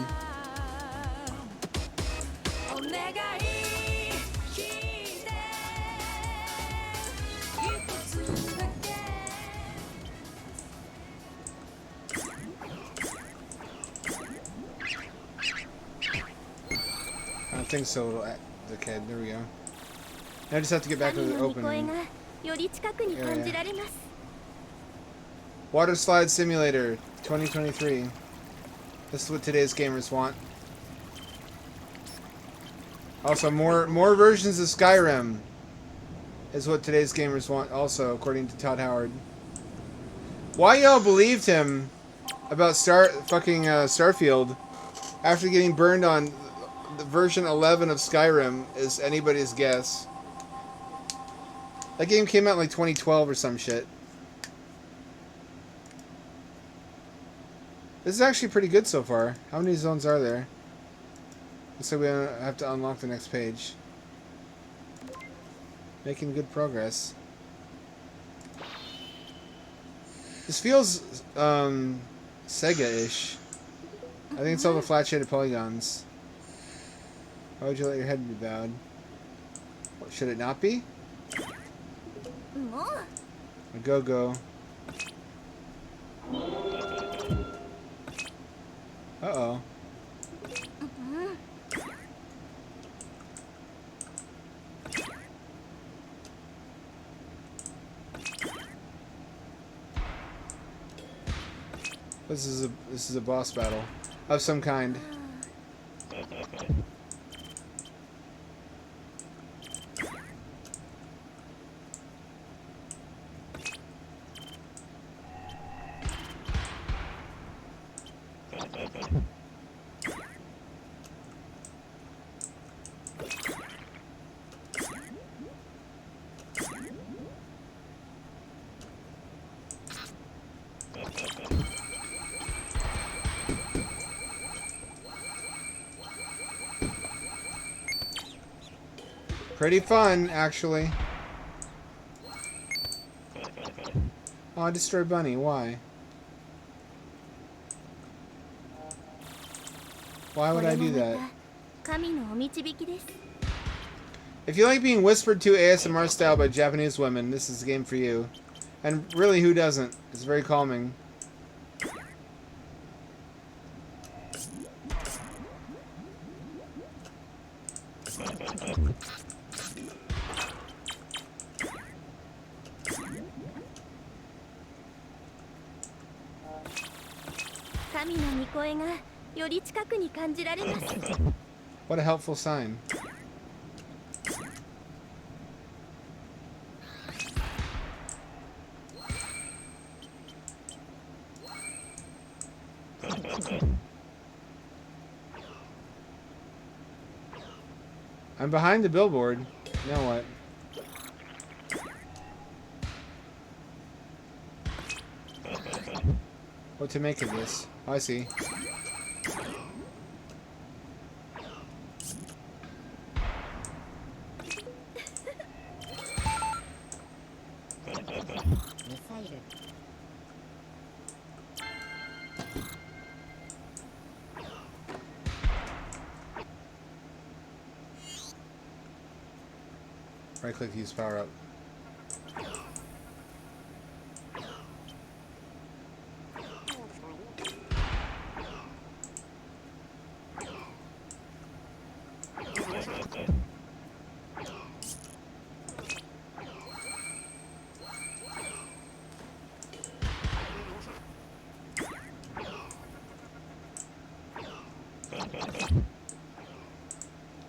I don't think so, little kid. There we go. Now I just have to get back to the opening. Yeah. Water Slide Simulator 2023. This is what today's gamers want. Also, more versions of Skyrim is what today's gamers want. Also, according to Todd Howard. Why y'all believed him about Starfield after getting burned on the version 11 of Skyrim is anybody's guess. That game came out in like 2012 or some shit. This is actually pretty good so far. How many zones are there? Looks like we have to unlock the next page. Making good progress. This feels Sega-ish. I think it's all the flat shaded polygons. Why would you let your head be bowed? What, should it not be? A go-go. Uh-oh. This is a boss battle of some kind. Pretty fun, actually. Oh, I destroyed Bunny. Why? Why would I do that? If you like being whispered to ASMR style by Japanese women, this is the game for you. And really, who doesn't? It's very calming. What a helpful sign. I'm behind the billboard. Now what? What to make of this? Oh, I see. Right click to use power up.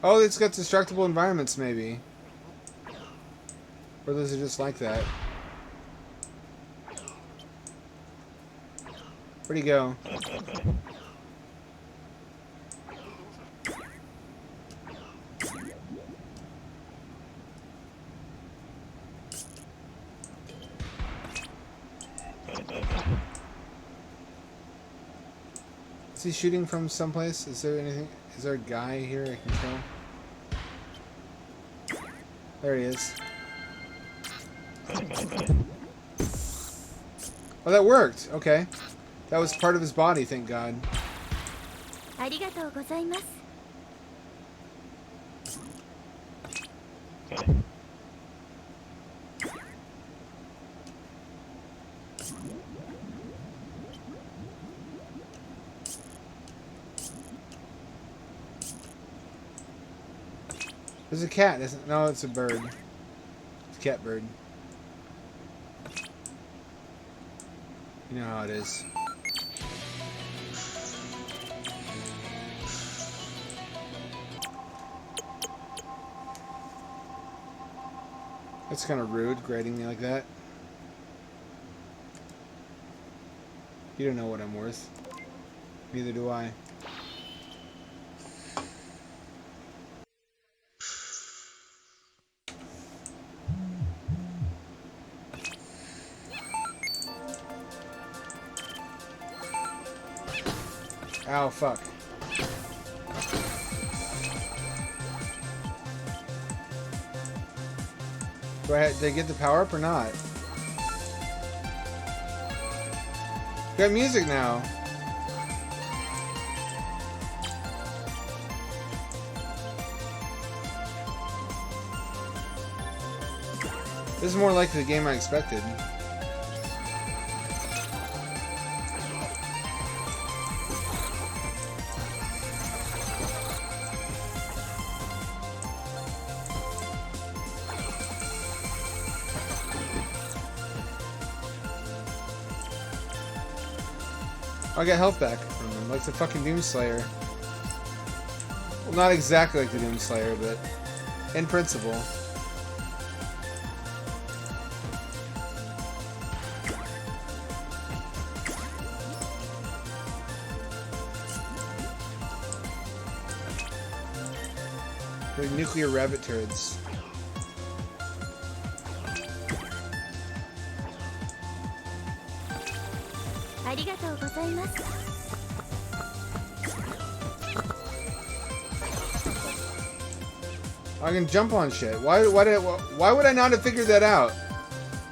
Oh, it's got destructible environments, maybe. Or those are just like that. Where'd he go? Is he shooting from someplace? Is there anything? Is there a guy here I can kill? There he is. Oh, that worked. Okay. That was part of his body, thank God. ありがとうございます。 There's a cat, isn't? No, it's a bird. It's a cat bird. You know how it is. That's kind of rude, grading me like that. You don't know what I'm worth. Neither do I. Ow, fuck. Did I get the power up or not? Got music now. This is more like the game I expected. I got health back from him, like the fucking Doomslayer. Well, not exactly like the Doomslayer, but in principle. They're nuclear rabbit turds. I can jump on shit. Why would I not have figured that out?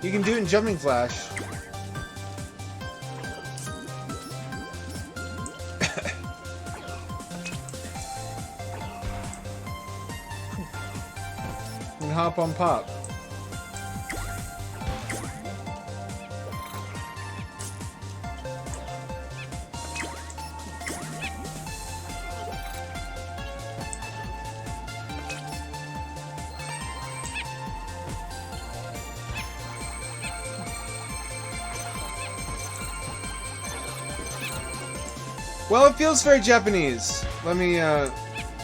You can do it in Jumping Flash. And hop on pop. Well, it feels very Japanese. Let me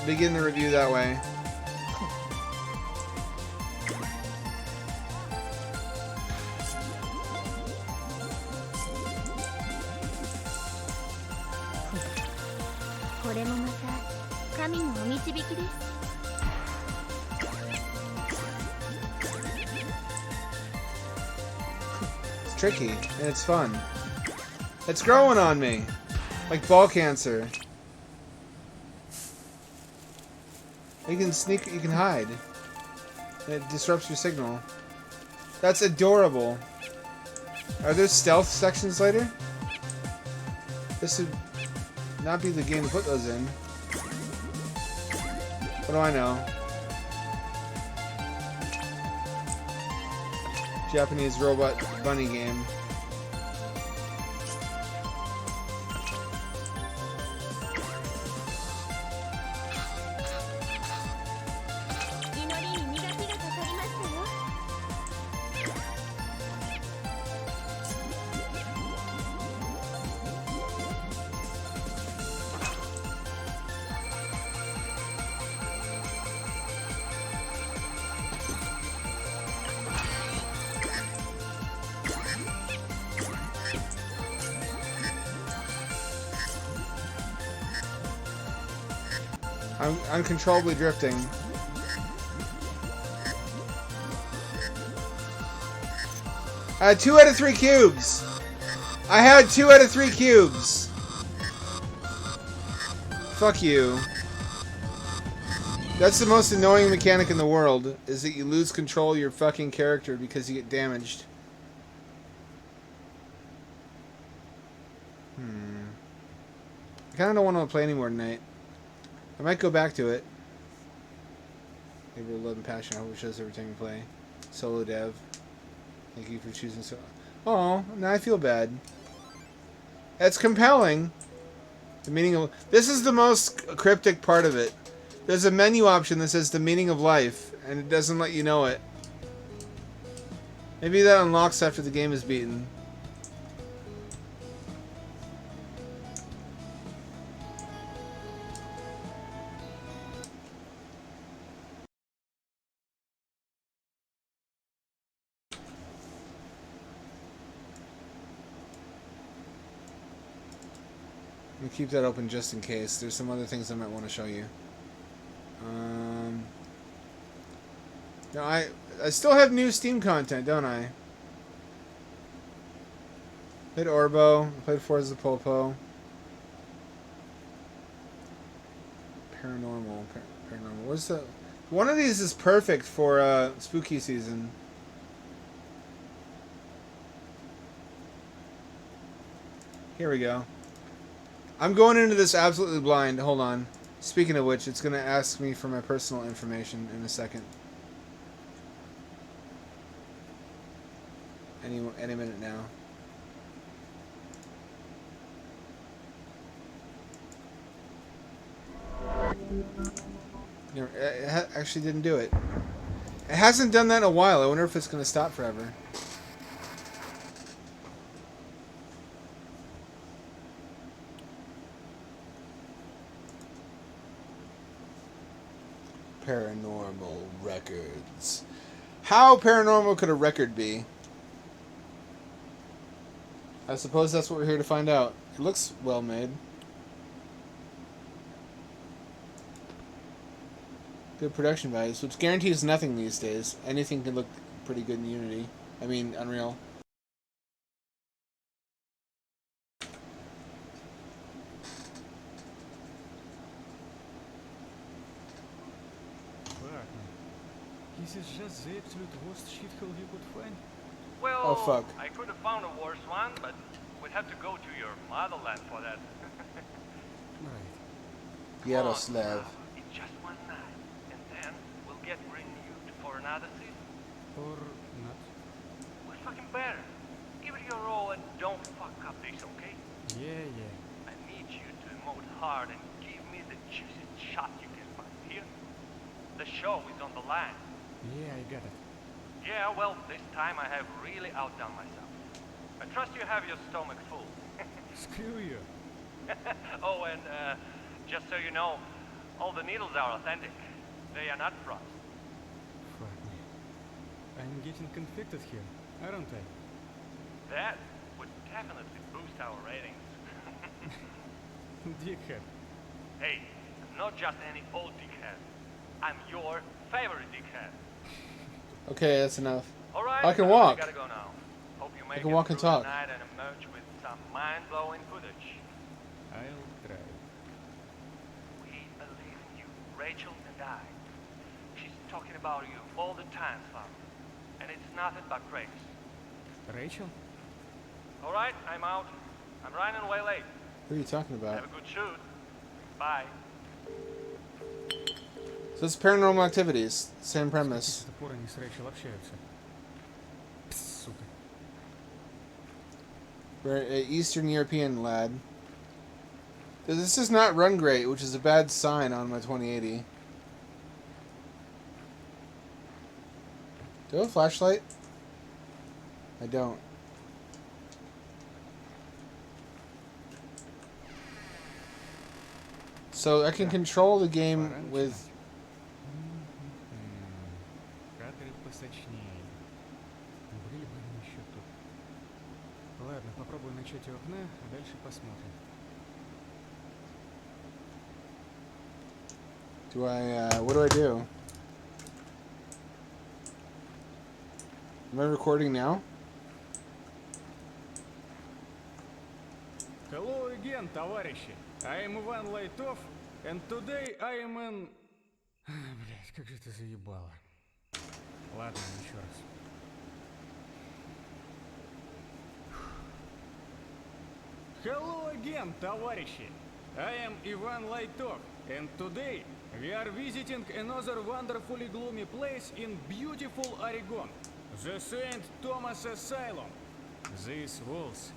begin the review that way. tricky and it's fun. It's growing on me, like ball cancer. You can sneak, you can hide. And it disrupts your signal. That's adorable. Are there stealth sections later? This would not be the game to put those in. What do I know? Japanese robot bunny game. I'm uncontrollably drifting. I had 2 out of 3 cubes! I had 2 out of 3 cubes! Fuck you. That's the most annoying mechanic in the world, is that you lose control of your fucking character because you get damaged. I kinda don't want to play anymore tonight. I might go back to it. Maybe 11 passion. I hope it shows every time you play. Solo dev. Thank you for choosing so. Oh, now I feel bad. It's compelling. The meaning of this is the most cryptic part of it. There's a menu option that says the meaning of life, and it doesn't let you know it. Maybe that unlocks after the game is beaten. Let me keep that open just in case. There's some other things I might want to show you. No, I still have new Steam content, don't I? Played Orbo. Played Forza Polpo. Paranormal. Paranormal. What's the... One of these is perfect for spooky season. Here we go. I'm going into this absolutely blind. Hold on. Speaking of which, it's going to ask me for my personal information in a second. Any minute now. It actually didn't do it. It hasn't done that in a while. I wonder if it's going to stop forever. Paranormal records. How paranormal could a record be? I suppose that's what we're here to find out. It looks well made. Good production values, which guarantees nothing these days. Anything can look pretty good in Unity. I mean, Unreal. Well, oh fuck. I could have found a worse one, but we'd have to go to your motherland for that. Yaroslav. It's just one night, and then we'll get renewed for another season. Or not. We're fucking better. Give it your all and don't fuck up this, okay? Yeah. I need you to emote hard and give me the juiciest shot you can find here. The show is on the line. Yeah, I got it. Yeah, well, this time I have really outdone myself. I trust you have your stomach full. Screw you. Oh, and just so you know, all the needles are authentic. They are not frost. Fuck me. I'm getting conflicted here, aren't I? That would definitely boost our ratings. Dickhead. Hey, I'm not just any old dickhead. I'm your favorite dickhead. Okay, that's enough. All right, I can walk. I gotta go now. Hope you I make can it walk and through the talk. night and emerge with some mind-blowing footage. I'll try. We believe in you, Rachel and I. She's talking about you all the time, Father. And it's nothing but praise. Rachel? Alright, I'm out. I'm running away late. What are you talking about? Have a good shoot. Bye. So it's Paranormal Activities. Same С premise. каких-то пор они с Рэйчел общаются. Пс, сука. We're an Eastern European lad. This does not run great, which is a bad sign on my 2080. Do I have a flashlight? I don't. So I can control the game with... Кадры посочнее. Были бы они еще тут. Ладно, попробую начать у окна, а дальше посмотрим. Do I, what do I do? Am I recording now? Hello again, товарищи. I am Ivan Лайтов, and today I am in... Блять, как же это заебало. Ладно, еще раз. Hello again, товарищи. I am Ivan Лайтов, and today we are visiting another wonderfully gloomy place in beautiful Oregon, the St. Thomas Asylum. These walls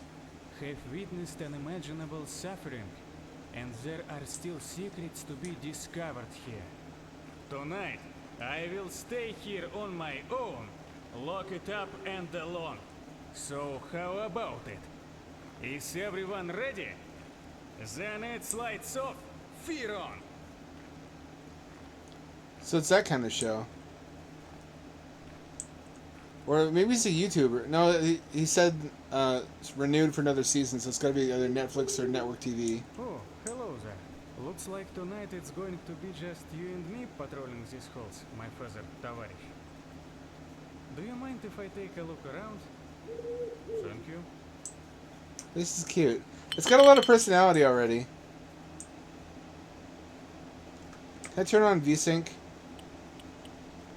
have witnessed unimaginable suffering, and there are still secrets to be discovered here. Tonight, I will stay here on my own, lock it up and alone. So how about it? Is everyone ready? Then it's lights off, fear on! So it's that kind of show. Or maybe he's a YouTuber. No, he said it's renewed for another season, so it's got to be either Netflix or network TV. Oh, hello there. Looks like tonight it's going to be just you and me patrolling these halls, my father, товарищ. Do you mind if I take a look around? Thank you. This is cute. It's got a lot of personality already. Can I turn on VSync?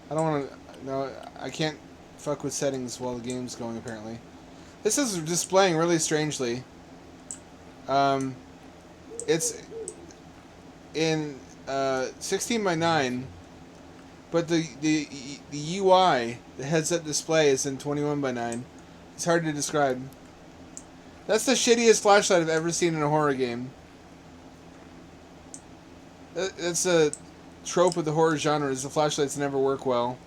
I don't want to... No, I can't fuck with settings while the game's going, apparently. This is displaying really strangely. It's in 16 by 9, but the UI, the heads-up display, is in 21 by 9. It's hard to describe. That's the shittiest flashlight I've ever seen in a horror game. That's a trope of the horror genre, is the flashlights never work well.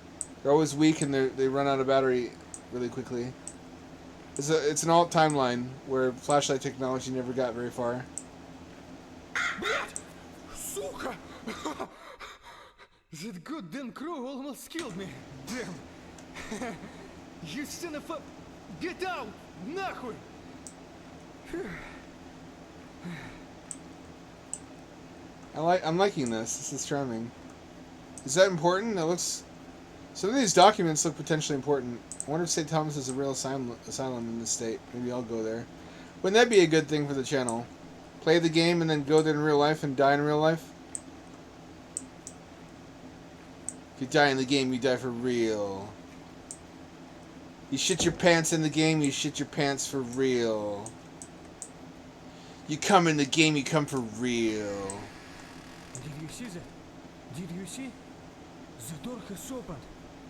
They're always weak and they run out of battery really quickly. It's an alt timeline where flashlight technology never got very far. Блять! Сука! That goddamn crow almost killed me. Damn. You son of a... Get out! Нахуй! I'm liking this. This is charming. Is that important? That looks... Some of these documents look potentially important. I wonder if St. Thomas is a real asylum in this state. Maybe I'll go there. Wouldn't that be a good thing for the channel? Play the game and then go there in real life and die in real life? If you die in the game, you die for real. You shit your pants in the game, you shit your pants for real. You come in the game, you come for real. Did you see that? Did you see? The door has opened,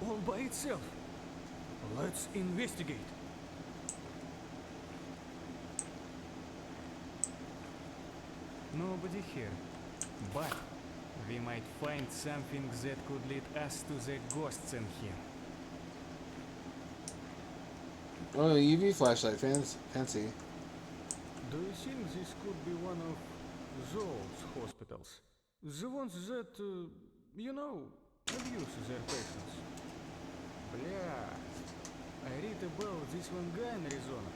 all by itself. Let's investigate. Nobody here, but we might find something that could lead us to the ghosts in here. Oh, UV flashlight, fancy. Do you think this could be one of those hospitals? The ones that, you know, abuse their patients? Bля, I read about this one guy in Arizona.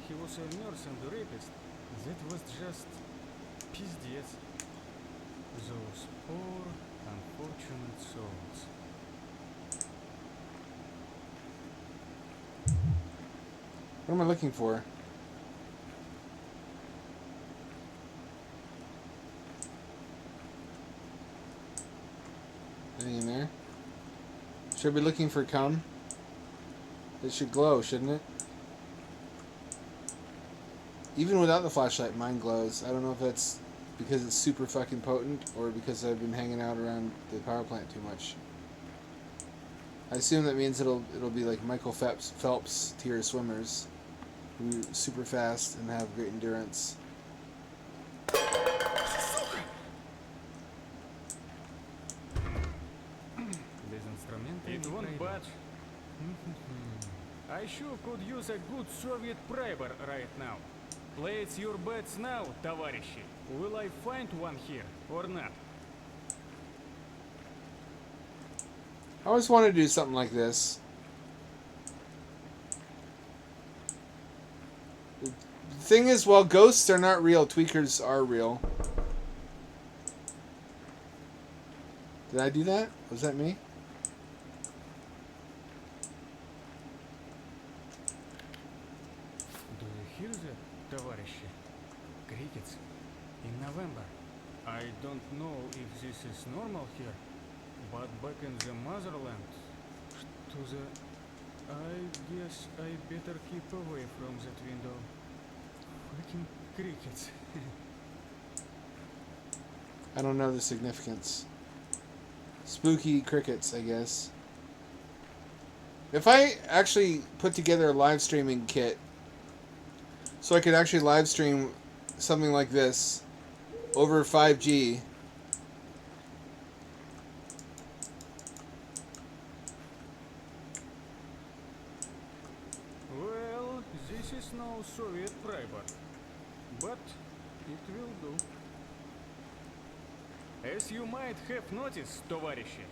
He was a nurse and a rapist. That was just пиздец. Those poor, unfortunate souls. What am I looking for? Anything in there? Should I be looking for cum? It should glow, shouldn't it? Even without the flashlight, mine glows. I don't know if that's because it's super fucking potent or because I've been hanging out around the power plant too much. I assume that means it'll be like Michael Phelps tier swimmers who are super fast and have great endurance. It won't budge. I sure could use a good Soviet primer right now. Place your bets now, товарищи. Will I find one here or not? I always wanted to do something like this. The thing is, while ghosts are not real, tweakers are real. Did I do that? Was that me? Do you hear that, товарищи? Crickets. In November. I don't know if this is normal here, but back in the motherland, to the... I guess I better keep away from that window. Fucking crickets. I don't know the significance. Spooky crickets, I guess. If I actually put together a live streaming kit so I could actually live stream something like this over 5G, Well, this is no Soviet primer, but it will do. As you might have noticed, товарищи,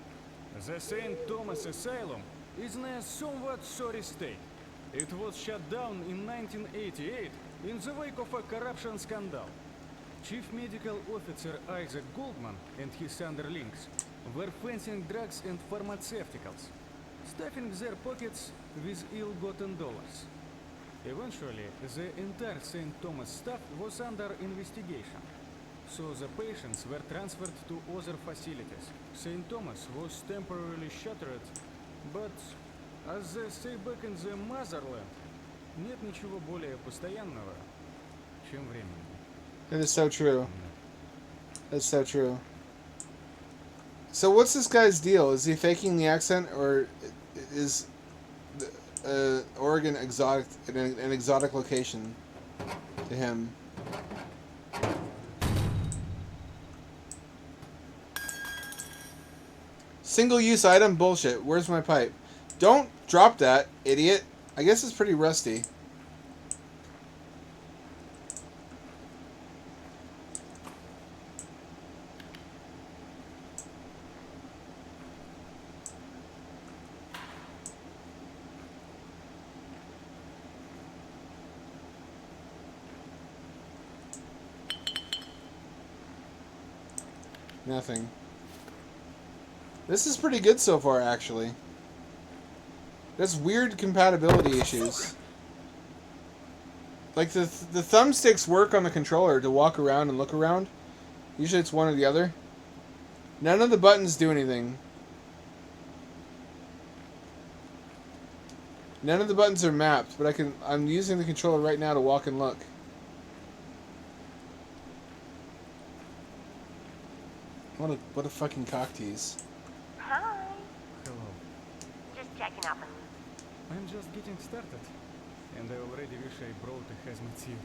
the St. Thomas Asylum is in a somewhat sorry state. It was shut down in 1988 in the wake of a corruption scandal. Chief Medical Officer Isaac Goldman and his underlings were fencing drugs and pharmaceuticals, stuffing their pockets with ill-gotten dollars. Eventually, the entire St. Thomas staff was under investigation, so the patients were transferred to other facilities. St. Thomas was temporarily shuttered, but, as they say back in the motherland, нет ничего более постоянного, чем временно. that is so true. That's so true. So what's this guy's deal? Is he faking the accent, or is Oregon exotic, an exotic location to him? Single-use item bullshit. Where's my pipe? Don't drop that, idiot. I guess it's pretty rusty. Nothing. This is pretty good so far, actually. There's weird compatibility issues. Like, the thumbsticks work on the controller to walk around and look around. Usually it's one or the other. None of the buttons do anything. None of the buttons are mapped, but I'm using the controller right now to walk and look. What a fucking cock tease. Hi. Hello. Just checking up on you. I'm just getting started, and I already wish I brought a hazmat suit.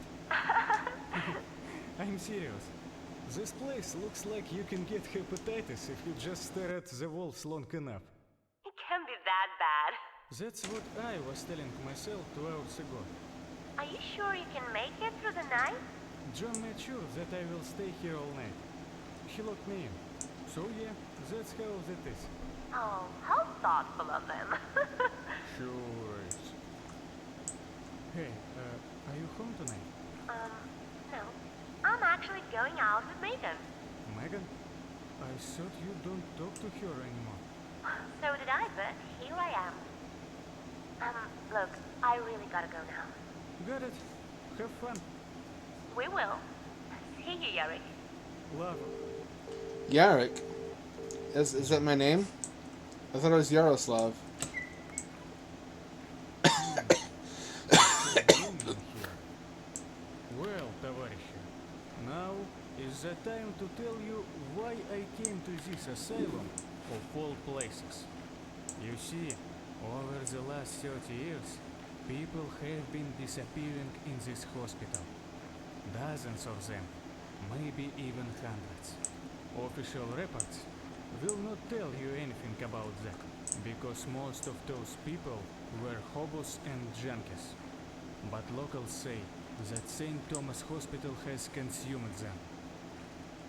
I'm serious. This place looks like you can get hepatitis if you just stare at the walls long enough. It can't be that bad. That's what I was telling myself 2 hours ago. Are you sure you can make it through the night? John made sure that I will stay here all night. He locked me in. So yeah, that's how that is. Oh, how thoughtful of them. Sure is. Hey, are you home tonight? No. I'm actually going out with Megan. Megan? I thought you don't talk to her anymore. So did I, but here I am. Look, I really gotta go now. Got it. Have fun. We will. See you, Yari. Love. Yarek. Is that my name? I thought it was Yaroslav. Well, товарищи, now is the time to tell you why I came to this asylum of all places. You see, over the last 30 years, people have been disappearing in this hospital. Dozens of them, maybe even hundreds. Official reports will not tell you anything about that, because most of those people were hobos and junkies. But locals say that St. Thomas Hospital has consumed them.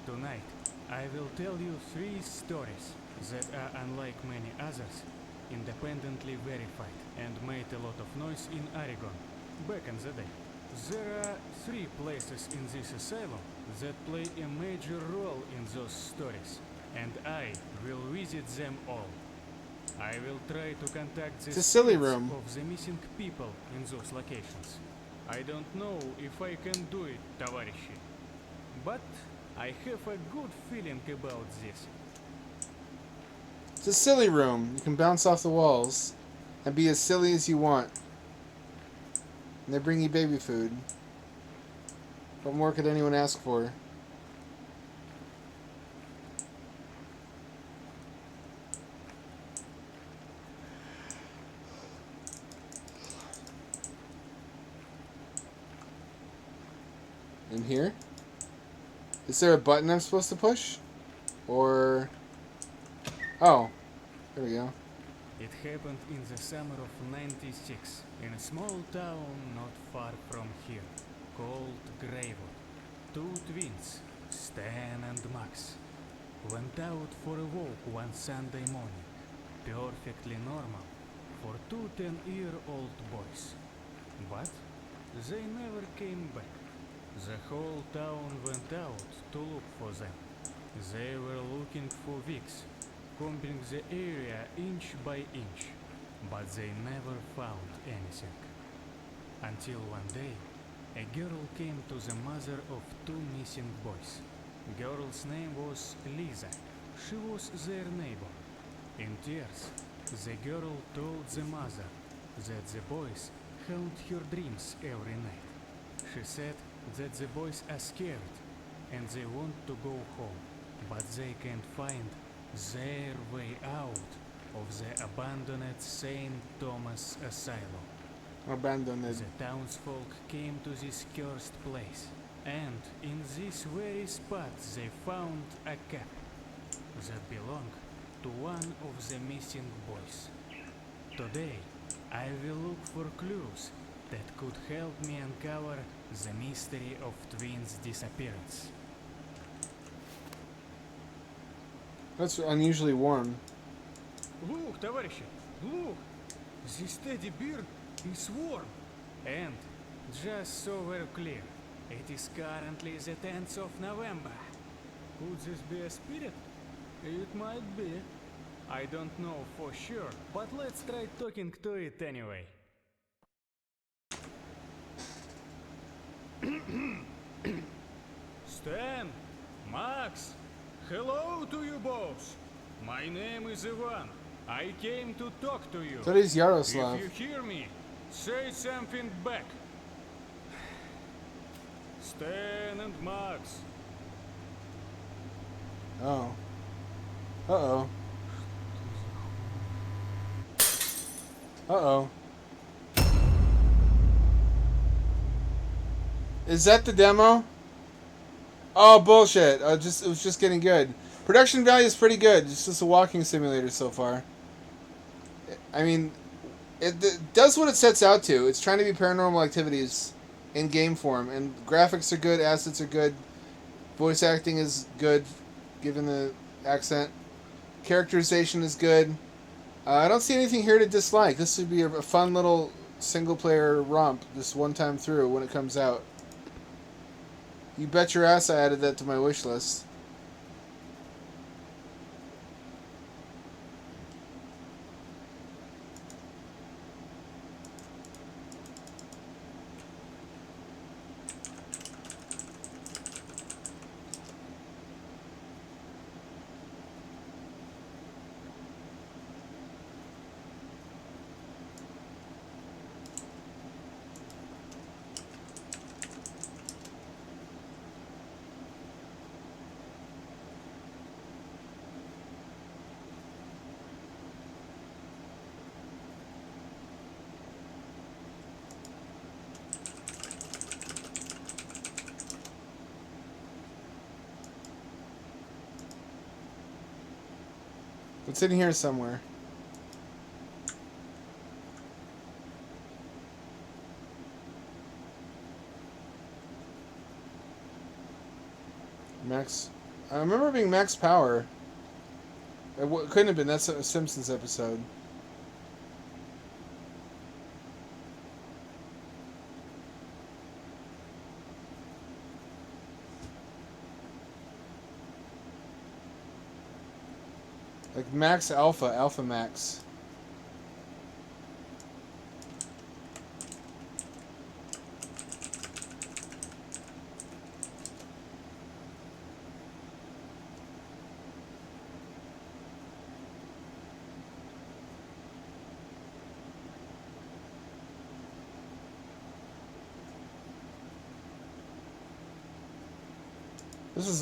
Tonight, I will tell you 3 stories that are unlike many others, independently verified, and made a lot of noise in Oregon back in the day. There are 3 places in this asylum that play a major role in those stories, and I will visit them all. I will try to contact the It's a silly spirits room. of the missing people in those locations. I don't know if I can do it, товарищи, but I have a good feeling about this. It's a silly room. You can bounce off the walls and be as silly as you want. And they bring you baby food. What more could anyone ask for? In here? Is there a button I'm supposed to push? Or... Oh. There we go. It happened in the summer of '96 in a small town not far from here, called Greywood. 2 twins, Stan and Max, went out for a walk one Sunday morning, perfectly normal for 2 10-year-old boys. But they never came back. The whole town went out to look for them. They were looking for weeks, combing the area inch by inch, but they never found anything. Until one day, a girl came to the mother of 2 missing boys. Girl's name was Lisa. She was their neighbor. In tears, the girl told the mother that the boys haunt her dreams every night. She said that the boys are scared and they want to go home, but they can't find their way out of the abandoned St. Thomas Asylum. Abandoned. The townsfolk came to this cursed place, and in this very spot they found a cap that belonged to one of the missing boys. Today, I will look for clues that could help me uncover the mystery of twins' disappearance. That's unusually warm. Look, товарищи, look! This teddy bear is warm. And, just so we're clear, it is currently the 10th of November. Could this be a spirit? It might be. I don't know for sure, but let's try talking to it anyway. Stan, Max, hello to you both. My name is Ivan. I came to talk to you. That is Yaroslav. If you hear me, say something back. Stan and Max. Oh. Uh-oh. Uh-oh. Is that the demo? Oh, bullshit. It was just getting good. Production value is pretty good. It's just a walking simulator so far. I mean, it does what it sets out to. It's trying to be Paranormal Activities in game form. And graphics are good, assets are good. Voice acting is good, given the accent. Characterization is good. I don't see anything here to dislike. This would be a fun little single-player romp this one time through when it comes out. You bet your ass I added that to my wish list. It's in here somewhere. Max. I remember it being max power. It couldn't have been. That's a Simpsons episode. Like max alpha, alpha max.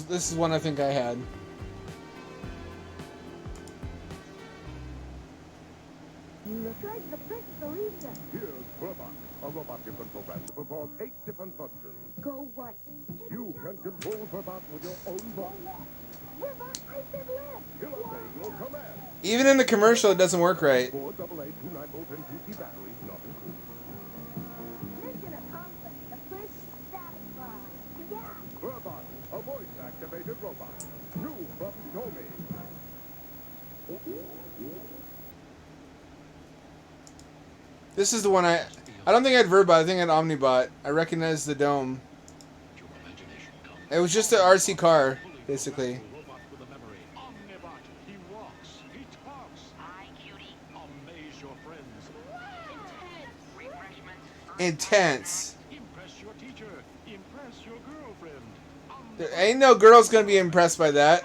This is one I think I had. Here's Robot, a robot you can program to perform 8 different functions. Go right. You can control Robot with your own voice. Robot, I said left. He'll obey your command. Even in the commercial, it doesn't work right. 4 AA 2-9-volt M2T batteries not included. Mission accomplished. The first satisfied. Yeah. Robot, a voice-activated robot. New from Tommy. This is the one I don't think I had Verbot, I think I had Omnibot. I recognized the dome. It was just an RC car, basically. Intense. There ain't no girl's gonna be impressed by that.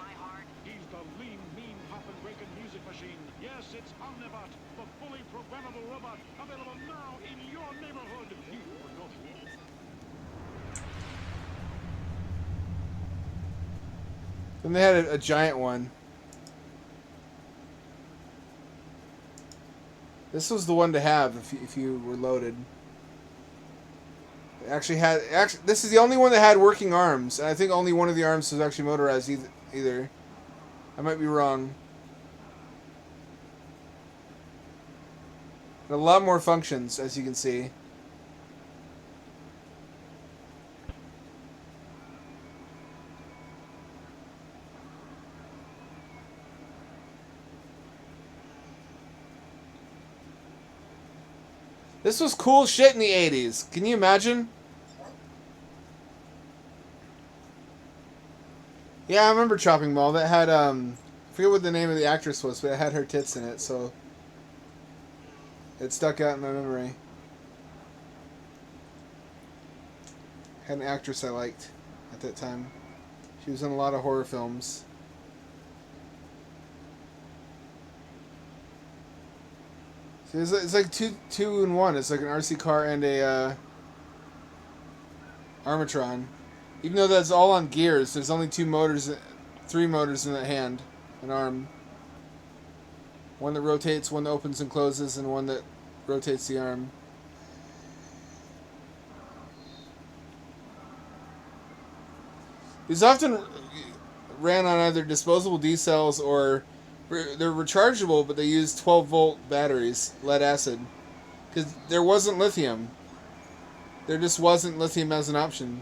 Then they had a giant one. This was the one to have if you were loaded. It actually this is the only one that had working arms, and I think only one of the arms was actually motorized either. I might be wrong. And a lot more functions, as you can see. This was cool shit in the 80s. Can you imagine? Yeah, I remember Chopping Mall. That had, I forget what the name of the actress was, but it had her tits in it, so it stuck out in my memory. Had an actress I liked at that time. She was in a lot of horror films. See, it's like two in one. It's like an RC car and a Armatron. Even though that's all on gears, there's only 3 motors in that hand, an arm. One that rotates, one that opens and closes, and one that rotates the arm. These often ran on either disposable D cells or they're rechargeable, but they use 12-volt batteries, lead acid, because there wasn't lithium. There just wasn't lithium as an option.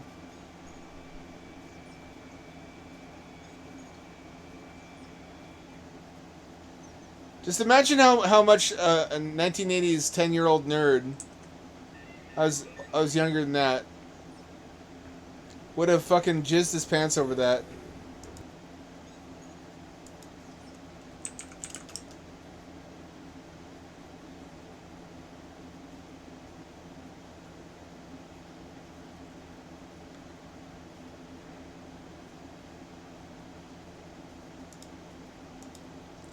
Just imagine how much a 1980s 10-year-old nerd, I was younger than that, would have fucking jizzed his pants over that.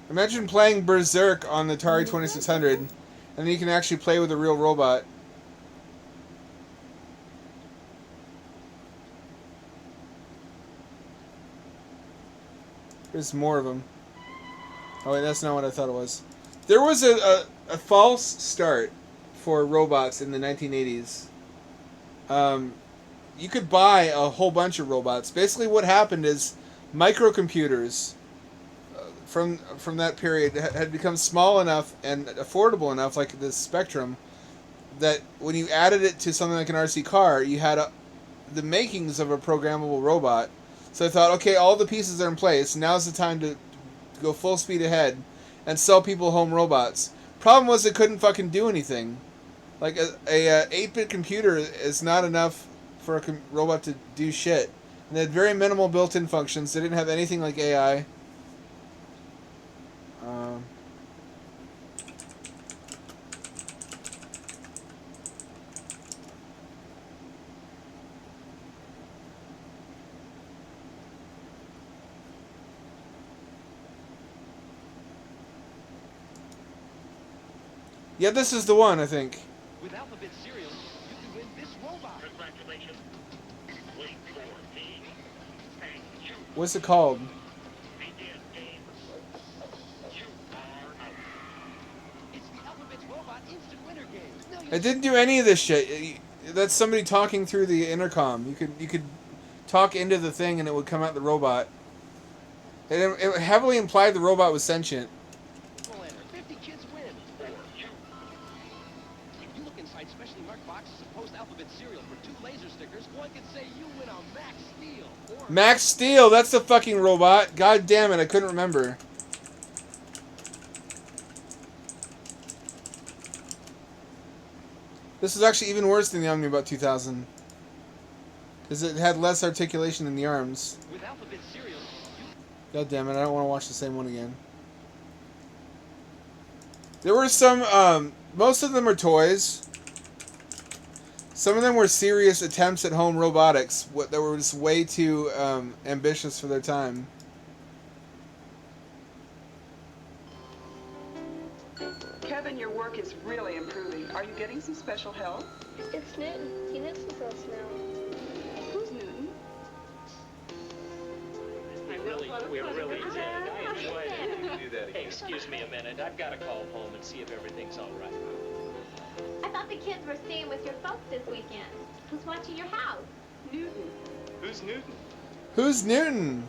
Imagine playing Berserk on the Atari 2600, and then you can actually play with a real robot. There's more of them. Oh wait, that's not what I thought it was. There was a false start for robots in the 1980s. You could buy a whole bunch of robots. Basically what happened is microcomputers from that period had become small enough and affordable enough, like the Spectrum, that when you added it to something like an RC car, you had the makings of a programmable robot. So I thought, okay, all the pieces are in place. Now's the time to go full speed ahead and sell people home robots. Problem was, it couldn't fucking do anything. Like a 8-bit computer is not enough for a robot to do shit. And they had very minimal built-in functions. They didn't have anything like AI. Yeah, this is the one, I think. With alphabet cereal, you can win this robot. Congratulations. Wait for me. Thank you. What's it called? Begin game. You are out. It's the alphabet's robot instant winner game. No, It didn't do any of this shit. That's somebody talking through the intercom. You could talk into the thing and it would come out the robot. It heavily implied the robot was sentient. 50 kids win. Or you. If you look inside specially marked boxes of post-alphabet cereal for 2 laser stickers, one could say you win a Max Steel. Or Max Steel, that's the fucking robot. God damn it, I couldn't remember. This is actually even worse than the Omnibot 2000. Because it had less articulation in the arms. with alphabet cereal, God damn it, I don't want to watch the same one again. There were some, most of them are toys. Some of them were serious attempts at home robotics that were just way too ambitious for their time. Kevin, your work is really improving. Are you getting some special help? It's Newton. He lives with us now. Who's Newton? We're really dead. I enjoyed it. Hey, excuse me a minute. I've got to call home and see if everything's all right. I thought the kids were staying with your folks this weekend. Who's watching your house? Newton. Who's Newton? Who's Newton?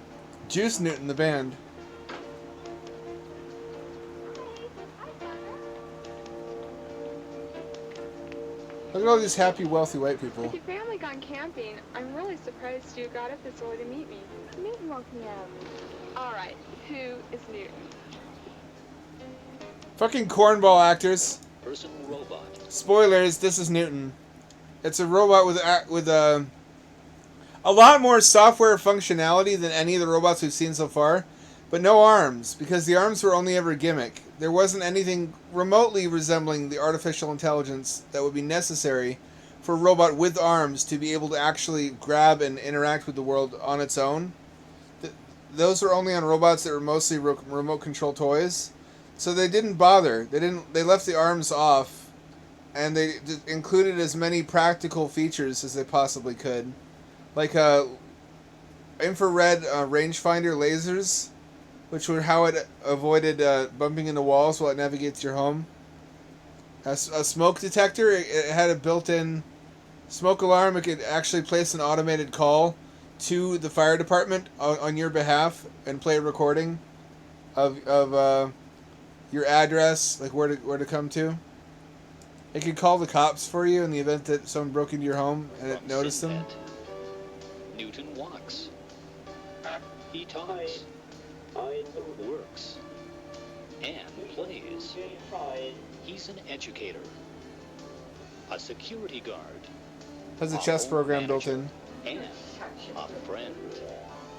Juice Newton, the band. Look at all these happy, wealthy white people. With your family gone camping, I'm really surprised you got up this early to meet me. Newton woke me up. All right, who is Newton? Fucking cornball actors. Person robot. Spoilers, this is Newton. It's a robot with a lot more software functionality than any of the robots we've seen so far, but no arms, because the arms were only ever a gimmick. There wasn't anything remotely resembling the artificial intelligence that would be necessary for a robot with arms to be able to actually grab and interact with the world on its own. Those were only on robots that were mostly remote control toys, so they didn't bother. They left the arms off, and they included as many practical features as they possibly could, like infrared rangefinder lasers, which were how it avoided bumping into walls while it navigates your home. A smoke detector. It had a built-in smoke alarm. It could actually place an automated call to the fire department on your behalf and play a recording of your address, like where to come to. It could call the cops for you in the event that someone broke into your home and it noticed them. Newton walks. He talks. Works. And plays. He's an educator. A security guard. Has a chess program built in. And a friend.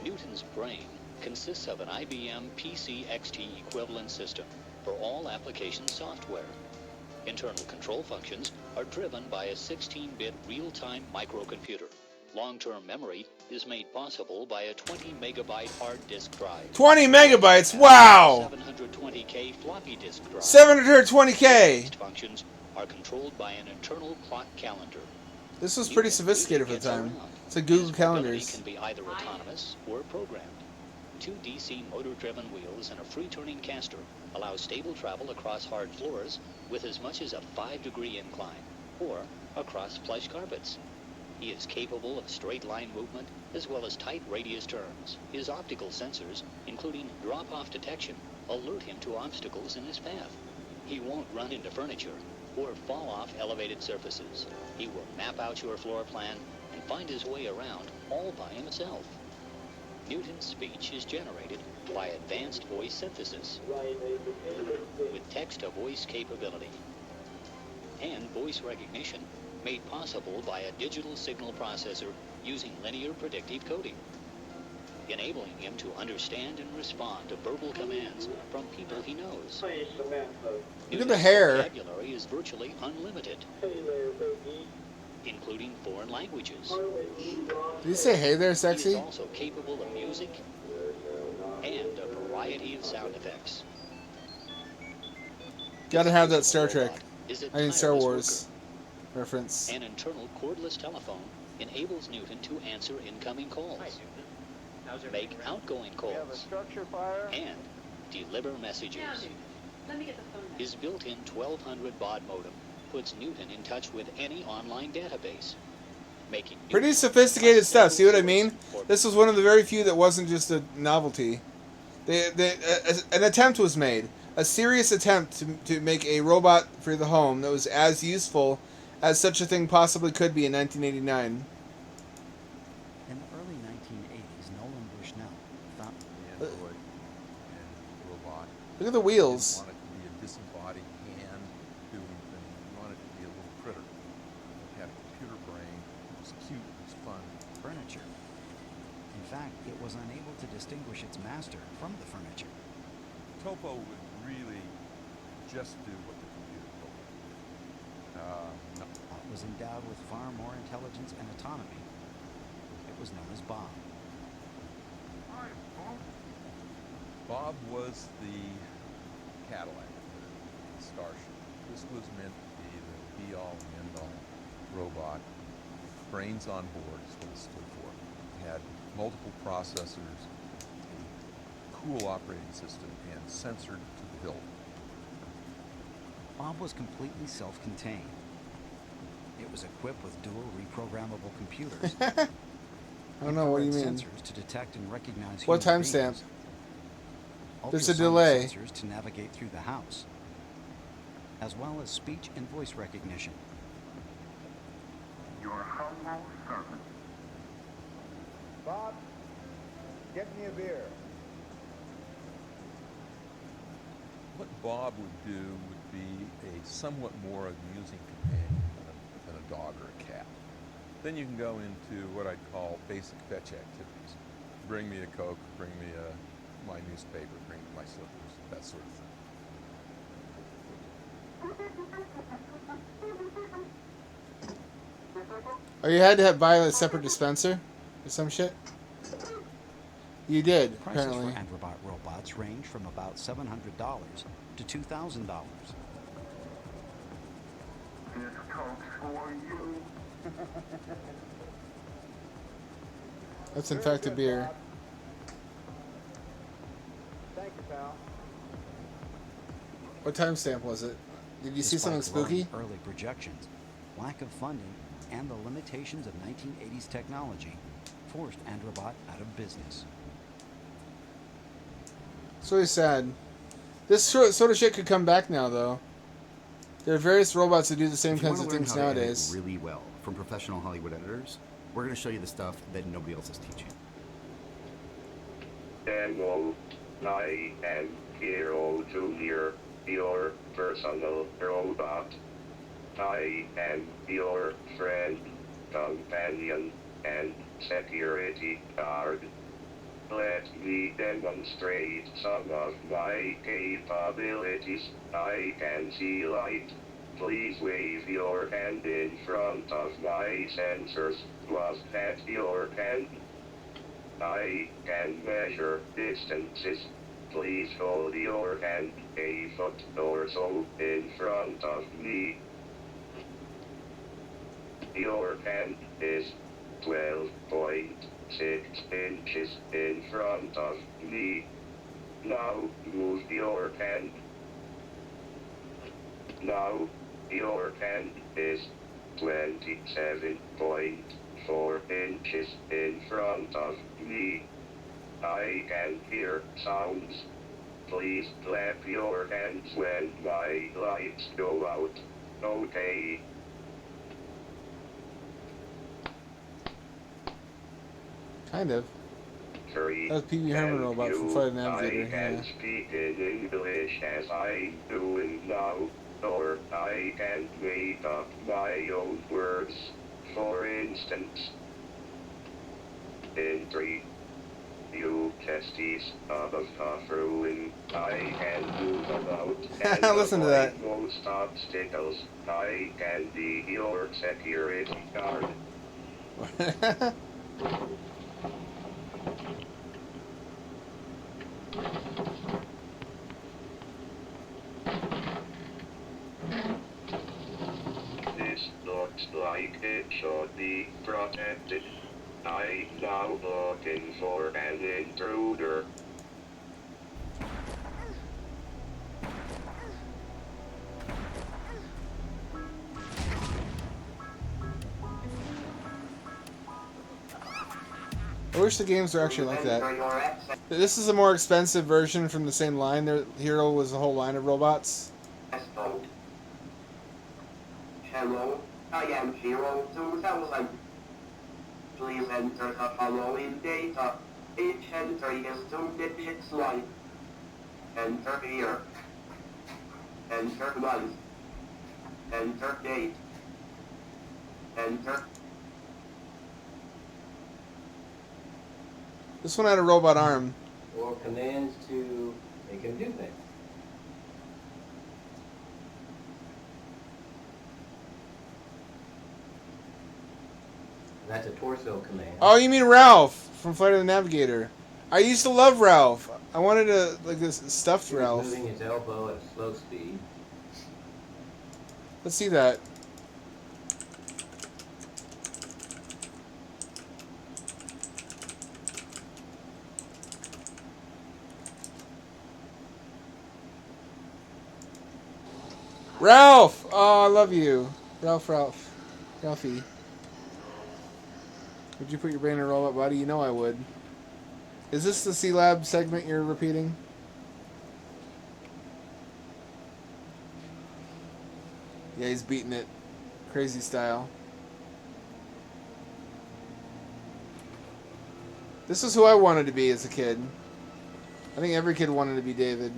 Newton's brain consists of an IBM PC XT equivalent system for all application software. Internal control functions are driven by a 16-bit real-time microcomputer. Long-term memory is made possible by a 20-megabyte hard disk drive. 20 megabytes, wow! 720K floppy disk drive. 720K! Functions are controlled by an internal clock calendar. This was pretty sophisticated for the time. It's like Google Calendars. Can be either autonomous or programmed. 2 DC motor-driven wheels and a free-turning caster allow stable travel across hard floors with as much as a 5-degree incline, or across plush carpets. He is capable of straight-line movement as well as tight radius turns. His optical sensors, including drop-off detection, alert him to obstacles in his path. He won't run into furniture or fall off elevated surfaces. He will map out your floor plan and find his way around all by himself. Newton's speech is generated by advanced voice synthesis with text-to-voice capability and voice recognition made possible by a digital signal processor using linear predictive coding, enabling him to understand and respond to verbal commands from people he knows. Look at the hair. Vocabulary is virtually unlimited, including foreign languages. Did you say hey there, He is sexy? also capable of music and a variety of sound effects. Gotta have that Star Trek. Is a I mean Star tireless Wars reference. An internal cordless telephone enables Newton to answer incoming calls, make outgoing calls, and deliver messages. Let me get the phone back. His built-in 1200 baud modem puts Newton in touch with any online database, making Pretty sophisticated stuff. See what I mean? This was one of the very few that wasn't just a novelty. An attempt was made. A serious attempt to make a robot for the home that was as useful as such a thing possibly could be in 1989. In the early 1980s, Nolan Bushnell found Android and robot. Look at the wheels. Didn't want it to be a disembodied hand doing things. You want it to be a little critter. It had a computer brain. It was cute. It was fun. furniture. In fact, it was unable to distinguish its master from the furniture. Topo would really just do what the computer told it. No. It was endowed with far more intelligence and autonomy. It was known as Bob. Bob was the Cadillac, the Starship. This was meant to be the be-all and end-all robot. Brains on board is what it stood for. It had multiple processors, a cool operating system, and censored to the hilt. Bob was completely self-contained. It was equipped with dual reprogrammable computers. I don't know what you mean. Sensors to detect and recognize What human timestamp? beings. There's a Ultrasonic delay. Sensors to navigate through the house, as well as speech and voice recognition. Your humble servant. Bob, get me a beer. What Bob would do would be a somewhat more amusing companion than a dog or a cat. Then you can go into what I'd call basic fetch activities. Bring me a Coke, bring me my newspaper, bring me my slippers, that sort of thing. Oh, you had to buy a separate dispenser or some shit? You did, Prices apparently. for Androbot robots range from about $700 to $2,000. This Coke's for you. That's in fact a beer. Thank you, pal. What timestamp was it? Did you see something Despite spooky? glowing early projections, lack of funding, and the limitations of 1980s technology forced Androbot out of business. It's really sad. This sort of shit could come back now, though. There are various robots that do the same If you kinds wanna of learn things how to edit nowadays. really well from professional Hollywood editors, we're going to show you the stuff that nobody else is teaching. Daniel, I am Hero Junior, your personal robot. I am your friend, companion, and security guard. Let me demonstrate some of my capabilities. I can see light. Please wave your hand in front of my sensors. Was that your hand? I can measure distances. Please hold your hand a foot or so in front of me. Your hand is 12.6 inches in front of me. Now move your hand. Now your hand is 27.4 inches in front of me. I can hear sounds. Please clap your hands when my lights go out. Okay. Kind of. Hurry. That was PB Herman robot from Flight of the Navigator. I can speak in English as I'm doing now, or I can make up my own words. For instance, in 3, you testes of a ruin, I can move about and Listen to that. avoid most obstacles. I can be your security guard. This looks like it should be protected. I'm now looking for an intruder. I wish the games were actually like that. This is a more expensive version from the same line. Their Hero was a whole line of robots. Hello, I am Hero 2000. Please enter the following data. Each entry is 2 digits wide. Enter year. Enter month. Enter date. Enter. This one had a robot arm. Or commands to make him do things. That's a torso command. Oh, you mean Ralph from Flight of the Navigator. I used to love Ralph. I wanted a, like, this stuffed Ralph. Moving his elbow at a slow speed. Let's see that. Ralph! Oh, I love you. Ralphie. Would you put your brain in a robot body? You know I would. Is this the C-Lab segment you're repeating? Yeah, he's beating it. Crazy style. This is who I wanted to be as a kid. I think every kid wanted to be David.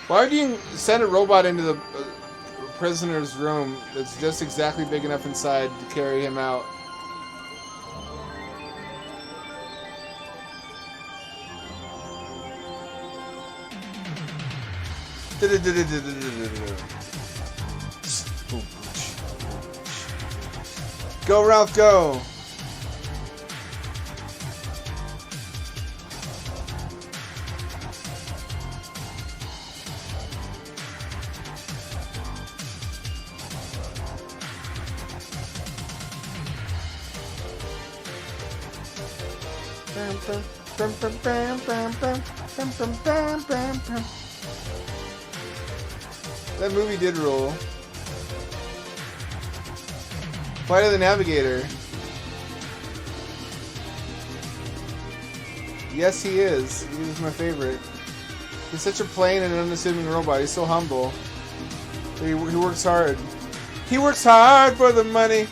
Why would you send a robot into the prisoner's room that's just exactly big enough inside to carry him out? Go, Ralph, go! That movie did rule. Flight of the Navigator. Yes, he is. He is my favorite. He's such a plain and unassuming robot. He's so humble. He works hard. He works hard for the money.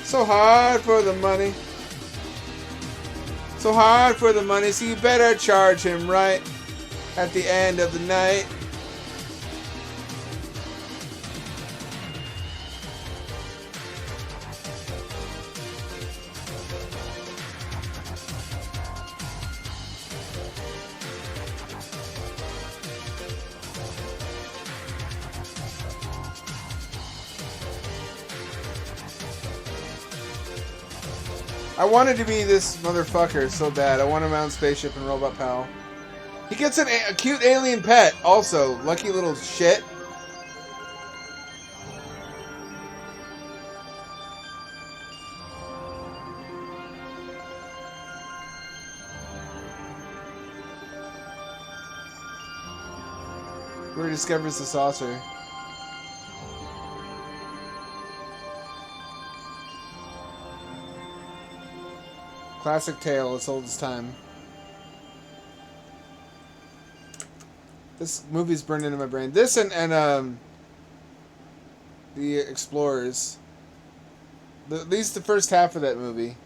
So hard for the money. So hard for the money, so you better charge him right at the end of the night. I wanted to be this motherfucker so bad. I want him on spaceship and Robot Pal. He gets a cute alien pet also. Lucky little shit. Where he discovers the saucer. Classic tale. It's old as time. This movie's burned into my brain. This and the Explorers. At least the first half of that movie.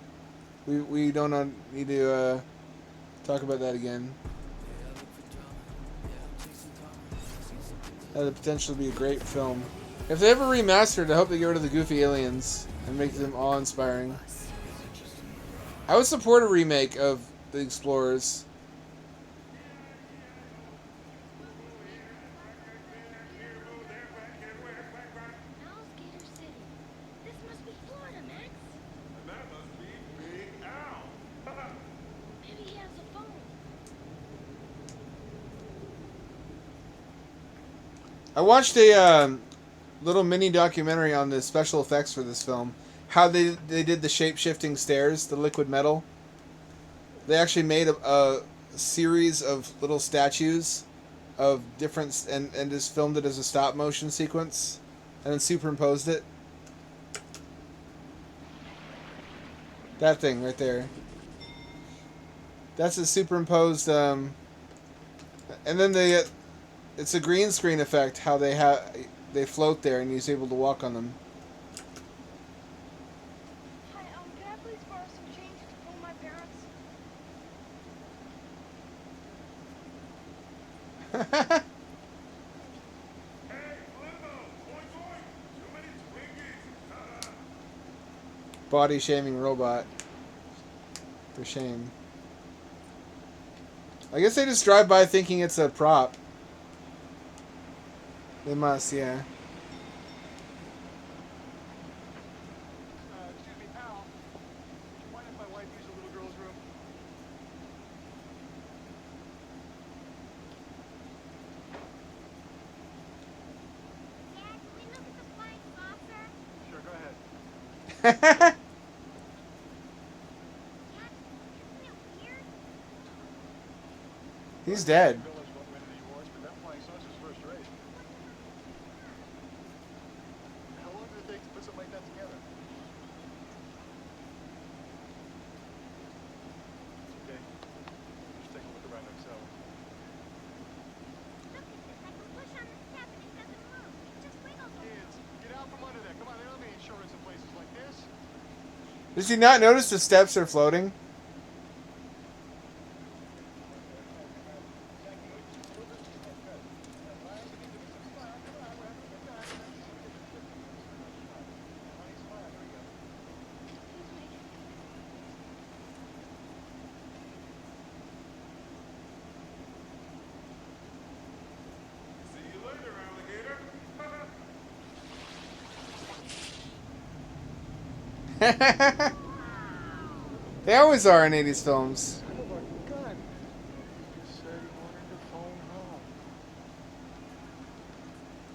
We don't need to talk about that again. That had the potential to be a great film. If they ever remastered, I hope they get rid of the goofy aliens and make them awe-inspiring. I would support a remake of the Explorers. I watched a little mini documentary on the special effects for this film. How they did the shape-shifting stairs, the liquid metal. They actually made a series of little statues of different... And just filmed it as a stop-motion sequence. And then superimposed it. That thing right there. That's a superimposed... And then it's a green screen effect, how they float there and he's able to walk on them. Hi, can I please borrow some change to phone my parents? Body shaming robot. For shame. I guess they just drive by thinking it's a prop. They must, yeah. Excuse me, pal. Would you mind if my wife used the little girl's room? Dad, can we look at the flying saucer? Sure, go ahead. Dad, isn't it weird? He's dead. Village won't win any awards, but that flying saucer's first rate. How long did it take to put something like that together? Okay. Just take a look around ourselves. Look at this. I can push on the step and it doesn't move. It just wiggles. Kids, get out from under there. Come on, they don't have any insurance in places like this. Does he not notice the steps are floating? They always are in 80s films. Oh my God. You said you wanted to phone home.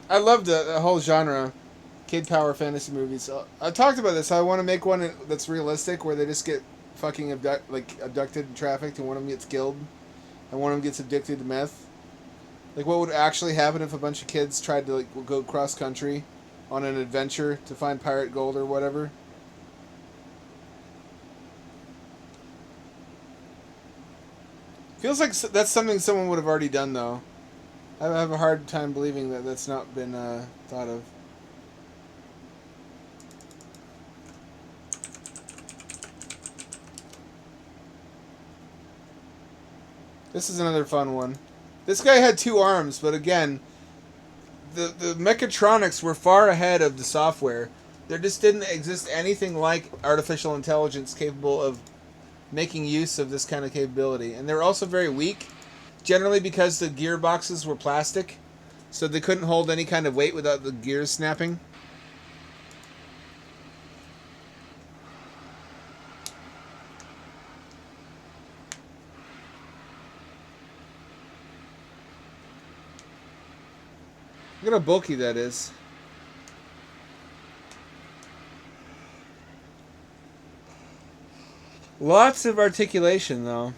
I love the whole genre. Kid power fantasy movies. I talked about this. I want to make one that's realistic where they just get fucking abducted and trafficked and one of them gets killed and one of them gets addicted to meth. Like what would actually happen if a bunch of kids tried to go cross country on an adventure to find pirate gold or whatever? Feels like that's something someone would have already done, though. I have a hard time believing that that's not been thought of. This is another fun one. This guy had 2 arms, but again, the mechatronics were far ahead of the software. There just didn't exist anything like artificial intelligence capable of making use of this kind of capability. And they were also very weak, generally because the gearboxes were plastic, so they couldn't hold any kind of weight without the gears snapping. Look at how bulky that is. Lots of articulation, though.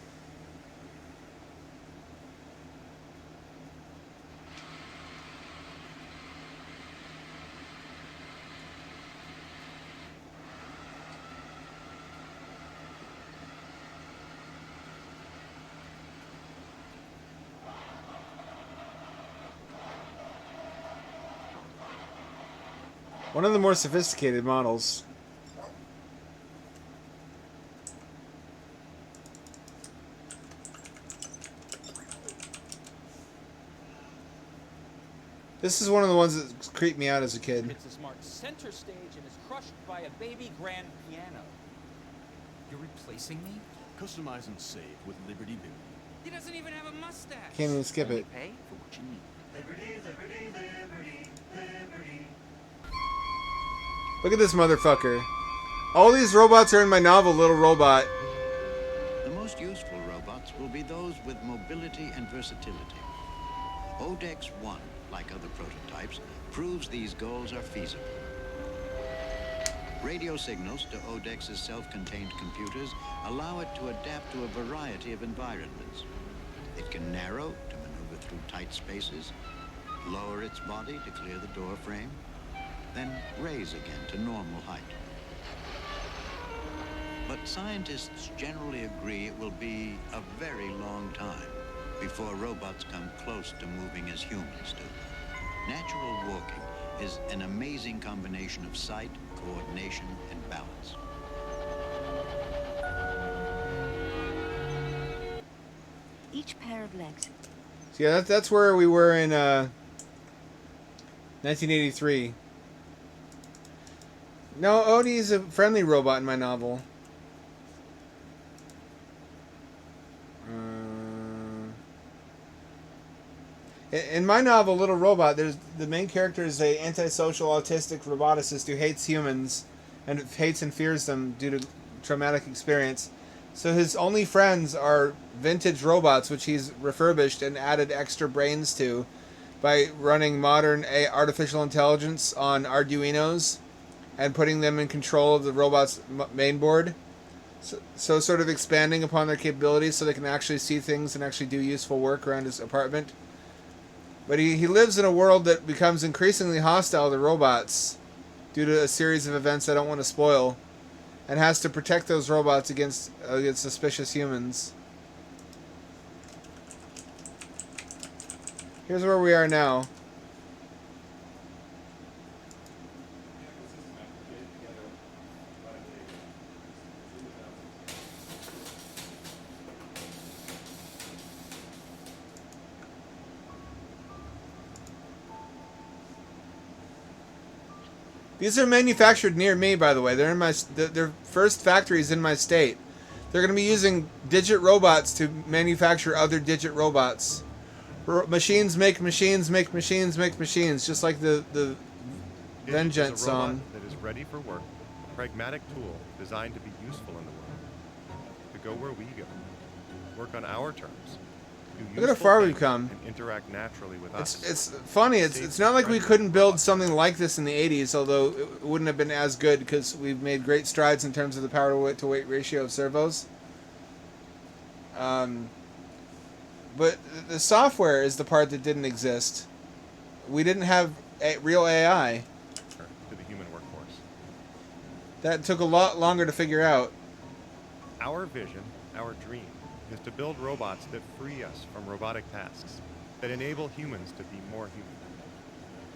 One of the more sophisticated models. This is one of the ones that creeped me out as a kid. It's a smart center stage and is crushed by a baby grand piano. You're replacing me? Customize and save with Liberty Bill. He doesn't even have a mustache. Can't even skip it. Pay for what you need. Liberty, liberty, liberty, liberty. Look at this motherfucker. All these robots are in my novel, Little Robot. The most useful robots will be those with mobility and versatility. Odex 1, like other prototypes, proves these goals are feasible. Radio signals to Odex's self-contained computers allow it to adapt to a variety of environments. It can narrow to maneuver through tight spaces, lower its body to clear the door frame, then raise again to normal height. But scientists generally agree it will be a very long time before robots come close to moving as humans do. Natural walking is an amazing combination of sight, coordination, and balance. Each pair of legs. So yeah, that's where we were in 1983. No, Odie is a friendly robot in my novel. In my novel, Little Robot, there's the main character is a antisocial autistic roboticist who hates humans and hates and fears them due to traumatic experience. So his only friends are vintage robots, which he's refurbished and added extra brains to by running modern artificial intelligence on Arduinos and putting them in control of the robot's main board. So sort of expanding upon their capabilities so they can actually see things and actually do useful work around his apartment. But he lives in a world that becomes increasingly hostile to robots due to a series of events I don't want to spoil, and has to protect those robots against suspicious humans. Here's where we are now. These are manufactured near me, by the way. They're in my their first factories in my state. They're going to be using digit robots to manufacture other digit robots. Machines make machines make machines make machines, just like the Vengeance song. That is ready for work, a pragmatic tool designed to be useful in the world, to go where we go, work on our terms. Look at how far we've come. And interact naturally with us. It's funny. It's not like we couldn't build something like this in the 80s, although it wouldn't have been as good because we've made great strides in terms of the power to weight ratio of servos. But the software is the part that didn't exist. We didn't have real AI. To the human workforce. That took a lot longer to figure out. Our vision, our dream, is to build robots that free us from robotic tasks, that enable humans to be more human.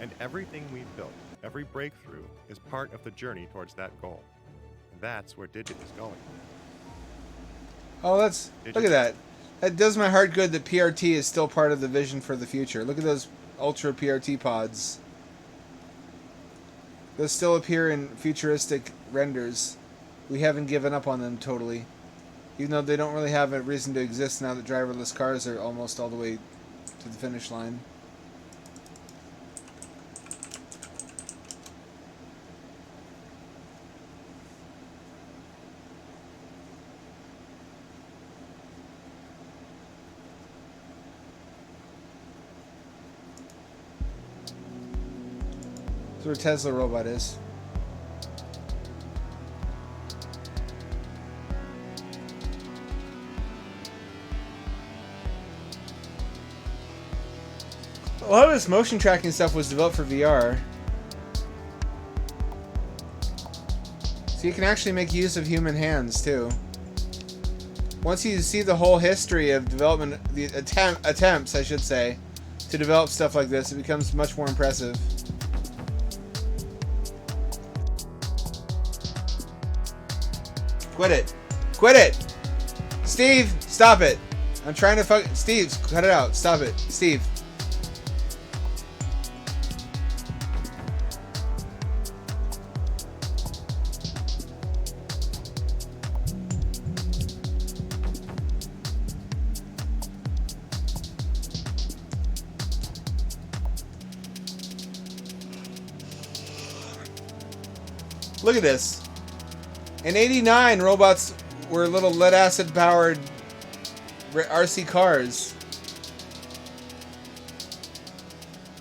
And everything we've built, every breakthrough, is part of the journey towards that goal. That's where Digit is going. Oh, look at that. That does my heart good that PRT is still part of the vision for the future. Look at those Ultra PRT pods. Those still appear in futuristic renders. We haven't given up on them totally. Even though they don't really have a reason to exist now that driverless cars are almost all the way to the finish line. That's where Tesla robot is. A lot of this motion tracking stuff was developed for VR. So you can actually make use of human hands too. Once you see the whole history of development, the attempts, I should say, to develop stuff like this, it becomes much more impressive. Quit it. Quit it! Steve, stop it. I'm trying to fuck... Steve, cut it out. Stop it. Steve. Look at this. In '89, robots were little lead-acid powered RC cars.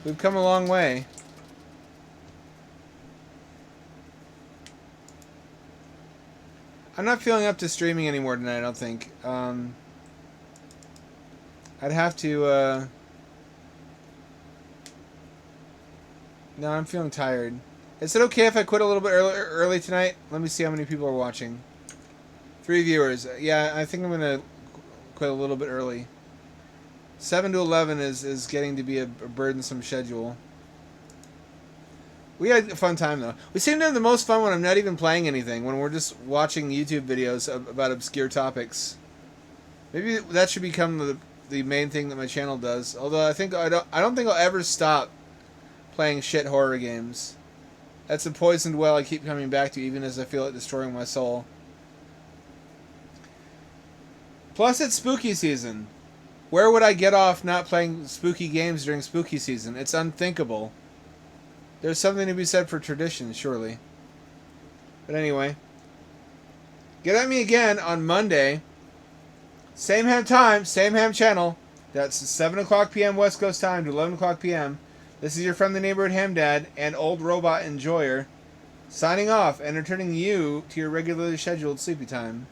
We've come a long way. I'm not feeling up to streaming anymore tonight, I don't think. I'd have to... No, I'm feeling tired. Is it okay if I quit a little bit early tonight? Let me see how many people are watching. 3 viewers. Yeah, I think I'm going to quit a little bit early. 7 to 11 is getting to be a burdensome schedule. We had a fun time, though. We seem to have the most fun when I'm not even playing anything, when we're just watching YouTube videos about obscure topics. Maybe that should become the main thing that my channel does. Although I don't think I'll ever stop playing shit horror games. That's a poisoned well I keep coming back to, even as I feel it destroying my soul. Plus, it's spooky season. Where would I get off not playing spooky games during spooky season? It's unthinkable. There's something to be said for tradition, surely. But anyway. Get at me again on Monday. Same ham time, same ham channel. That's 7 o'clock p.m. West Coast time to 11 o'clock p.m. This is your friendly neighborhood ham dad and old robot enjoyer, signing off and returning you to your regularly scheduled sleepy time.